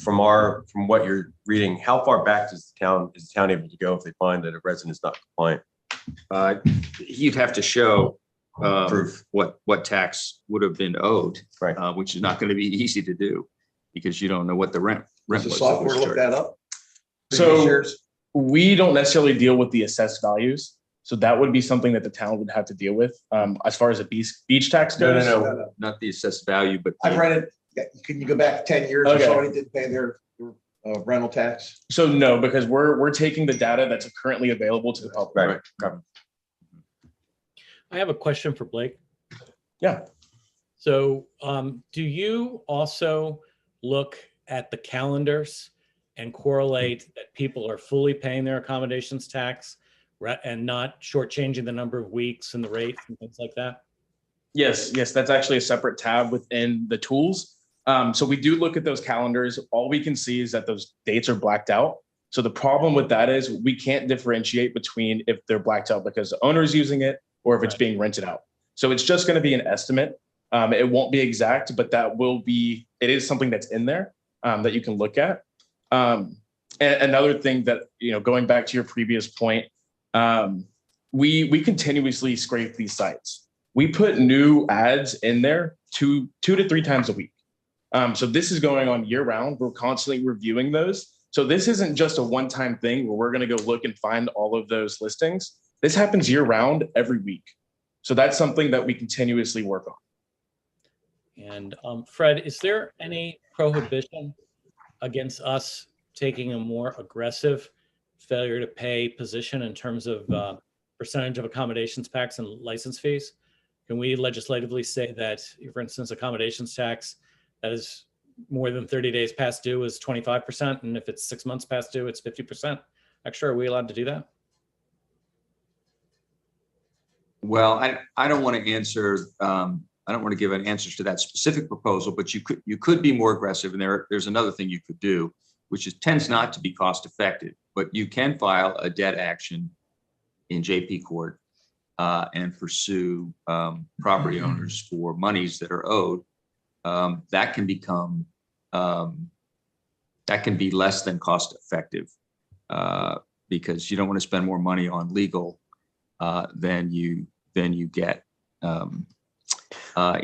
what you're reading, how far back is the town able to go if they find that a resident is not compliant? You'd have to show Proof. what tax would have been owed, Right. which is not going to be easy to do because you don't know what the rent Does the was. software look that up? So we don't necessarily deal with the assessed values. So that would be something that the town would have to deal with. As far as a beach tax goes. No. Not the assessed value, but I've rented, can you go back 10 years or Okay. somebody didn't pay their rental tax? So no, because we're taking the data that's currently available to the public. Right. I have a question for Blake. Yeah. So do you also look at the calendars and correlate that people are fully paying their accommodations tax and not shortchanging the number of weeks and the rates and things like that? Yes, that's actually a separate tab within the tools. So we do look at those calendars. All we can see is that those dates are blacked out. So the problem with that is we can't differentiate between if they're blacked out because the owner is using it or if it's being rented out. So it's just going to be an estimate. It won't be exact, but it is something that's in there that you can look at. And another thing that, going back to your previous point, we continuously scrape these sites. We put new ads in there two to three times a week. So this is going on year round. We're constantly reviewing those. So this isn't just a one-time thing where we're going to go look and find all of those listings. This happens year round every week. So that's something that we continuously work on. And Fred, is there any prohibition against us taking a more aggressive failure to pay position in terms of percentage of accommodations tax and license fees? Can we legislatively say that, for instance, accommodations tax that is more than 30 days past due is 25%, and if it's 6 months past due, it's 50% extra? Are we allowed to do that? Well, I don't want to answer. I don't want to give an answer to that specific proposal, but you could be more aggressive. And there's another thing you could do, which tends not to be cost effective, but you can file a debt action in JP court and pursue property owners for monies that are owed. That can be less than cost effective because you don't want to spend more money on legal than you get in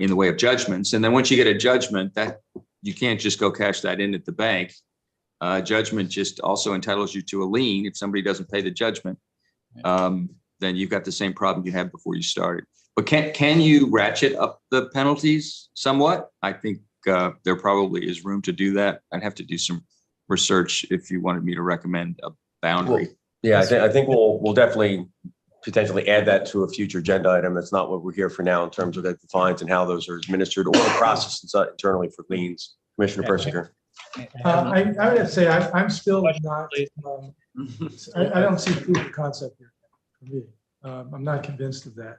the way of judgments. And then once you get a judgment, that you can't just go cash that in at the bank. Judgment just also entitles you to a lien. If somebody doesn't pay the judgment, then you've got the same problem you had before you started. But can you ratchet up the penalties somewhat? I think there probably is room to do that. I'd have to do some research if you wanted me to recommend a boundary. Yeah, I think we'll definitely potentially add that to a future agenda item. That's not what we're here for now in terms of the fines and how those are administered or processed internally for liens. Commissioner Persinger. I would have to say, I'm still not, I don't see proof of concept here for me. I'm not convinced of that.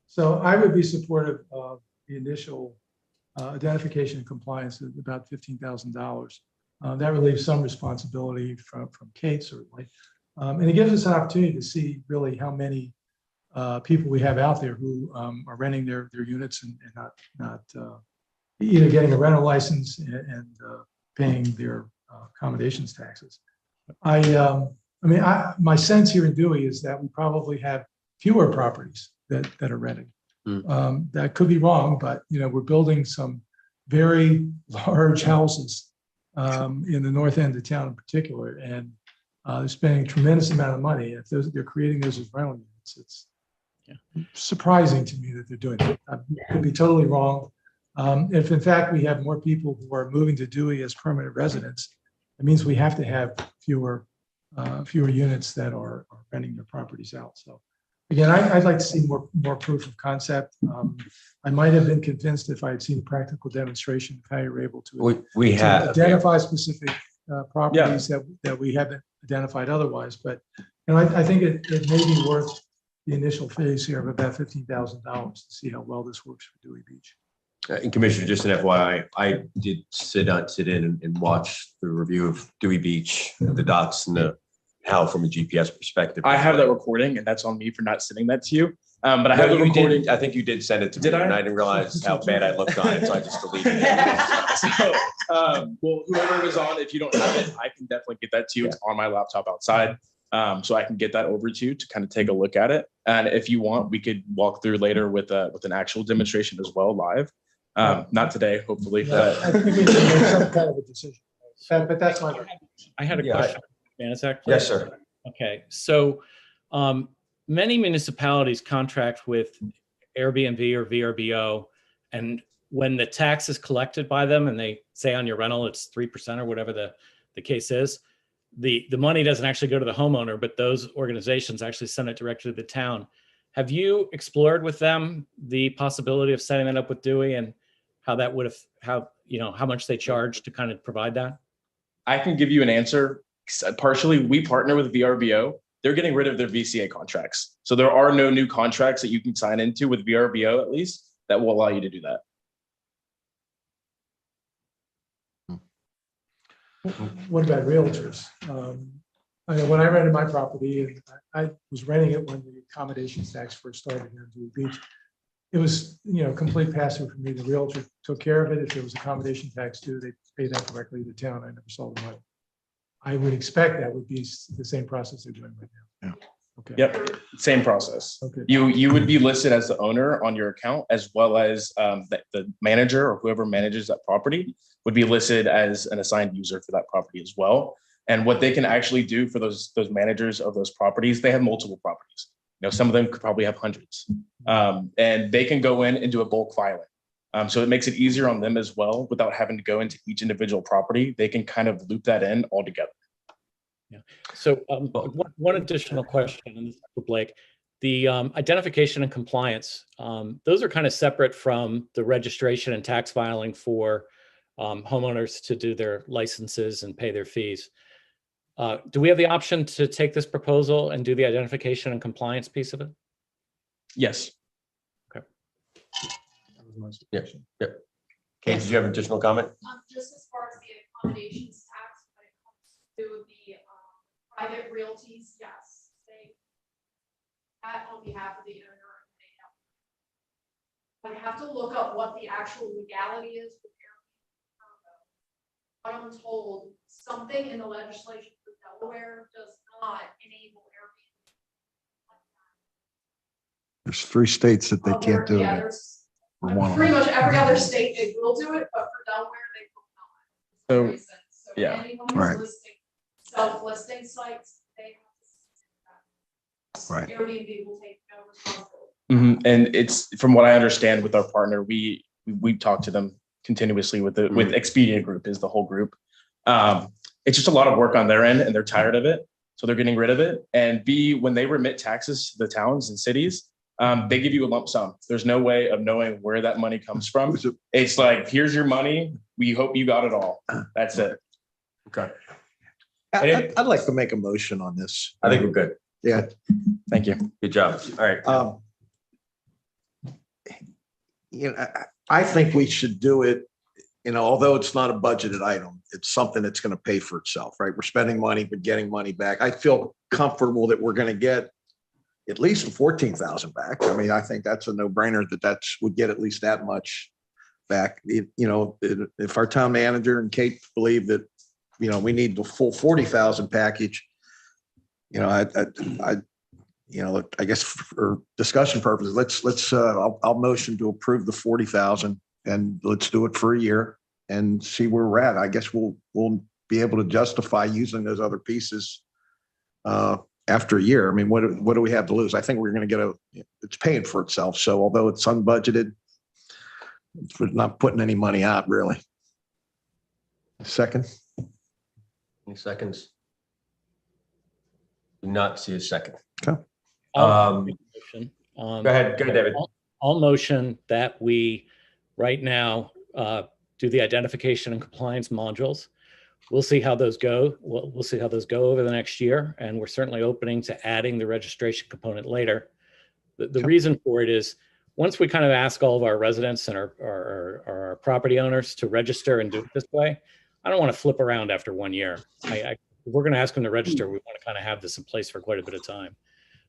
So I would be supportive of the initial identification and compliance of about $15,000. That relieves some responsibility from Kate, certainly. And it gives us an opportunity to see really how many people we have out there who are renting their units and not either getting a rental license and paying their accommodations taxes. My sense here in Dewey is that we probably have fewer properties that are rented. That could be wrong, but we're building some very large houses in the north end of town in particular, and they're spending a tremendous amount of money. If they're creating those as rental units, it's surprising to me that they're doing it. I could be totally wrong. If in fact we have more people who are moving to Dewey as permanent residents, it means we have to have fewer units that are renting their properties out. So again, I'd like to see more proof of concept. I might have been convinced if I had seen a practical demonstration of how you're able to We have identify specific properties that we haven't identified otherwise. But I think it may be worth the initial phase here of about $15,000 to see how well this works for Dewey Beach. And Commissioner, just an FYI, I did sit in and watch the review of Dewey Beach, the docks and the how from a GPS perspective. I have that recording, and that's on me for not sending that to you. But I have No, the you recording. did. I think you did send it to me, Did I? and I didn't realize how bad I looked on it, so I just deleted it. So, well, whoever was on, if you don't have it, I can definitely get that to you. It's on my laptop outside. So I can get that over to you to kind of take a look at it. And if you want, we could walk through later with an actual demonstration as well, live. Not today, hopefully. But I think we need to make some kind of a decision. But that's my. I had a Yeah, question. Manisak, Yes, sir. Okay, so many municipalities contract with Airbnb or VRBO, and when the tax is collected by them and they say on your rental it's 3% or whatever the case is, the money doesn't actually go to the homeowner, but those organizations actually send it directly to the town. Have you explored with them the possibility of setting that up with Dewey and how that would have, how much they charge to kind of provide that? I can give you an answer. Partially, we partner with VRBO. They're getting rid of their VCA contracts. So there are no new contracts that you can sign into with VRBO, at least, that will allow you to do that. What about realtors? I know when I rented my property, and I was renting it when the accommodation tax first started here in Dewey Beach. It was, complete pass-through for me. The realtor took care of it. If there was accommodation tax due, they paid that directly to the town. I never saw the money. I would expect that would be the same process they're doing right now. Yeah. Okay. Yep, same process. Okay. You would be listed as the owner on your account, as well as the manager or whoever manages that property would be listed as an assigned user for that property as well. And what they can actually do for those managers of those properties, they have multiple properties. Some of them could probably have hundreds, and they can go in and do a bulk filing. So it makes it easier on them as well without having to go into each individual property. They can kind of loop that in all together. Yeah. So one additional question, and this is for Blake, the identification and compliance, those are kind of separate from the registration and tax filing for homeowners to do their licenses and pay their fees. Do we have the option to take this proposal and do the identification and compliance piece of it? Yes. Yes. Yep. Kate, did you have an additional comment? Just as far as the accommodations tax, when it comes to the private realties, yes, they that on behalf of the owner. I have to look up what the actual legality is with Airbnb. What I'm told, something in the legislation for Delaware does not enable Airbnb. There's 3 states that they can't do Yeah, it. there's Or one of pretty them. much every other state they will do it, but for Delaware they will not. So, yeah. Anyone Right. who's listing self-listing sites, they have to. Right. Airbnb will take no responsibility. And it's from what I understand with our partner, we talk to them continuously with Expedia Group is the whole group. It's just a lot of work on their end and they're tired of it. So they're getting rid of it. And B, when they remit taxes to the towns and cities, they give you a lump sum. There's no way of knowing where that money comes from. It's like, here's your money. We hope you got it all. That's it. Okay. I'd like to make a motion on this. I think we're good. Yeah. Thank you. Good job. All right. I think we should do it, although it's not a budgeted item, it's something that's going to pay for itself, right? We're spending money, but getting money back. I feel comfortable that we're going to get at least 14,000 back. I mean, I think that's a no-brainer that would get at least that much back. If our town manager and Kate believe that, we need the full 40,000 package, I guess for discussion purposes, I'll motion to approve the 40,000 and let's do it for a year and see where we're at. I guess we'll be able to justify using those other pieces after a year. I mean, what do we have to lose? I think we're going to get it's paying for itself. So although it's unbudgeted, we're not putting any money out really. Second. Any seconds? Do not see a second. Okay. Go Go ahead, David. I'll motion that we right now do the identification and compliance modules. We'll see how those go. We'll see how those go over the next year. And we're certainly opening to adding the registration component later. The reason for it is once we kind of ask all of our residents and our property owners to register and do it this way, I don't want to flip around after 1 year. I if we're going to ask them to register, we want to kind of have this in place for quite a bit of time.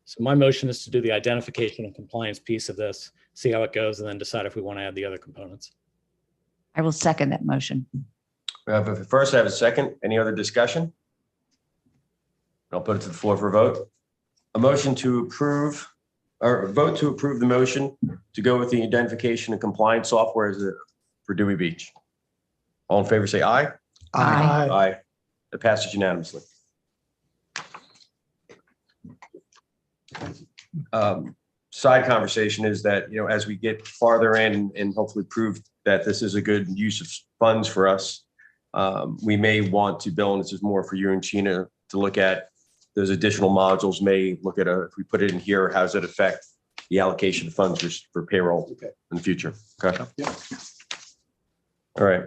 So my motion is to do the identification and compliance piece of this, see how it goes, and then decide if we want to add the other components. I will second that motion. We have a first, I have a second. Any other discussion? I'll put it to the floor for a vote. A motion to approve, or a vote to approve the motion to go with the identification and compliance software as for Dewey Beach. All in favor, say aye. Aye. Aye. It passes unanimously. Side conversation is that, you know, as we get farther in and hopefully prove that this is a good use of funds for us, we may want to, Bill, and this is more for you and Sheena, to look at those additional modules, may look at if we put it in here, how does it affect the allocation of funds just for payroll in the future? Okay. Yeah. All right.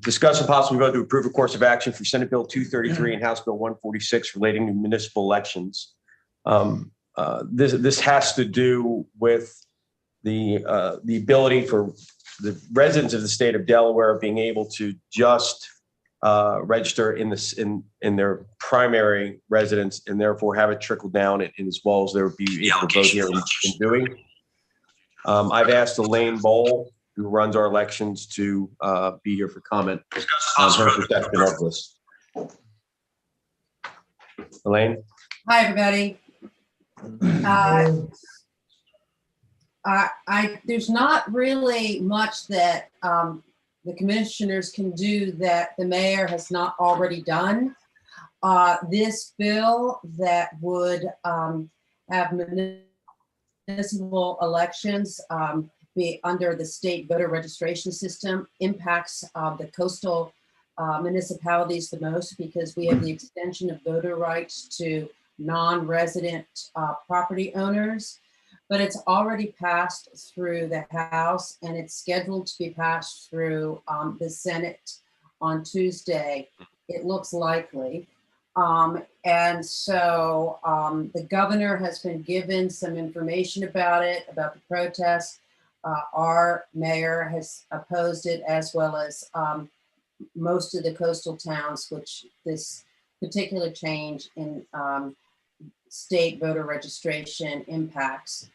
Discuss and possibly vote to approve a course of action for Senate Bill 233 and House Bill 146 relating to municipal elections. This has to do with the ability for the residents of the state of Delaware being able to just register in their primary residence and therefore have it trickle down, and as well as there be able to vote here in Dewey. I've asked Elaine Bowl, who runs our elections, to be here for comment on her perception of this. Elaine? Hi, everybody. There's not really much that the commissioners can do that the mayor has not already done. This bill that would have municipal elections be under the state voter registration system impacts the coastal municipalities the most, because we have the extension of voter rights to non-resident property owners. But it's already passed through the House, and it's scheduled to be passed through the Senate on Tuesday. It looks likely. And so the governor has been given some information about it, about the protests. Our mayor has opposed it, as well as most of the coastal towns, which this particular change in state voter registration impacts.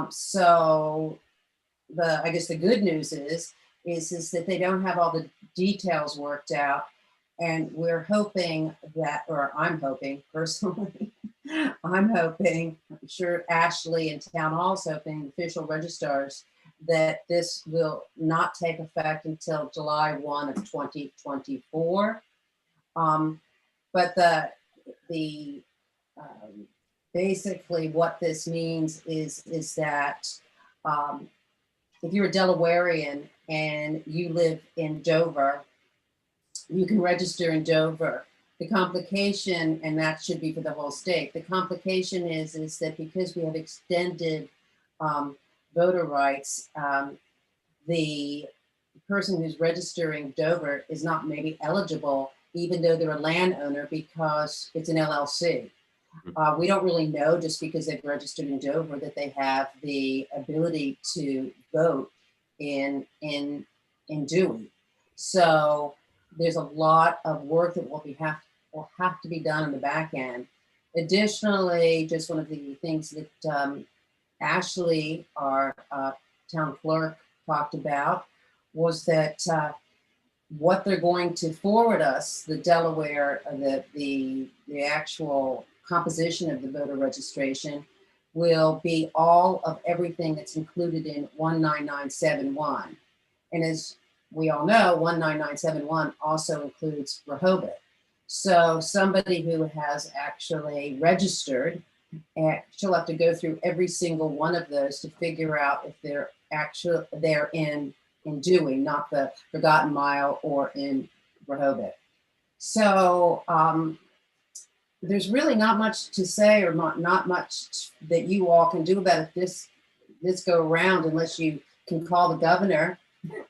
So I guess the good news is that they don't have all the details worked out. And we're hoping that, or I'm hoping personally, I'm sure Ashley and Town Hall's hoping, official registrars, that this will not take effect until July 1 of 2024. But basically what this means is that if you're a Delawarean and you live in Dover, you can register in Dover. The complication, and that should be for the whole state, the complication is that because we have extended voter rights, the person who's registering Dover is not maybe eligible, even though they're a landowner, because it's an LLC. We don't really know, just because they've registered in Dover, that they have the ability to vote in Dewey. So there's a lot of work that will have to be done on the back end. Additionally, just one of the things that Ashley, our town clerk, talked about was that what they're going to forward us, the Delaware, the actual composition of the voter registration, will be all of everything that's included in 19971. And as we all know, 19971 also includes Rehoboth. So somebody who has actually registered, and she'll have to go through every single one of those to figure out if they're in Dewey, not the Forgotten Mile or in Rehoboth. So there's really not much to say, or not much that you all can do about it this go around, unless you can call the governor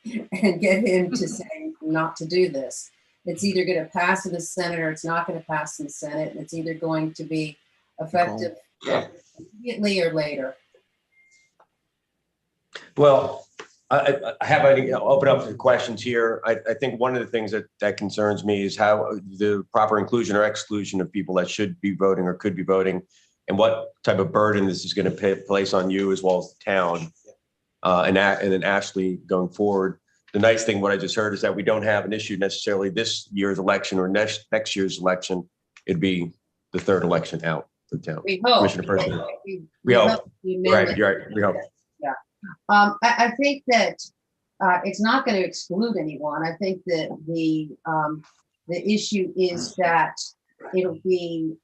and get him to say not to do this. It's either going to pass in the Senate or it's not going to pass in the Senate. And it's either going to be effective immediately or later. Well, I have, open up for questions here. I think one of the things that concerns me is how the proper inclusion or exclusion of people that should be voting or could be voting, and what type of burden this is going to place on you as well as the town. And then Ashley going forward. The nice thing, what I just heard, is that we don't have an issue necessarily this year's election or next year's election. It'd be the third election out of the town. We hope. Commissioner President. We hope. hope the Right, amendment- you're right. We hope. I think that it's not going to exclude anyone. I think that the issue is that it'll be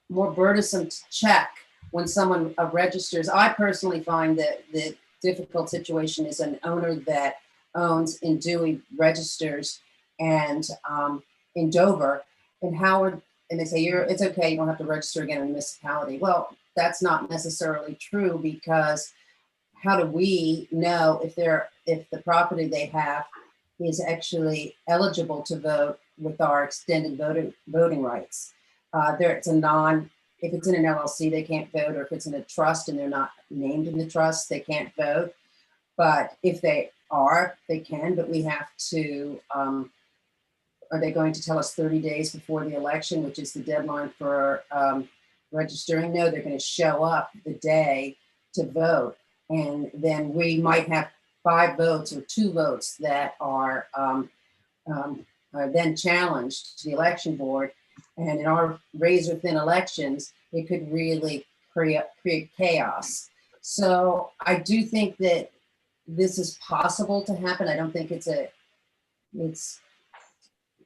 more burdensome to check when someone registers. I personally find that the difficult situation is an owner that owns in Dewey registers and in Dover and Howard, and they say it's okay, you don't have to register again in the municipality. Well, that's not necessarily true, because how do we know if the property they have is actually eligible to vote with our extended voting rights? If it's in an LLC, they can't vote, or if it's in a trust and they're not named in the trust, they can't vote. But if they are, they can, but we have to, are they going to tell us 30 days before the election, which is the deadline for registering? No, they're going to show up the day to vote. And then we might have 5 votes or 2 votes that are then challenged to the election board. And in our razor thin elections, it could really create chaos. So I do think that this is possible to happen. I don't think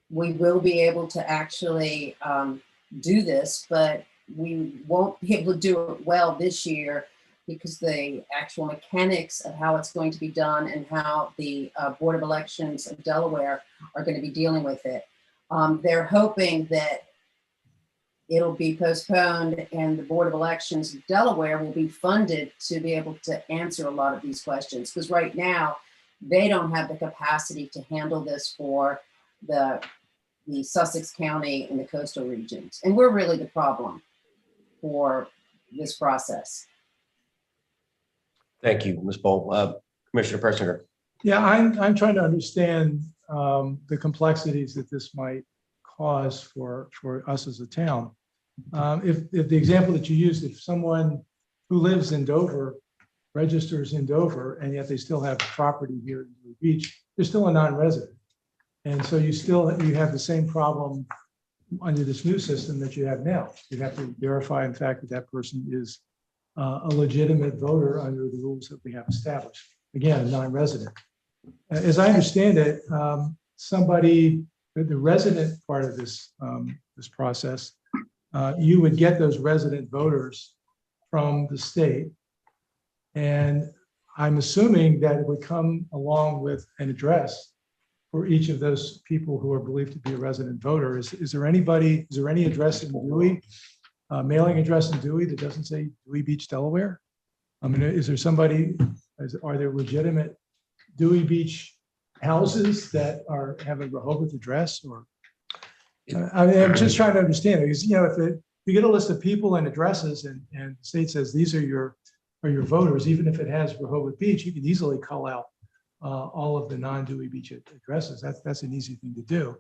we will be able to actually do this, but we won't be able to do it well this year, because the actual mechanics of how it's going to be done and how the Board of Elections of Delaware are going to be dealing with it. They're hoping that it'll be postponed and the Board of Elections of Delaware will be funded to be able to answer a lot of these questions, because right now they don't have the capacity to handle this for the Sussex County and the coastal regions. And we're really the problem for this process. Thank you, Ms. Bowl. Commissioner Pressinger. Yeah, I'm trying to understand the complexities that this might cause for us as a town. If the example that you used, if someone who lives in Dover registers in Dover and yet they still have property here in Dewey Beach, they're still a non-resident. And so you have the same problem under this new system that you have now. You have to verify, in fact, that that person is a legitimate voter under the rules that we have established. Again, a non-resident. As I understand it, the resident part of this process, you would get those resident voters from the state. And I'm assuming that it would come along with an address for each of those people who are believed to be a resident voter. Is there any address in Dewey, mailing address in Dewey that doesn't say Dewey Beach, Delaware? I mean, are there legitimate Dewey Beach houses that have a Rehoboth address? Or I'm just trying to understand, because if you get a list of people and addresses and the state says these are your voters, even if it has Rehoboth Beach, you can easily call out all of the non-Dewey Beach addresses. That's an easy thing to do.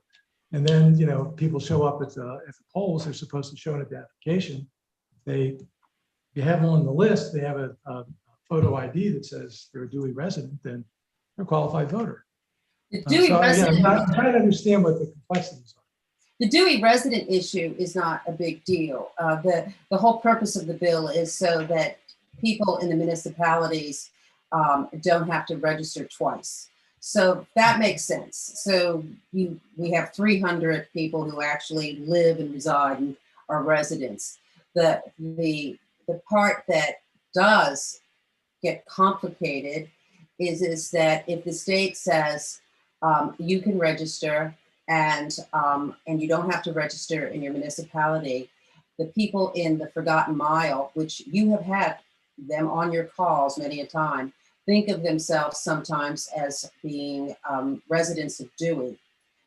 And then people show up at the polls. They're supposed to show an identification. You have them on the list. They have a photo ID that says they're a Dewey resident. Then they're a qualified voter. The Dewey resident. I'm trying to understand what the complexities are. The Dewey resident issue is not a big deal. The whole purpose of the bill is so that people in the municipalities don't have to register twice. So that makes sense. So we have 300 people who actually live and reside and are residents. The part that does get complicated is that if the state says you can register and you don't have to register in your municipality, the people in the Forgotten Mile, which you have had them on your calls many a time, think of themselves sometimes as being residents of Dewey.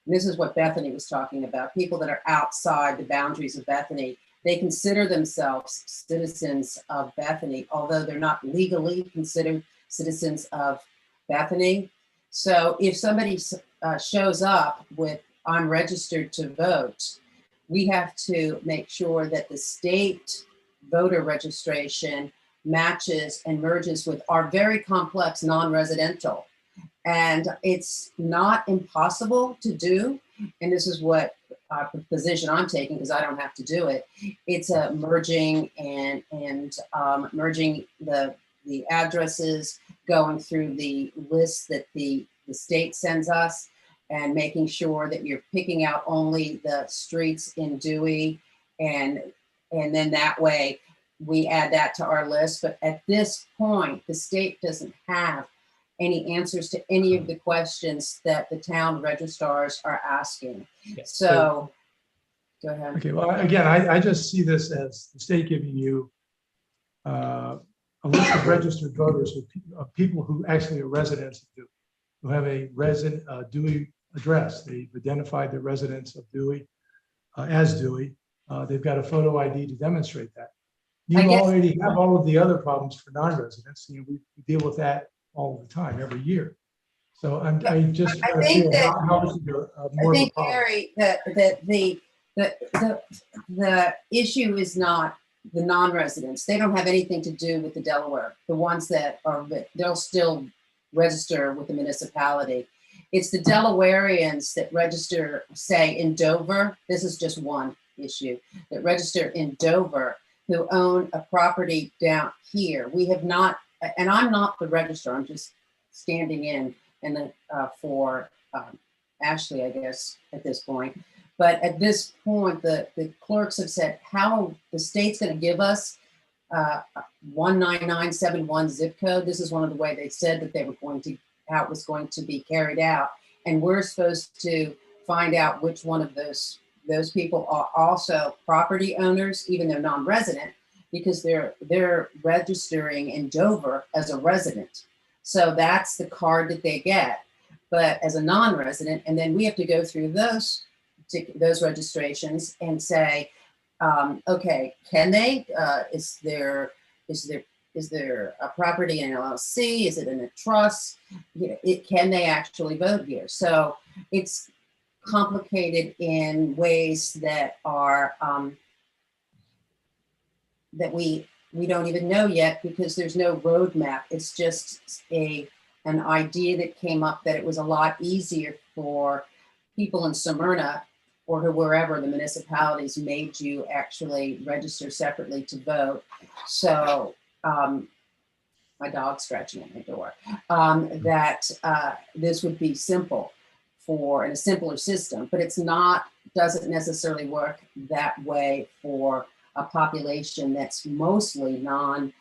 And this is what Bethany was talking about. People that are outside the boundaries of Bethany, they consider themselves citizens of Bethany, although they're not legally considered citizens of Bethany. So if somebody shows up with, I'm registered to vote, we have to make sure that the state voter registration matches and merges with our very complex non-residential. And it's not impossible to do. And this is what position I'm taking, because I don't have to do it. It's a merging and merging the addresses, going through the list that the state sends us, and making sure that you're picking out only the streets in Dewey, and then that way we add that to our list. But at this point, the state doesn't have any answers to any of the questions that the town registrars are asking. So, go ahead. Okay, well, again, I just see this as the state giving you a list of registered voters of people who actually are residents of Dewey, who have a resident Dewey address. They've identified their residents of Dewey as Dewey. They've got a photo ID to demonstrate that. You already have all of the other problems for non-residents. You know, we deal with that all the time, every year. So I just I want to think feel that- how this is more I of a think, problem. Gary, that the issue is not the non-residents. They don't have anything to do with the Delaware. The ones that are, they'll still register with the municipality. It's the Delawareans that register, say, in Dover. This is just one issue, that register in Dover, who own a property down here. We have not, and I'm not the registrar, I'm just standing in and for Ashley, I guess, at this point. But at this point, the clerks have said, how the state's going to give us 19971 zip code. This is one of the way they said that they were going to, how it was going to be carried out. And we're supposed to find out which one of those people are also property owners, even though non-resident, because they're registering in Dover as a resident. So that's the card that they get, but as a non-resident, and then we have to go through those registrations and say, okay, can they? Is there a property in LLC? Is it in a trust? You know, can they actually vote here? So it's complicated in ways that are that we don't even know yet, because there's no roadmap. It's just an idea that came up that it was a lot easier for people in Smyrna or wherever the municipalities made you actually register separately to vote. So my dog's scratching at my door, that this would be simple for, and a simpler system, but it's not, doesn't necessarily work that way for a population that's mostly property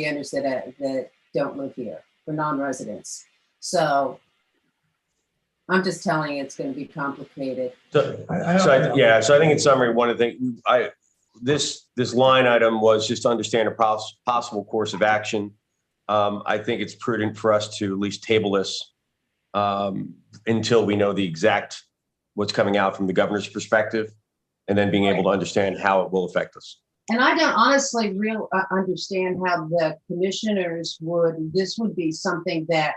owners that don't live here, for non-residents. So I'm just telling you, it's going to be complicated. So I think in summary, one of the things this line item was just to understand a possible course of action. I think it's prudent for us to at least table this until we know the exact what's coming out from the governor's perspective, and then being able to understand how it will affect us. And I don't honestly understand how the commissioners this would be something that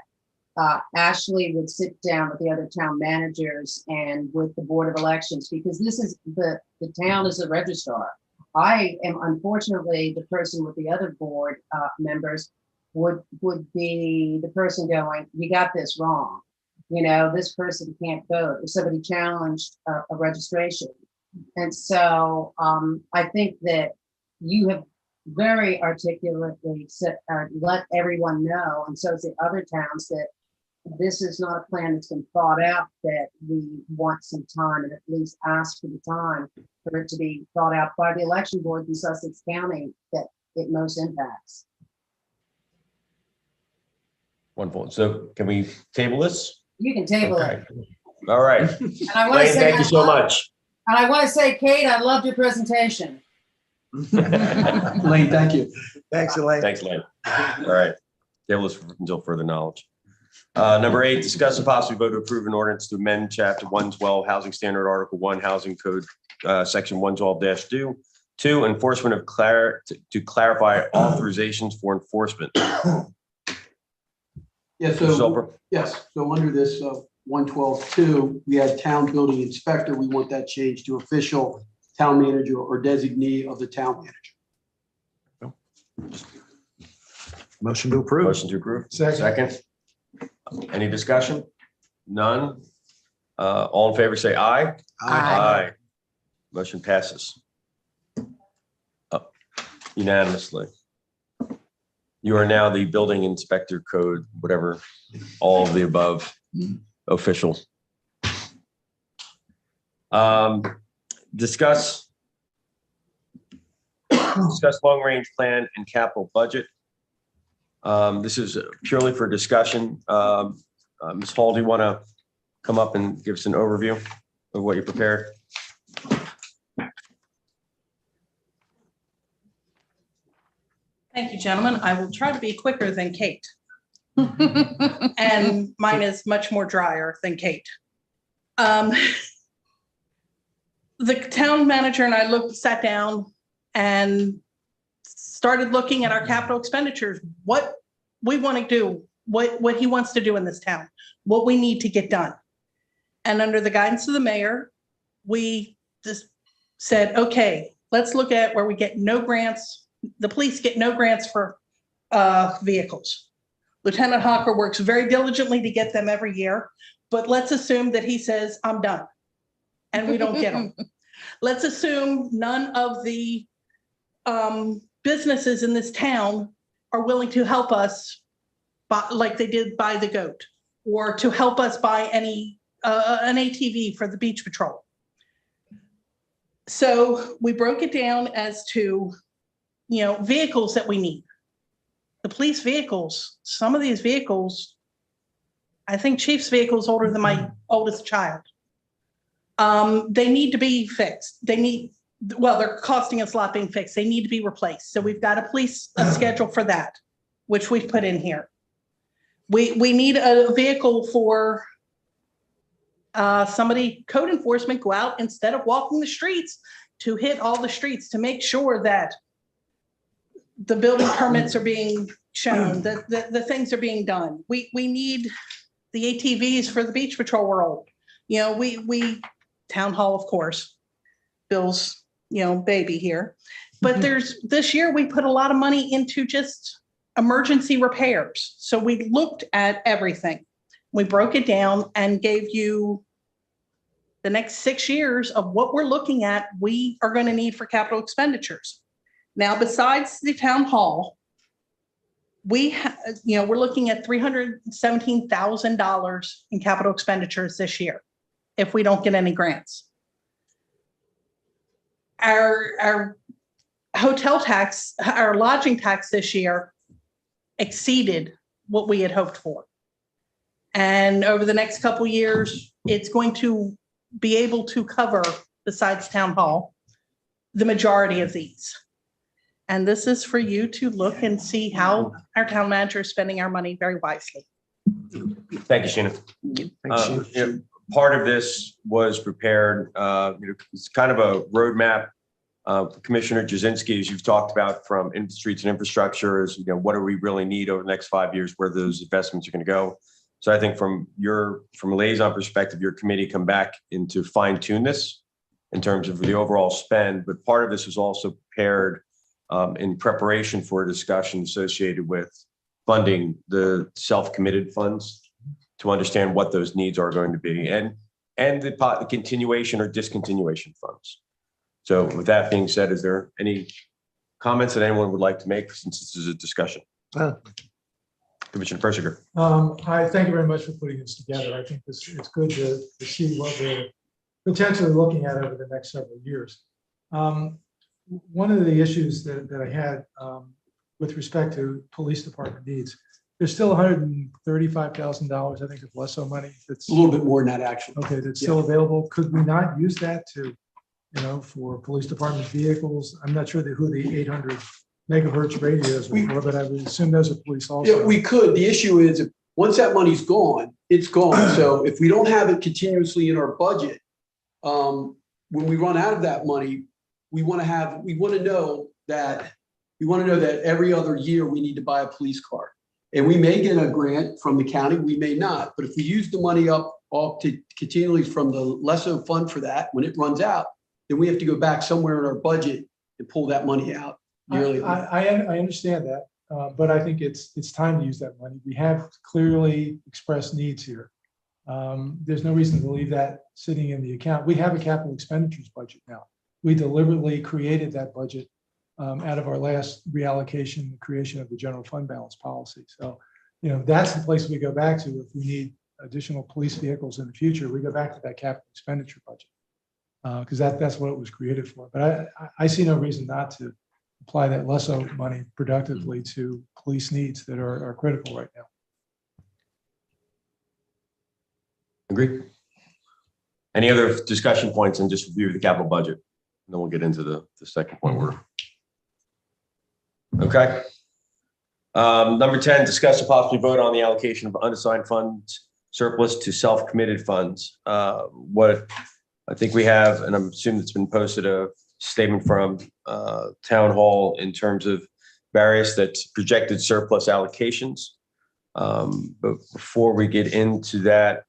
Ashley would sit down with the other town managers and with the Board of Elections, because this is the town is a registrar. I am unfortunately the person with the other board members would be the person going, you got this wrong. You know, this person can't vote, if somebody challenged a registration. And so I think that you have very articulately let everyone know, and so is the other towns, that this is not a plan that's been thought out, that we want some time, and at least ask for the time for it to be thought out by the election board in Sussex County that it most impacts. Wonderful. So can we table this? You can table it. All right. And I want to Lane, say, thank you so much. And I want to say, Kate, I loved your presentation. Lane, thank you. Thanks, Elaine. Thanks, Lane. All right. Table this until further knowledge. Number 8, discuss and possibly vote to approve an ordinance to amend Chapter 112 Housing Standard Article 1 Housing Code, Section 112-2 2, enforcement of to clarify authorizations for enforcement. Yeah, Mr. Zolper? yes, so under this 112.2, we had town building inspector. We want that changed to official town manager or designee of the town manager. Motion to approve. Motion to approve. Second. Second. Any discussion? None. All in favor, say aye. Aye. Motion passes. Unanimously. You are now the building inspector code, whatever, all of the above official. Discuss long-range plan and capital budget. This is purely for discussion. Ms. Hall, do you want to come up and give us an overview of what you prepared? Thank you, gentlemen. I will try to be quicker than Kate. And mine is much more drier than Kate. The town manager and I sat down and started looking at our capital expenditures, what we want to do, what he wants to do in this town, what we need to get done. And under the guidance of the mayor, we just said, okay, let's look at where we get no grants. The police get no grants for vehicles. Lieutenant Hawker works very diligently to get them every year, but let's assume that he says, I'm done, and we don't get them. Let's assume none of the businesses in this town are willing to help us like they did buy the goat, or to help us buy any an ATV for the beach patrol. So we broke it down as to, vehicles that we need. The police vehicles, some of these vehicles, I think Chief's vehicle is older than my oldest child. They need to be fixed. They're costing us a lot being fixed. They need to be replaced. So we've got a schedule for that, which we've put in here. We need a vehicle for somebody, code enforcement, go out instead of walking the streets to hit all the streets to make sure that the building permits are being shown, that the things are being done. We need the ATVs for the beach patrol world. We town hall, of course, Bill's, baby here. But this year we put a lot of money into just emergency repairs. So we looked at everything. We broke it down and gave you the next 6 years of what we're looking at, we are going to need for capital expenditures. Now, besides the town hall, we're looking at $317,000 in capital expenditures this year, if we don't get any grants. Our hotel tax, our lodging tax this year exceeded what we had hoped for. And over the next couple of years, it's going to be able to cover, besides town hall, the majority of these. And this is for you to look and see how our town manager is spending our money very wisely. Thank you, Sheena. Part of this was prepared, it's kind of a roadmap. Commissioner Jasinski, as you've talked about, from streets and infrastructure, is, what do we really need over the next 5 years, where those investments are going to go. So I think from a liaison perspective, your committee come back into fine tune this in terms of the overall spend. But part of this was also prepared in preparation for a discussion associated with funding the self-committed funds to understand what those needs are going to be, and the continuation or discontinuation funds. So with that being said, is there any comments that anyone would like to make, since this is a discussion? Commissioner Persinger. I thank you very much for putting this together. I think it's good to see what we're potentially looking at over the next several years. One of the issues that I had with respect to police department needs, there's still $135,000, I think, of LESO money. That's A little bit more than that, actually. okay. That's still available. Could we not use that to, for police department vehicles? I'm not sure who the 800 megahertz radios are for, but I would assume those are police also. Yeah, we could. The issue is, if once that money's gone, it's gone. So if we don't have it continuously in our budget, when we run out of that money, we want to know that every other year we need to buy a police car. And we may get a grant from the county, we may not, but if we use the money up to continually from the LESO fund for that, when it runs out, then we have to go back somewhere in our budget and pull that money out yearly. I understand that, but I think it's time to use that money. We have clearly expressed needs here. There's no reason to leave that sitting in the account. We have a capital expenditures budget now. We deliberately created that budget out of our last reallocation, the creation of the general fund balance policy. So, that's the place we go back to if we need additional police vehicles in the future. We go back to that capital expenditure budget because that's what it was created for. But I see no reason not to apply that LESO money productively to police needs that are critical right now. Agree. Any other discussion points and just review the capital budget? And then we'll get into the second point. Okay. Number 10, discuss and possibly vote on the allocation of unassigned funds surplus to self-committed funds. What I think we have, and I'm assuming it's been posted, a statement from Town Hall in terms of various that's projected surplus allocations. But before we get into that,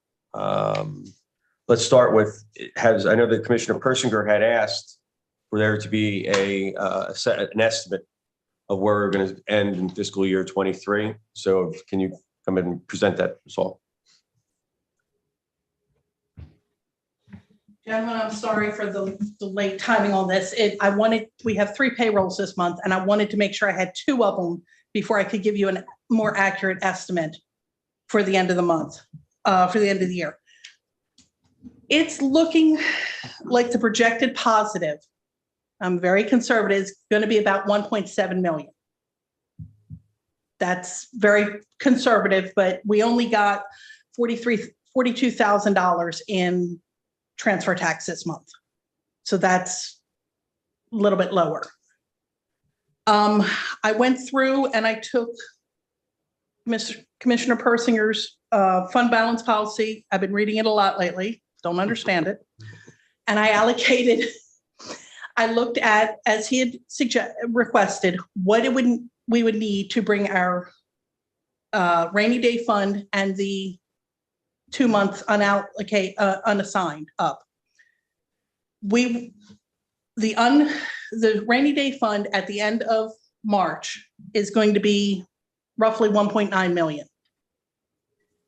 let's start with, I know that Commissioner Persinger had asked for there to be an estimate of where we're going to end in fiscal year 23. So can you come in and present that, Saul? Gentlemen, I'm sorry for the late timing on this. We have 3 payrolls this month, and I wanted to make sure I had 2 of them before I could give you a more accurate estimate for the end of the month, for the end of the year. It's looking like the projected positive, I'm very conservative, is going to be about 1.7 million. That's very conservative, but we only got $42,000 in transfer tax this month. So that's a little bit lower. I went through and I took Commissioner Persinger's fund balance policy. I've been reading it a lot lately. Don't understand it. And I allocated, I looked at, as he had requested, what we would need to bring our rainy day fund and the 2-month unassigned up. The rainy day fund at the end of March is going to be roughly 1.9 million.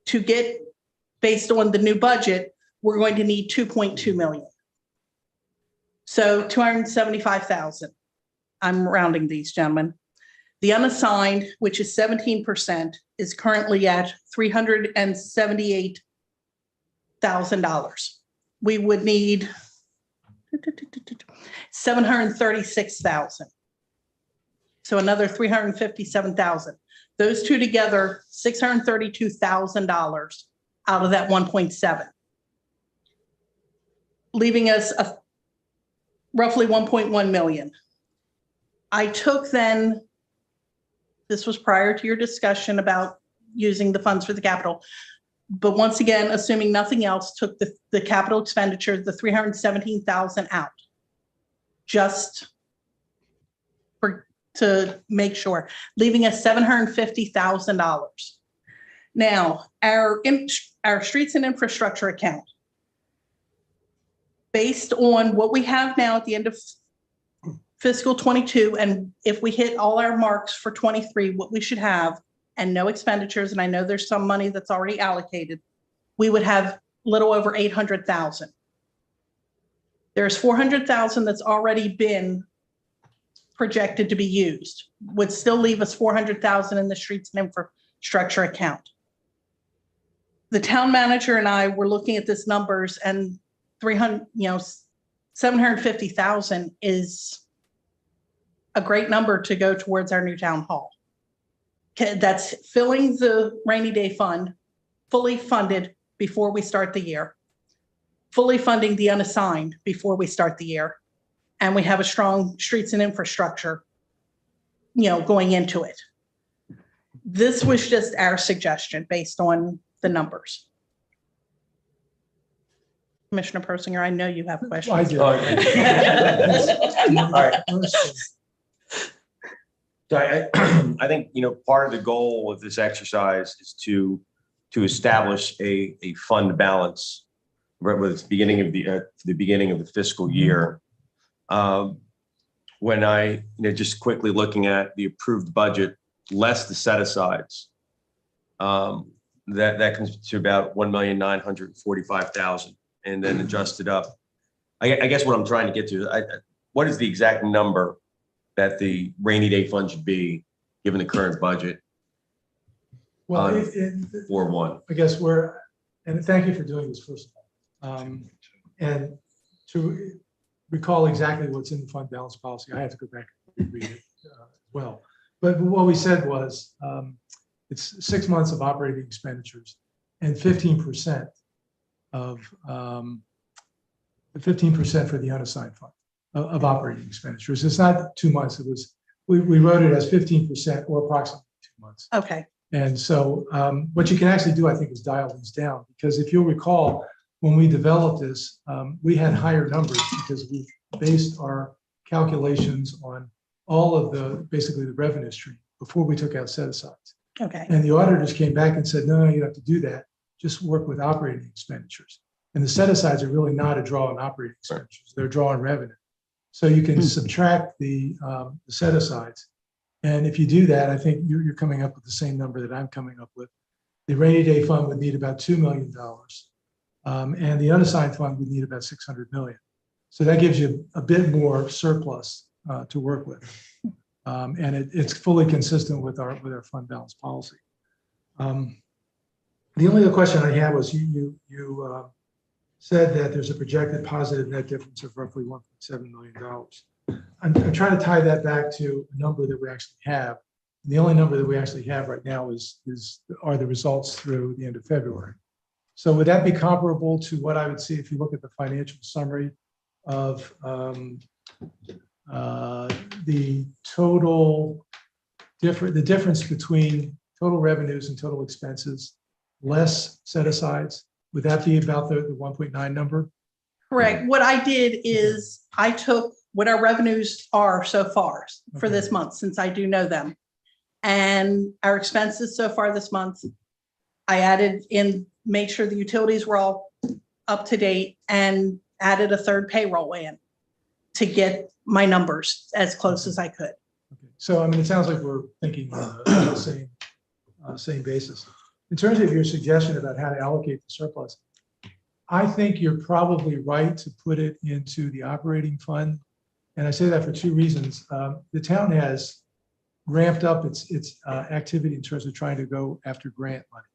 To get, based on the new budget, we're going to need 2.2 million. So 275,000. I'm rounding these, gentlemen. The unassigned, which is 17%, is currently at $378,000. We would need 736,000. So another 357,000. Those two together, $632,000 out of that 1.7, leaving us roughly 1.1 million. I took then, this was prior to your discussion about using the funds for the capital, but once again, assuming nothing else, took the capital expenditure, the 317,000 out, just to make sure, leaving us $750,000. Now, our streets and infrastructure account, based on what we have now at the end of fiscal 22, and if we hit all our marks for 23, what we should have, and no expenditures, and I know there's some money that's already allocated, we would have a little over 800,000. There's 400,000 that's already been projected to be used, would still leave us 400,000 in the streets and infrastructure account. The town manager and I were looking at this numbers, and 750,000 is a great number to go towards our new town hall. That's filling the rainy day fund, fully funded before we start the year, fully funding the unassigned before we start the year, and we have a strong streets and infrastructure, going into it. This was just our suggestion based on the numbers. Commissioner Persinger, I know you have I questions. do. All right. So I think, part of the goal of this exercise is to establish a fund balance with the beginning of the fiscal year. When I, just quickly looking at the approved budget, less the set asides, that comes to about 1,945,000, and then adjusted up. I guess what I'm trying to get to, what is the exact number that the rainy day fund should be, given the current budget? Well, For one. I guess and thank you for doing this, first of all. And to recall exactly what's in the fund balance policy, I have to go back and read it as well. But what we said was, it's 6 months of operating expenditures and 15% of 15% for the unassigned fund of operating expenditures. It's not 2 months. We wrote it as 15% or approximately 2 months. Okay, And so what you can actually do, I think, is dial these down, because if you'll recall, when we developed this, we had higher numbers because we based our calculations on all of basically the revenue stream before we took out set asides. okay. And the auditors came back and said, no, you don't have to do that. Just work with operating expenditures. And the set asides are really not a draw on operating expenditures. They're a draw on revenue. So you can subtract the set asides. And if you do that, I think you're coming up with the same number that I'm coming up with. The rainy day fund would need about $2 million. And the unassigned fund would need about $600 million. So that gives you a bit more surplus to work with. And it's fully consistent with our fund balance policy. The only other question I had was you said that there's a projected positive net difference of roughly $1.7 million. I'm trying to tie that back to a number that we actually have. And the only number that we actually have right now are the results through the end of February. So would that be comparable to what I would see if you look at the financial summary of the difference between total revenues and total expenses, less set asides? Would that be about the 1.9 number? Correct. What I did is I took what our revenues are so far for this month, since I do know them, and our expenses so far this month. I added in, made sure the utilities were all up to date, and added a third payroll in to get my numbers as close as I could. Okay. So, I mean, it sounds like we're thinking on the same basis. In terms of your suggestion about how to allocate the surplus, I think you're probably right to put it into the operating fund. And I say that for two reasons. The town has ramped up its activity in terms of trying to go after grant money.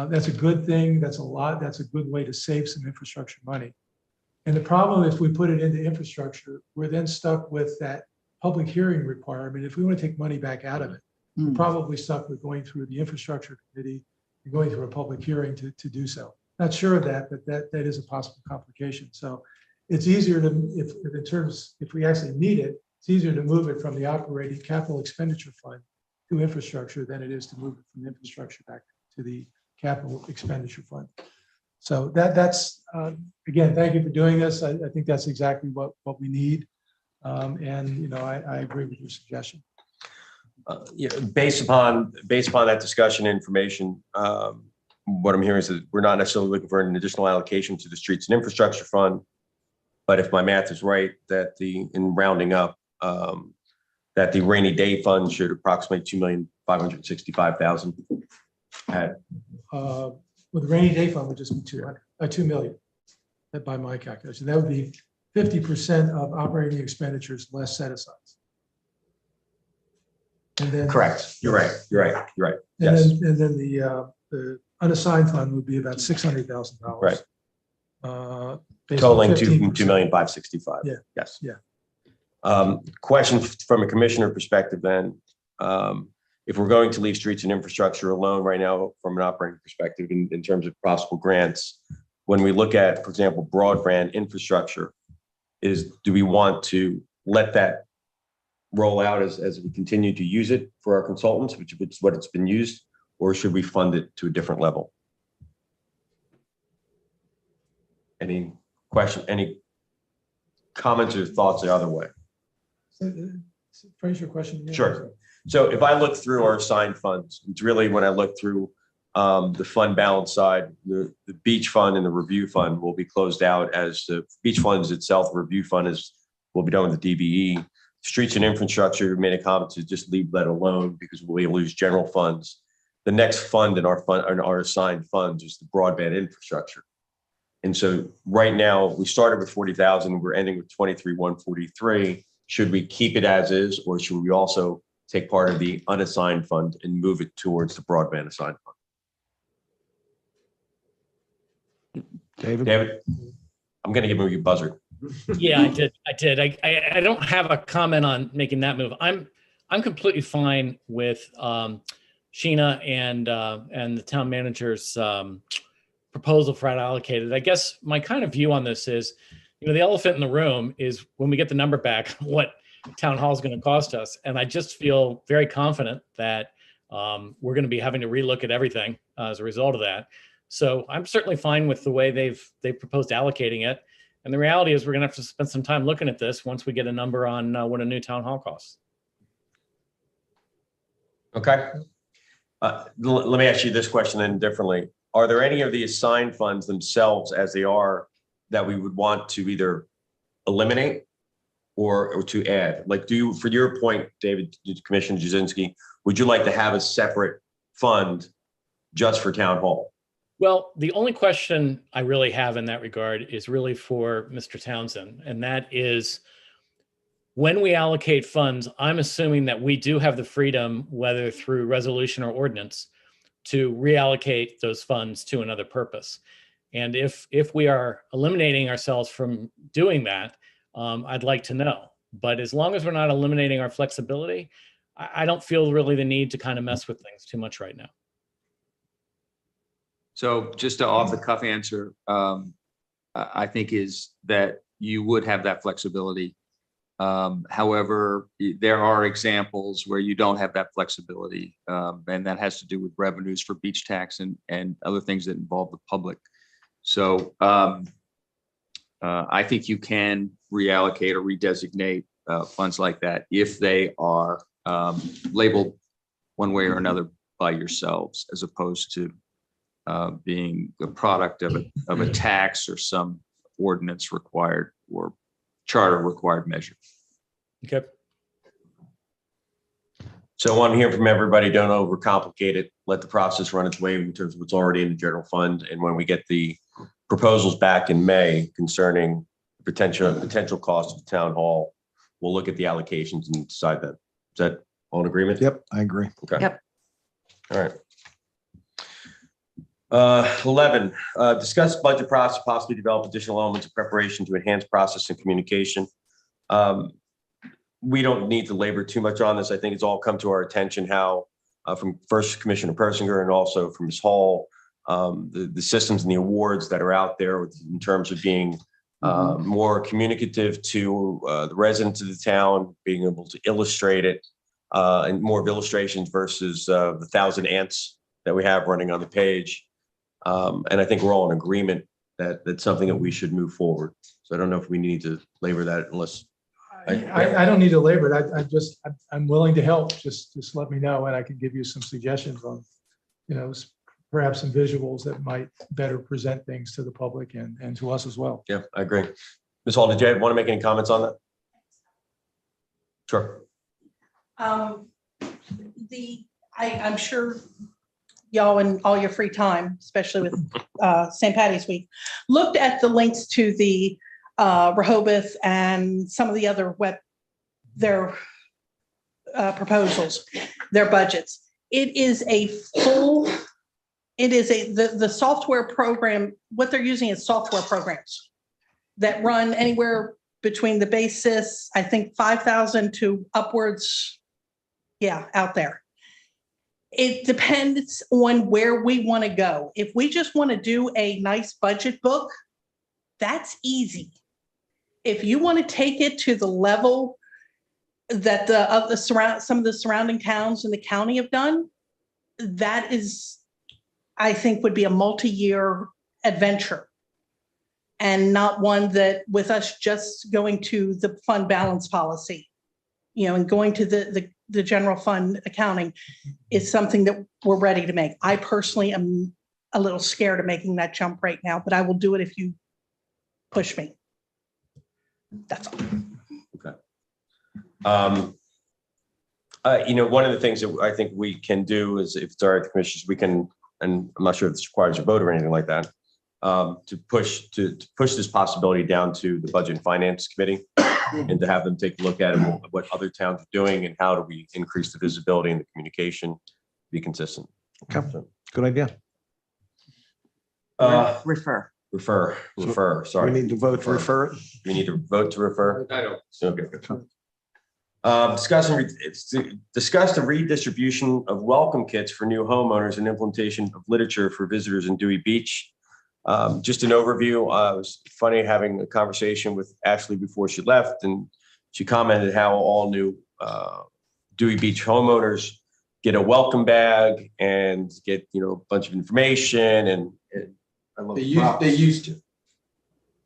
That's a good thing. That's a good way to save some infrastructure money. And the problem, if we put it into infrastructure, we're then stuck with that public hearing requirement. If we want to take money back out of it, we're probably stuck with going through the infrastructure committee and going through a public hearing to do so. Not sure of that, but that is a possible complication. So it's easier to, if we actually need it, it's easier to move it from the operating capital expenditure fund to infrastructure than it is to move it from infrastructure back to the capital expenditure fund. So that's again, thank you for doing this. I think that's exactly what we need. And I agree with your suggestion. Based upon that discussion and information, what I'm hearing is that we're not necessarily looking for an additional allocation to the streets and infrastructure fund. But if my math is right, that in rounding up, that the rainy day fund should approximate $2,565,000. Well, the rainy day fund would just be $2 million. That by my calculation, that would be 50% of operating expenditures less set asides. And then Correct. You're right. And Yes. then the unassigned fund would be about $600,000. Right. Totaling $2,565,000. Yeah. Yes. Yeah. Question from a commissioner perspective then. If we're going to leave streets and infrastructure alone right now from an operating perspective in terms of possible grants, when we look at, for example, broadband infrastructure, do we want to let that roll out as we continue to use it for our consultants, which is what it's been used, or should we fund it to a different level? Any question, any comments or thoughts the other way? Phrase your question again. Sure. So if I look through our assigned funds, it's really when I look through the fund balance side, the beach fund and the review fund will be closed out as the beach funds itself, the review fund will be done with the DBE. Streets and infrastructure, made a comment to just leave that alone because we lose general funds. The next fund in our assigned funds is the broadband infrastructure. And so right now we started with 40,000, we're ending with 23,143. Should we keep it as is, or should we also take part of the unassigned fund and move it towards the broadband assigned fund? David, I'm going to give you a buzzer. Yeah, I did. I don't have a comment on making that move. I'm completely fine with Sheena and the town manager's proposal for how to allocate it. I guess my kind of view on this is, the elephant in the room is when we get the number back, what town hall is going to cost us. And I just feel very confident that we're going to be having to relook at everything as a result of that. So I'm certainly fine with the way they've proposed allocating it. And the reality is we're going to have to spend some time looking at this once we get a number on what a new town hall costs. Okay. Let me ask you this question then differently. Are there any of the assigned funds themselves as they are that we would want to either eliminate or to add? Like, for your point, David, Commissioner Jasinski, would you like to have a separate fund just for town hall? Well, the only question I really have in that regard is really for Mr. Townsend, and that is when we allocate funds, I'm assuming that we do have the freedom, whether through resolution or ordinance, to reallocate those funds to another purpose. And if we are eliminating ourselves from doing that, I'd like to know. But as long as we're not eliminating our flexibility, I don't feel really the need to kind of mess with things too much right now. So just to off the cuff answer, I think is that you would have that flexibility. However, there are examples where you don't have that flexibility, and that has to do with revenues for beach tax and other things that involve the public. So I think you can reallocate or redesignate funds like that if they are labeled one way or another by yourselves, as opposed to being a product of a tax or some ordinance required or charter required measure. Okay. So what I'm hearing from everybody, don't overcomplicate it. Let the process run its way in terms of what's already in the general fund. And when we get the proposals back in May concerning potential cost of the town hall, we'll look at the allocations and decide that. Is that all in agreement? Yep, I agree. Okay. Yep. All right. 11, discuss budget process, possibly develop additional elements of preparation to enhance process and communication. We don't need to labor too much on this. I think it's all come to our attention how from first Commissioner Persinger and also from Ms. Hall, the systems and the awards that are out there in terms of being more communicative to the residents of the town, being able to illustrate it, and more of illustrations versus the 1,000 ants that we have running on the page. And I think we're all in agreement that that's something that we should move forward. So I don't know if we need to labor that unless. I don't need to labor it. I'm willing to help. Just let me know and I can give you some suggestions on, perhaps some visuals that might better present things to the public and to us as well. Yeah, I agree. Ms. Hall, did you want to make any comments on that? Sure. I'm sure y'all in all your free time, especially with St. Patty's Week, looked at the links to the Rehoboth and some of the other their proposals, their budgets. The software program, what they're using is software programs that run anywhere between the basis, I think 5,000 to upwards. Yeah, out there. It depends on where we want to go. If we just want to do a nice budget book, that's easy. If you want to take it to the level that some of the surrounding towns in the county have done, that is, I think, would be a multi-year adventure. and not one that with us just going to the fund balance policy, and going to the general fund accounting is something that we're ready to make. I personally am a little scared of making that jump right now, but I will do it if you push me. That's all. One of the things that I think we can do is, if it's all right with the commissioners, we can, and I'm not sure if this requires a vote or anything like that, to push this possibility down to the Budget and Finance Committee and to have them take a look at it, what other towns are doing and how do we increase the visibility and the communication, be consistent. Okay, good idea. Refer. Refer, We sorry. need to vote to refer it. We need to vote to refer. I don't. Okay. Discuss the redistribution of welcome kits for new homeowners and implementation of literature for visitors in Dewey Beach. Just an overview. It was funny having a conversation with Ashley before she left, and she commented how all new Dewey Beach homeowners get a welcome bag and get a bunch of information and I love the props. They used to.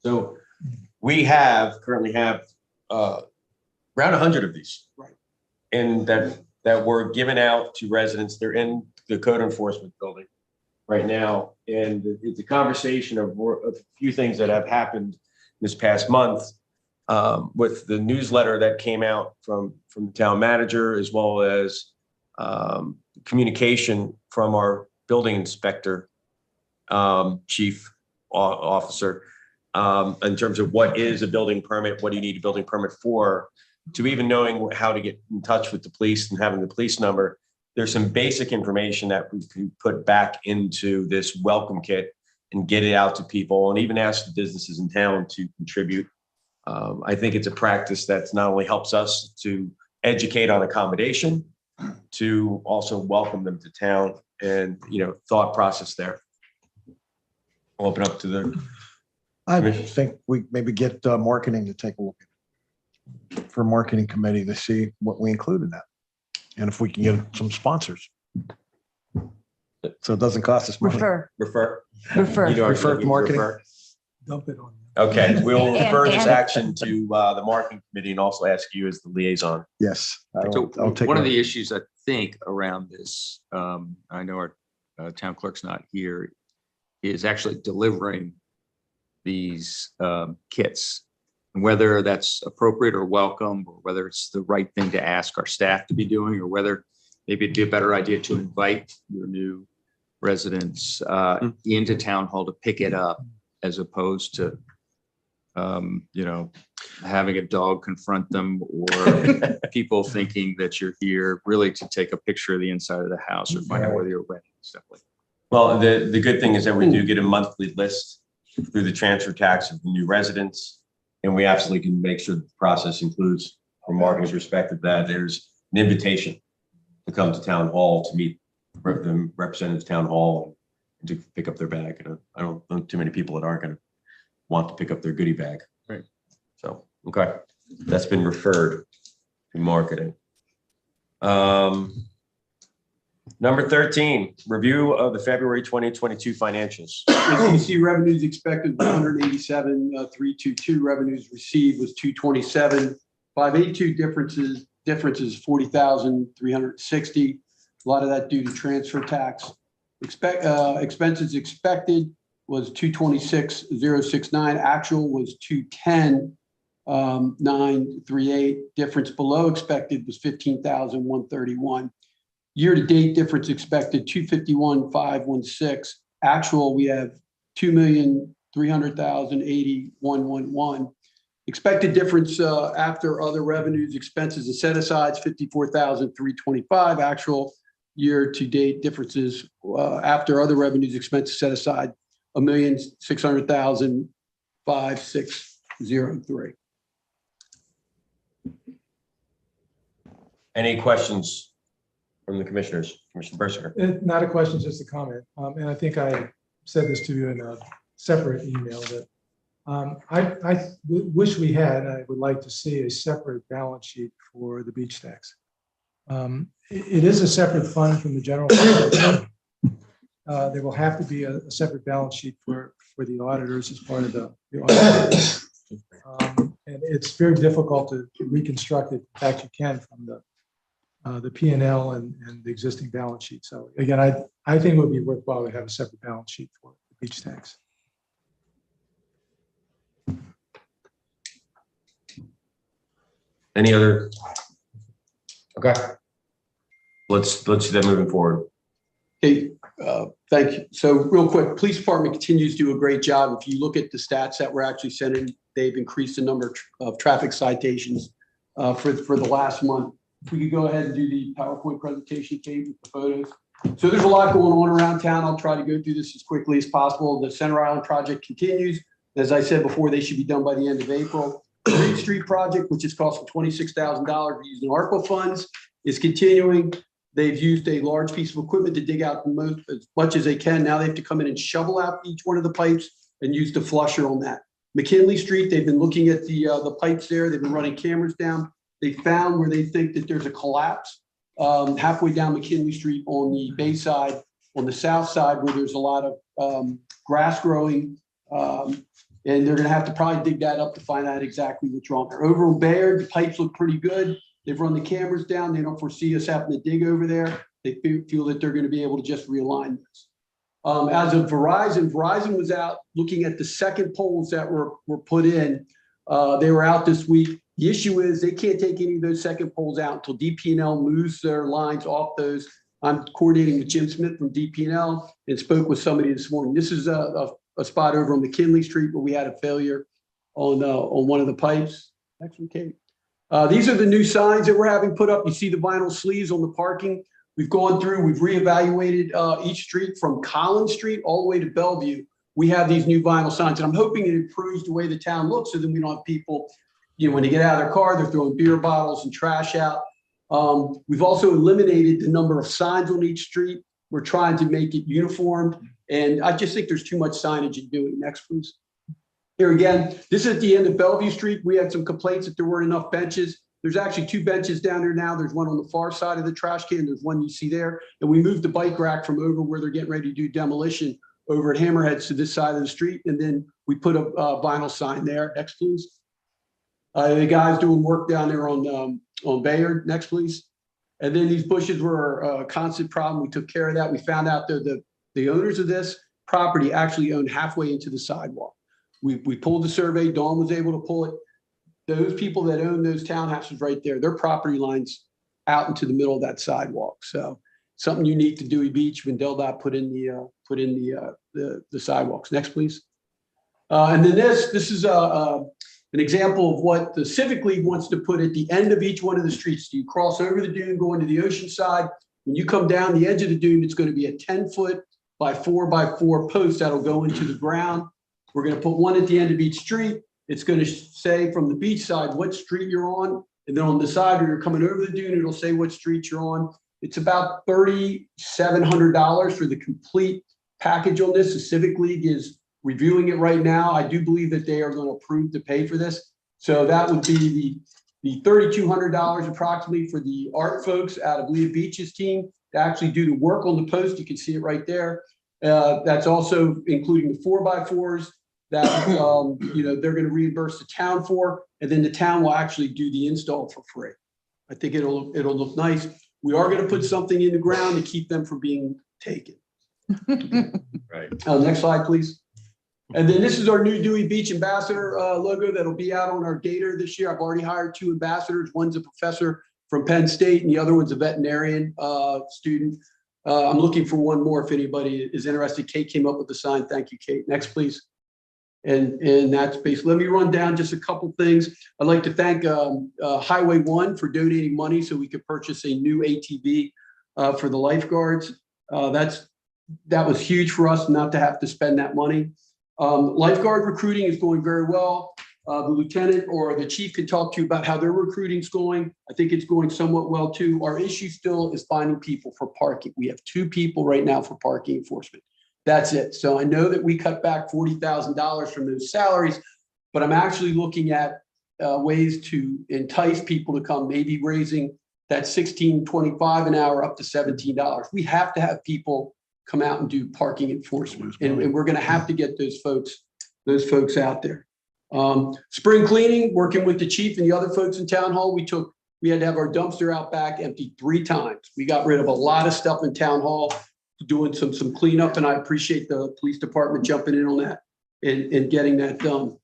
So we currently have around 100 of these. Right. And that were given out to residents. They're in the code enforcement building right now. And it's a conversation of a few things that have happened this past month with the newsletter that came out from the town manager, as well as communication from our building inspector, chief officer, in terms of what is a building permit, what do you need a building permit for, to even knowing how to get in touch with the police and having the police number. There's some basic information that we can put back into this welcome kit and get it out to people, and even ask the businesses in town to contribute. I think it's a practice that's not only helps us to educate on accommodation, to also welcome them to town, and thought process there. I'll open up to the. I think we maybe get marketing to take a look at it, for marketing committee to see what we include in that. And if we can get some sponsors. So it doesn't cost us money. Refer. Refer. Refer. Refer to marketing. Dump it on. Okay, we'll refer this And- action to the marketing committee and also ask you as the liaison. Yes. So I'll take one of a- the issues I think around this, I know our town clerk's not here, is actually delivering these kits. And whether that's appropriate or welcome, or whether it's the right thing to ask our staff to be doing, or whether maybe it'd be a better idea to invite your new residents into town hall to pick it up, as opposed to having a dog confront them, or people thinking that you're here really to take a picture of the inside of the house or find out whether you're renting, stuff like that. Well, the good thing is that we do get a monthly list through the transfer tax of the new residents. And we absolutely can make sure that the process includes, from marketing's perspective, that there's an invitation to come to town hall to meet the representatives of town hall and to pick up their bag. And I don't know too many people that aren't going to want to pick up their goodie bag. Right. So, okay, that's been referred to marketing. Number 13, review of the February 2022 financials. As you see, revenues expected 187,322. Revenues received was 227. 582 differences 40,360. A lot of that due to transfer tax. Expenses expected was 226,069. Actual was 210,938. Difference below expected was 15,131. Year-to-date difference expected 251,516. Actual, we have 2,300,080,111. Expected difference after other revenues, expenses, and set-asides 54,325. Actual year-to-date differences after other revenues, expenses, set aside 1,600,506.03. Any questions from the commissioners? Commissioner Bersinger. Not a question, just a comment. And I think I said this to you in a separate email that I wish we had, I would like to see a separate balance sheet for the beach tax. It is a separate fund from the general fund. There will have to be a separate balance sheet for the auditors as part of the audit. And it's very difficult to reconstruct it. In fact, you can from the P&L and the existing balance sheet. So again, I think it would be worthwhile to have a separate balance sheet for the beach tax. Any other? Okay. Let's do that moving forward. Okay, thank you. So real quick, police department continues to do a great job. If you look at the stats that we're actually sending, they've increased the number of traffic citations for the last month. If we could go ahead and do the PowerPoint presentation, Kate, with the photos. So there's a lot going on around town. I'll try to go through this as quickly as possible. The Center Island project continues. As I said before, they should be done by the end of April. The Reed Street project, which is costing $26,000 using ARPA funds, is continuing. They've used a large piece of equipment to dig out as much as they can. Now they have to come in and shovel out each one of the pipes and use the flusher on that. McKinley Street, they've been looking at the pipes there. They've been running cameras down. They found where they think that there's a collapse halfway down McKinley Street on the bay side, on the south side, where there's a lot of grass growing. And they're going to have to probably dig that up to find out exactly what's wrong there. Over on Bayard, the pipes look pretty good. They've run the cameras down. They don't foresee us having to dig over there. They feel that they're going to be able to just realign this. As of Verizon, Verizon was out looking at the second poles that were put in. They were out this week. The issue is they can't take any of those second poles out until DP&L moves their lines off those. I'm coordinating with Jim Smith from DP&L and spoke with somebody this morning. This is a spot over on McKinley Street where we had a failure on one of the pipes. Next one, Kate. These are the new signs that we're having put up. You see the vinyl sleeves on the parking. We've gone through, we've reevaluated each street from Collins Street all the way to Bellevue. We have these new vinyl signs, and I'm hoping it improves the way the town looks so that we don't have people, when they get out of their car, they're throwing beer bottles and trash out. We've also eliminated the number of signs on each street. We're trying to make it uniform, and I just think there's too much signage in doing. Next, please. Here again, this is at the end of Bellevue Street. We had some complaints that there weren't enough benches. There's actually 2 benches down there now. There's one on the far side of the trash can. There's one you see there. And we moved the bike rack from over where they're getting ready to do demolition over at Hammerheads to this side of the street. And then we put a vinyl sign there. Next, please. The guys doing work down there on Bayard. Next, please. And then these bushes were a constant problem. We took care of that. We found out that the owners of this property actually own halfway into the sidewalk. We pulled the survey. Dawn was able to pull it. Those people that own those townhouses right there, their property lines out into the middle of that sidewalk. So something unique to Dewey Beach when DelDOT put in the sidewalks. Next, please. And then this is an example of what the Civic League wants to put at the end of each one of the streets. You cross over the dune, go into the ocean side. When you come down the edge of the dune, it's going to be a 10-foot by 4x4 post that'll go into the ground. We're going to put one at the end of each street. It's going to say from the beach side what street you're on. And then on the side where you're coming over the dune, it'll say what street you're on. It's about $3,700 for the complete package on this. The Civic League is reviewing it right now. I do believe that they are going to approve to pay for this. So that would be the $3,200 approximately for the art folks out of Leah Beach's team to actually do the work on the post. You can see it right there. That's also including the 4x4s that they're going to reimburse the town for, and then the town will actually do the install for free. I think it'll look nice. We are going to put something in the ground to keep them from being taken. Right. Next slide, please. And then this is our new Dewey Beach ambassador logo that'll be out on our gator this year. I've already hired 2 ambassadors. One's a professor from Penn State, and the other one's a veterinarian student. I'm looking for one more if anybody is interested. Kate came up with the sign. Thank you, Kate. Next, please. And that's basically, let me run down just a couple things. I'd like to thank Highway 1 for donating money so we could purchase a new ATV for the lifeguards. That was huge for us not to have to spend that money. Lifeguard recruiting is going very well. The lieutenant or the chief can talk to you about how their recruiting is going. I think it's going somewhat well too. Our issue still is finding people for parking. We have 2 people right now for parking enforcement. That's it. So I know that we cut back $40,000 from those salaries, but I'm actually looking at ways to entice people to come, maybe raising that $16.25 an hour up to $17. We have to have people come out and do parking enforcement. And we're going to have to get those folks out there. Spring cleaning, working with the chief and the other folks in town hall, we had to have our dumpster out back empty 3 times. We got rid of a lot of stuff in town hall, doing some cleanup, and I appreciate the police department jumping in on that and getting that done.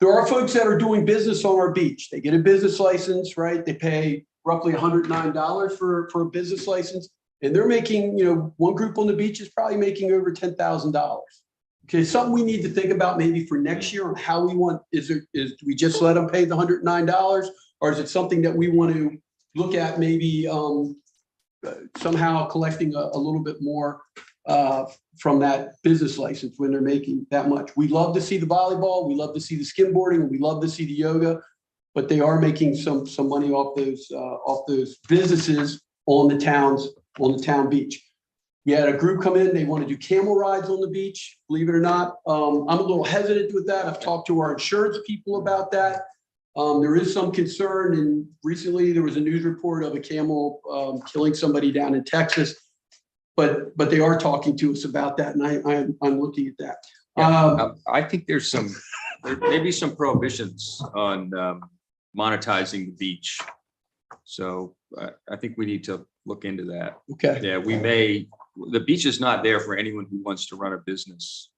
There are folks that are doing business on our beach. They get a business license, right? They pay roughly $109 for a business license, and they're making, one group on the beach is probably making over $10,000. Okay, something we need to think about maybe for next year on how we want, do we just let them pay the $109, or is it something that we want to look at maybe somehow collecting a little bit more from that business license when they're making that much? We love to see the volleyball, we love to see the skimboarding, and we love to see the yoga, but they are making some money off those businesses on the town beach. We had a group come in, they want to do camel rides on the beach, believe it or not. I'm a little hesitant with that. I've talked to our insurance people about that. There is some concern, and recently there was a news report of a camel killing somebody down in Texas, but they are talking to us about that, and I'm looking at that. I think there may be some prohibitions on monetizing the beach. So I think we need to look into that. Okay. Yeah, the beach is not there for anyone who wants to run a business,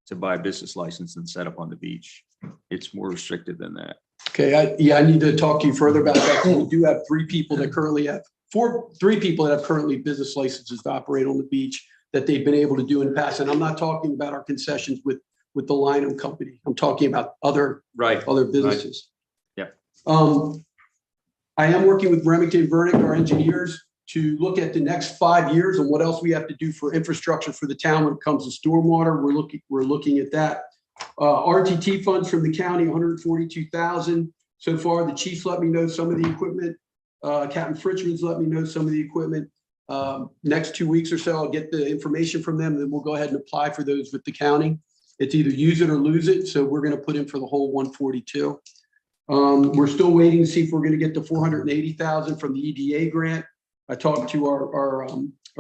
to buy a business license and set up on the beach. It's more restricted than that. Okay, I need to talk to you further about that. We do have 3 people that currently have 3 people that have currently business licenses to operate on the beach that they've been able to do in the past. And I'm not talking about our concessions with the Lynham company. I'm talking about other businesses. Yeah. I am working with Remington Vernick, our engineers, to look at the next 5 years and what else we have to do for infrastructure for the town when it comes to stormwater. We're looking at that. RTT funds from the county, $142,000 so far. The chiefs let me know some of the equipment. Captain Fritchman's let me know some of the equipment. Next 2 weeks or so, I'll get the information from them, and then we'll go ahead and apply for those with the county. It's either use it or lose it. So we're going to put in for the whole 142. We're still waiting to see if we're going to get the $480,000 from the EDA grant. I talked to our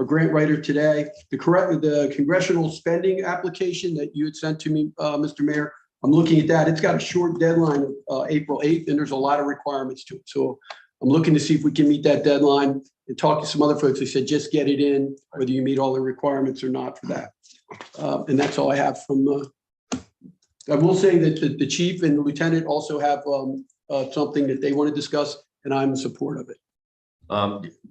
grant writer today. The congressional spending application that you had sent to me, Mr. Mayor, I'm looking at that. It's got a short deadline of April 8th, and there's a lot of requirements to it. So I'm looking to see if we can meet that deadline and talk to some other folks. They said, just get it in, whether you meet all the requirements or not for that. And that's all I have from I will say that the chief and the lieutenant also have something that they want to discuss, and I'm in support of it.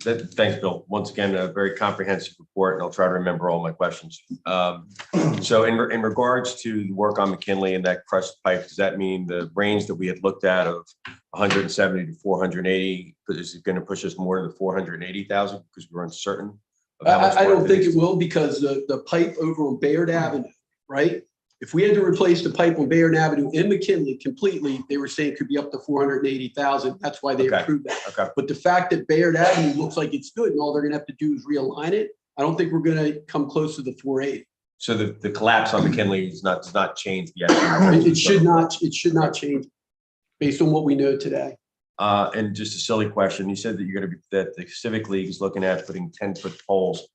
Thanks, Bill. Once again, a very comprehensive report, and I'll try to remember all my questions. So in regards to the work on McKinley and that crushed pipe, does that mean the range that we had looked at of 170 to 480, is it going to push us more to the 480,000 because we're uncertain? I don't think it will, because the pipe over on Bayard Avenue, right? If we had to replace the pipe on Bayard Avenue in McKinley completely, they were saying it could be up to 480,000. That's why they approved that. Okay. But the fact that Bayard Avenue looks like it's good and all they're going to have to do is realign it, I don't think we're going to come close to the 480. So the collapse on McKinley does not change yet. It should not change based on what we know today. And just a silly question. You said that that the Civic League is looking at putting 10-foot poles.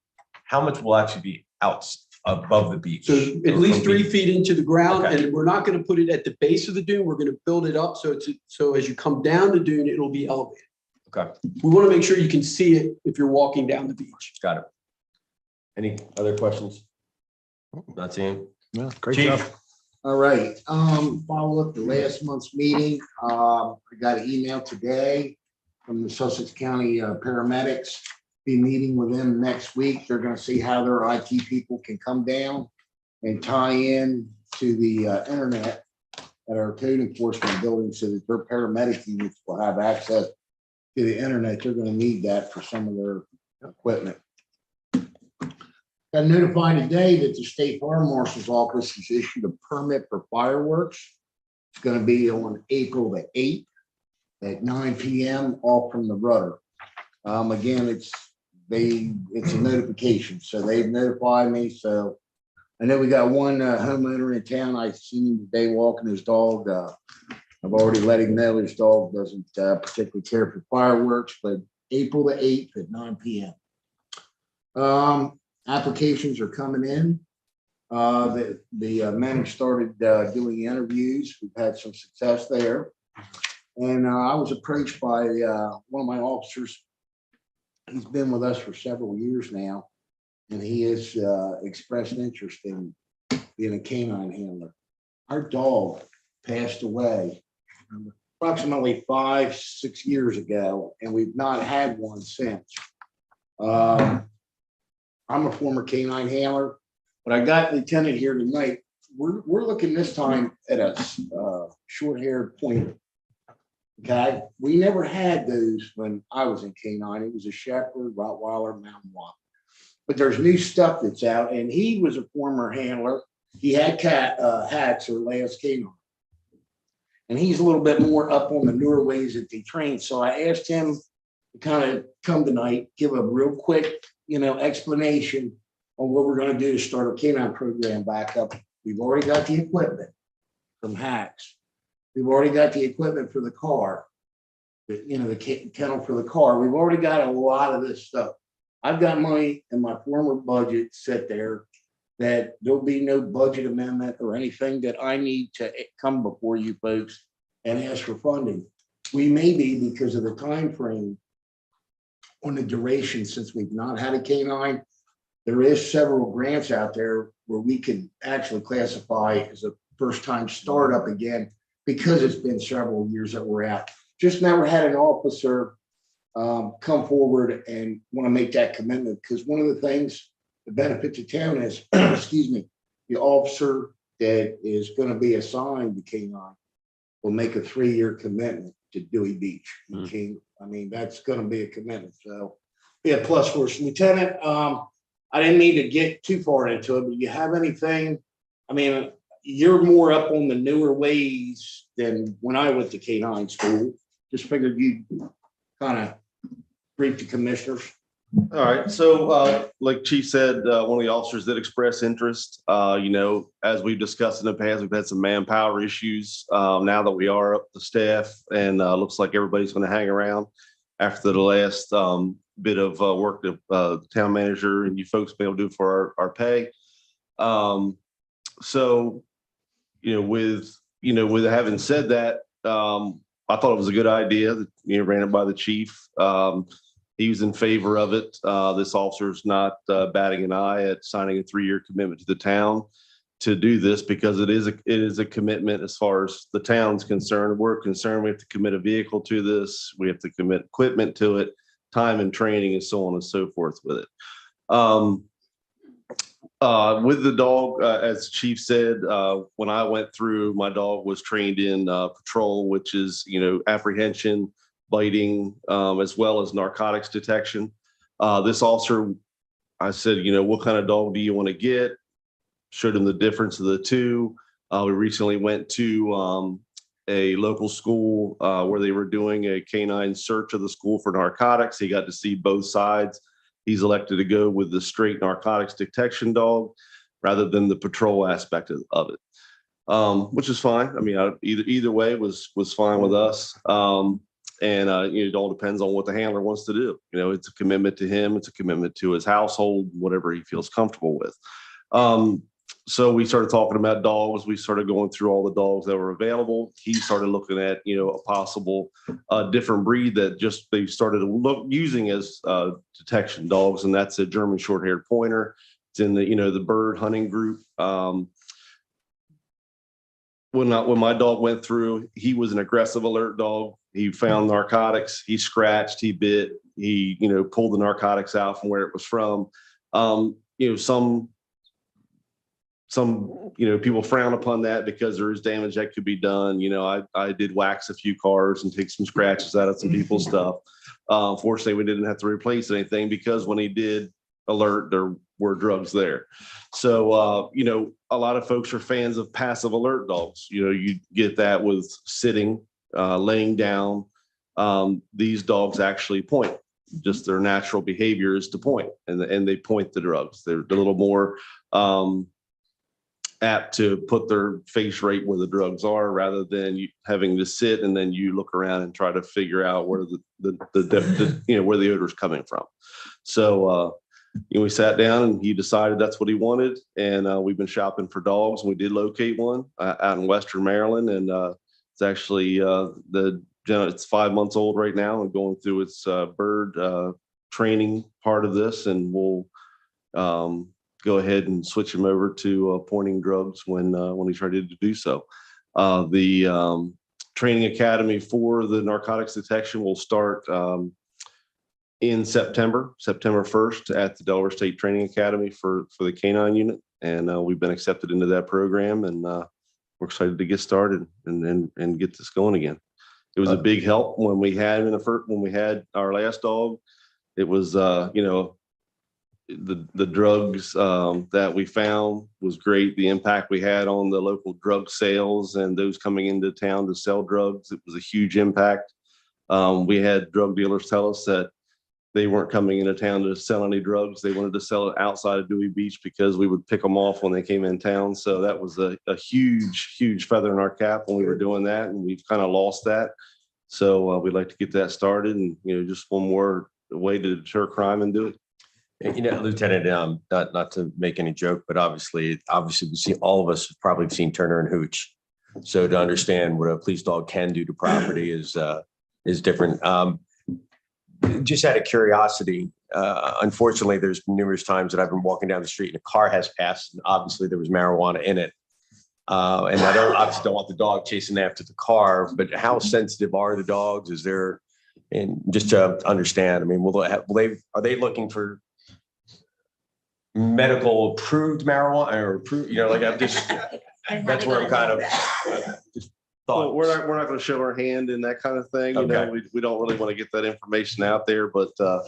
How much will actually be out above the beach? So at least 3 feet into the ground, okay. And we're not going to put it at the base of the dune. We're going to build it up so as you come down the dune, it'll be elevated. Okay. We want to make sure you can see it if you're walking down the beach. Got it. Any other questions? Not seeing. No, great Chief. job. All right, follow up the last month's meeting. I got an email today from the Sussex County paramedics. Be meeting with them next week. They're going to see how their IT people can come down and tie in to the internet at our code enforcement building so that their paramedic units will have access to the internet. They're going to need that for some of their equipment. Got notified today that the State Fire Marshal's Office has issued a permit for fireworks. It's going to be on April the 8th at 9 p.m. off from the rudder. Again, it's a notification, so they've notified me. So I know we got one homeowner in town. I seen him today walking his dog. I've already let him know his dog doesn't particularly care for fireworks, but April the 8th at 9 p.m. Applications are coming in. The men have started doing interviews. We've had some success there. And I was approached by one of my officers. He's been with us for several years now, and he has expressed interest in being a canine handler. Our dog passed away approximately 5-6 years ago, and we've not had one since. I'm a former canine handler, but I got Lieutenant here tonight. We're looking this time at a short-haired pointer. Okay, we never had those when I was in canine. It was a Shepherd, Rottweiler, Mountain Wop. But there's new stuff that's out, and he was a former handler. He had hats or last canine, and he's a little bit more up on the newer ways that they train. So I asked him to kind of come tonight, give a real quick, explanation on what we're going to do to start our canine program back up. We've already got the equipment from hacks. We've already got the equipment for the car, the kennel for the car. We've already got a lot of this stuff. I've got money in my former budget set there that there'll be no budget amendment or anything that I need to come before you folks and ask for funding. We may be, because of the time frame on the duration, since we've not had a canine, there is several grants out there where we could actually classify as a first-time startup again, because it's been several years that we're out. Just never had an officer come forward and want to make that commitment, because one of the things, the benefit to town is, excuse me, the officer that is going to be assigned to canine will make a 3-year commitment to Dewey Beach. I mean, that's going to be a commitment. So be a plus for us. Lieutenant, I didn't mean to get too far into it, but you have anything? I mean, you're more up on the newer ways than when I went to canine school. Just figured you'd kind of brief the commissioners. All right, so like Chief said, one of the officers did express interest. As we've discussed in the past, we've had some manpower issues. Now that we are up to staff, and looks like everybody's going to hang around after the last bit of work that the town manager and you folks been able to do for our pay. With having said that, I thought it was a good idea that ran it by the chief. He was in favor of it. This officer's not batting an eye at signing a 3-year commitment to the town to do this, because it is a commitment as far as the town's concerned. We're concerned we have to commit a vehicle to this. We have to commit equipment to it, time and training, and so on and so forth with it. With the dog, as the chief said, when I went through, my dog was trained in patrol, which is, apprehension, biting, as well as narcotics detection. This officer, I said, what kind of dog do you want to get? Showed him the difference of the two. We recently went to a local school where they were doing a canine search of the school for narcotics. He got to see both sides. He's elected to go with the straight narcotics detection dog rather than the patrol aspect of it, which is fine. I mean, either way was fine with us. It all depends on what the handler wants to do. It's a commitment to him. It's a commitment to his household, whatever he feels comfortable with. So we started talking about dogs. We started going through all the dogs that were available. He started looking at, a possible different breed that just they started using as detection dogs, and that's a German short-haired pointer. It's in the bird hunting group. When my dog went through, he was an aggressive alert dog. He found narcotics. He scratched. He bit. He pulled the narcotics out from where it was from. Some people frown upon that because there is damage that could be done. I did wax a few cars and take some scratches out of some people's stuff. Fortunately, we didn't have to replace anything because when he did alert, there were drugs there. So, a lot of folks are fans of passive alert dogs. You get that with sitting, laying down. These dogs actually point. Just their natural behavior is to point, and they point the drugs. They're a little more apt to put their face right where the drugs are, rather than you having to sit and then you look around and try to figure out where where the odor is coming from. So we sat down and he decided that's what he wanted. And we've been shopping for dogs. We did locate one out in Western Maryland. And it's actually it's 5 months old right now and going through its bird training part of this. And we'll go ahead and switch him over to pointing drugs when he's ready to do so. The training academy for the narcotics detection will start in September 1st at the Delaware State Training Academy for the K-9 unit. And we've been accepted into that program, and we're excited to get started and get this going again. It was a big help when we had when we had our last dog. It was, the drugs that we found was great. The impact we had on the local drug sales and those coming into town to sell drugs, it was a huge impact. We had drug dealers tell us that they weren't coming into town to sell any drugs. They wanted to sell it outside of Dewey Beach because we would pick them off when they came in town. So that was a huge, huge feather in our cap when we were doing that. And we've kind of lost that. So we'd like to get that started and, just one more way to deter crime and do it. Lieutenant, not to make any joke, but obviously we see, all of us have probably seen Turner and Hooch. So to understand what a police dog can do to property is different. Just out of curiosity, unfortunately, there's been numerous times that I've been walking down the street and a car has passed, and obviously there was marijuana in it. And I obviously don't want the dog chasing after the car, but how sensitive are the dogs? Is there, and just to understand, I mean, are they looking for medical approved marijuana or approved, I'm just, that's where I'm kind of just Well, thought. we're not going to show our hand in that kind of thing. Okay. We don't really want to get that information out there, but there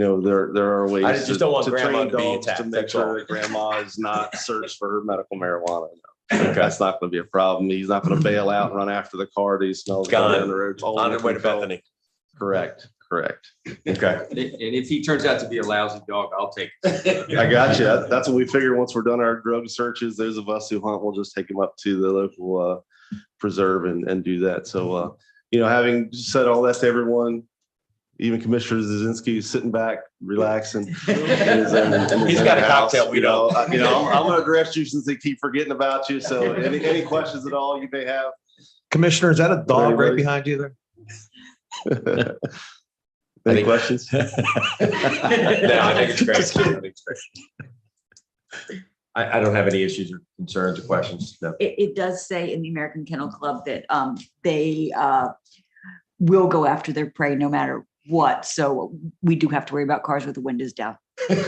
are ways I just don't want to grandma train to be dogs to attacked, make that's all. sure that grandma is not searched for her medical marijuana. No. That's not going to be a problem. He's not going to bail out and run after the car that he smells Gone. down the road. It's all On under the way to control. Bethany. Correct. Okay. And if he turns out to be a lousy dog, I'll take it. I got you. That's what we figure. Once we're done our drug searches, those of us who hunt will just take him up to the local preserve and do that. So, having said all that to everyone, even Commissioner Zazinski is sitting back, relaxing. He's got a cocktail, we don't. I'm going to address you since they keep forgetting about you. So any questions at all you may have? Commissioner, is that a dog right Anybody? behind you there? Any questions? No, I think it's great. I don't have any issues or concerns or questions. No. It does say in the American Kennel Club that they will go after their prey no matter what. So we do have to worry about cars with the windows down. With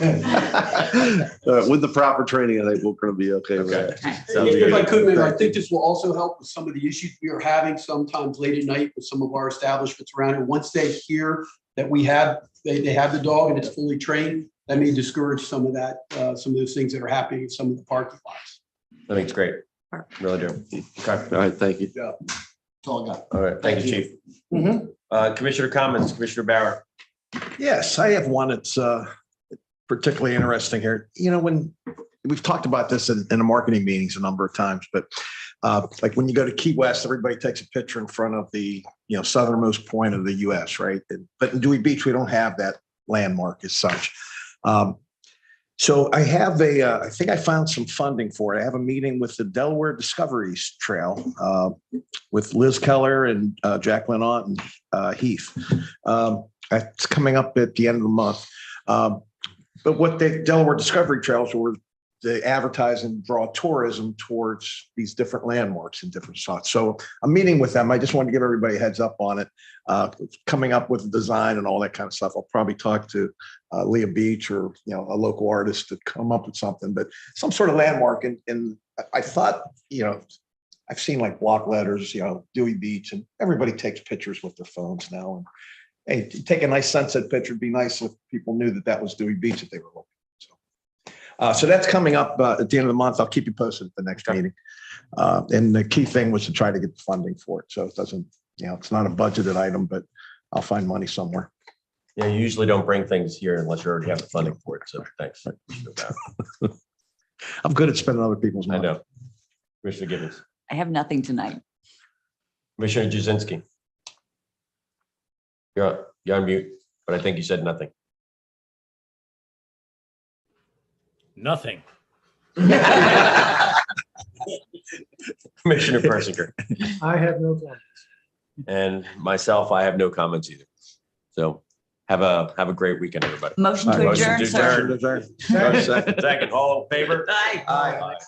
the proper training, I think we're going to be okay with that. If I could, Mayor, I think this will also help with some of the issues we are having sometimes late at night with some of our establishments around. And once they hear that they have the dog and it's fully trained, that may discourage some of that, some of those things that are happening in some of the parking lots. I think it's great. Really do. Okay. All right. Thank you. That's all I got. All right. Thank you, Chief. Mhm. Commissioner comments, Commissioner Bauer. Yes, I have one that's particularly interesting here. When we've talked about this in the marketing meetings a number of times, but like when you go to Key West, everybody takes a picture in front of the southernmost point of the U.S., right? But in Dewey Beach, we don't have that landmark as such. So I have I think I found some funding for it. I have a meeting with the Delaware Discoveries Trail with Liz Keller and Jacqueline Ott and Heath. It's coming up at the end of the month. But what the Delaware Discovery Trails were, they advertise and draw tourism towards these different landmarks in different spots. So I'm meeting with them. I just want to give everybody a heads up on it. Coming up with the design and all that kind of stuff. I'll probably talk to Leah Beach or a local artist to come up with something, but some sort of landmark. And I thought, I've seen like block letters, Dewey Beach, and everybody takes pictures with their phones now. And hey, take a nice sunset picture. It'd be nice if people knew that was Dewey Beach if they were looking. So that's coming up at the end of the month. I'll keep you posted at the next meeting. And the key thing was to try to get the funding for it. So it doesn't, it's not a budgeted item, but I'll find money somewhere. Yeah, you usually don't bring things here unless you already have the funding for it. So thanks. I'm good at spending other people's I money. know. Commissioner Gibbons. I have nothing tonight. Commissioner Jazinski. You're on mute, but I think you said nothing. Nothing. Commissioner Persinger. I have no comments. And myself, I have no comments either. So have a great weekend, everybody. Motion to Motion adjourn, to sir. adjourn. Second, all in favor? Aye. Aye.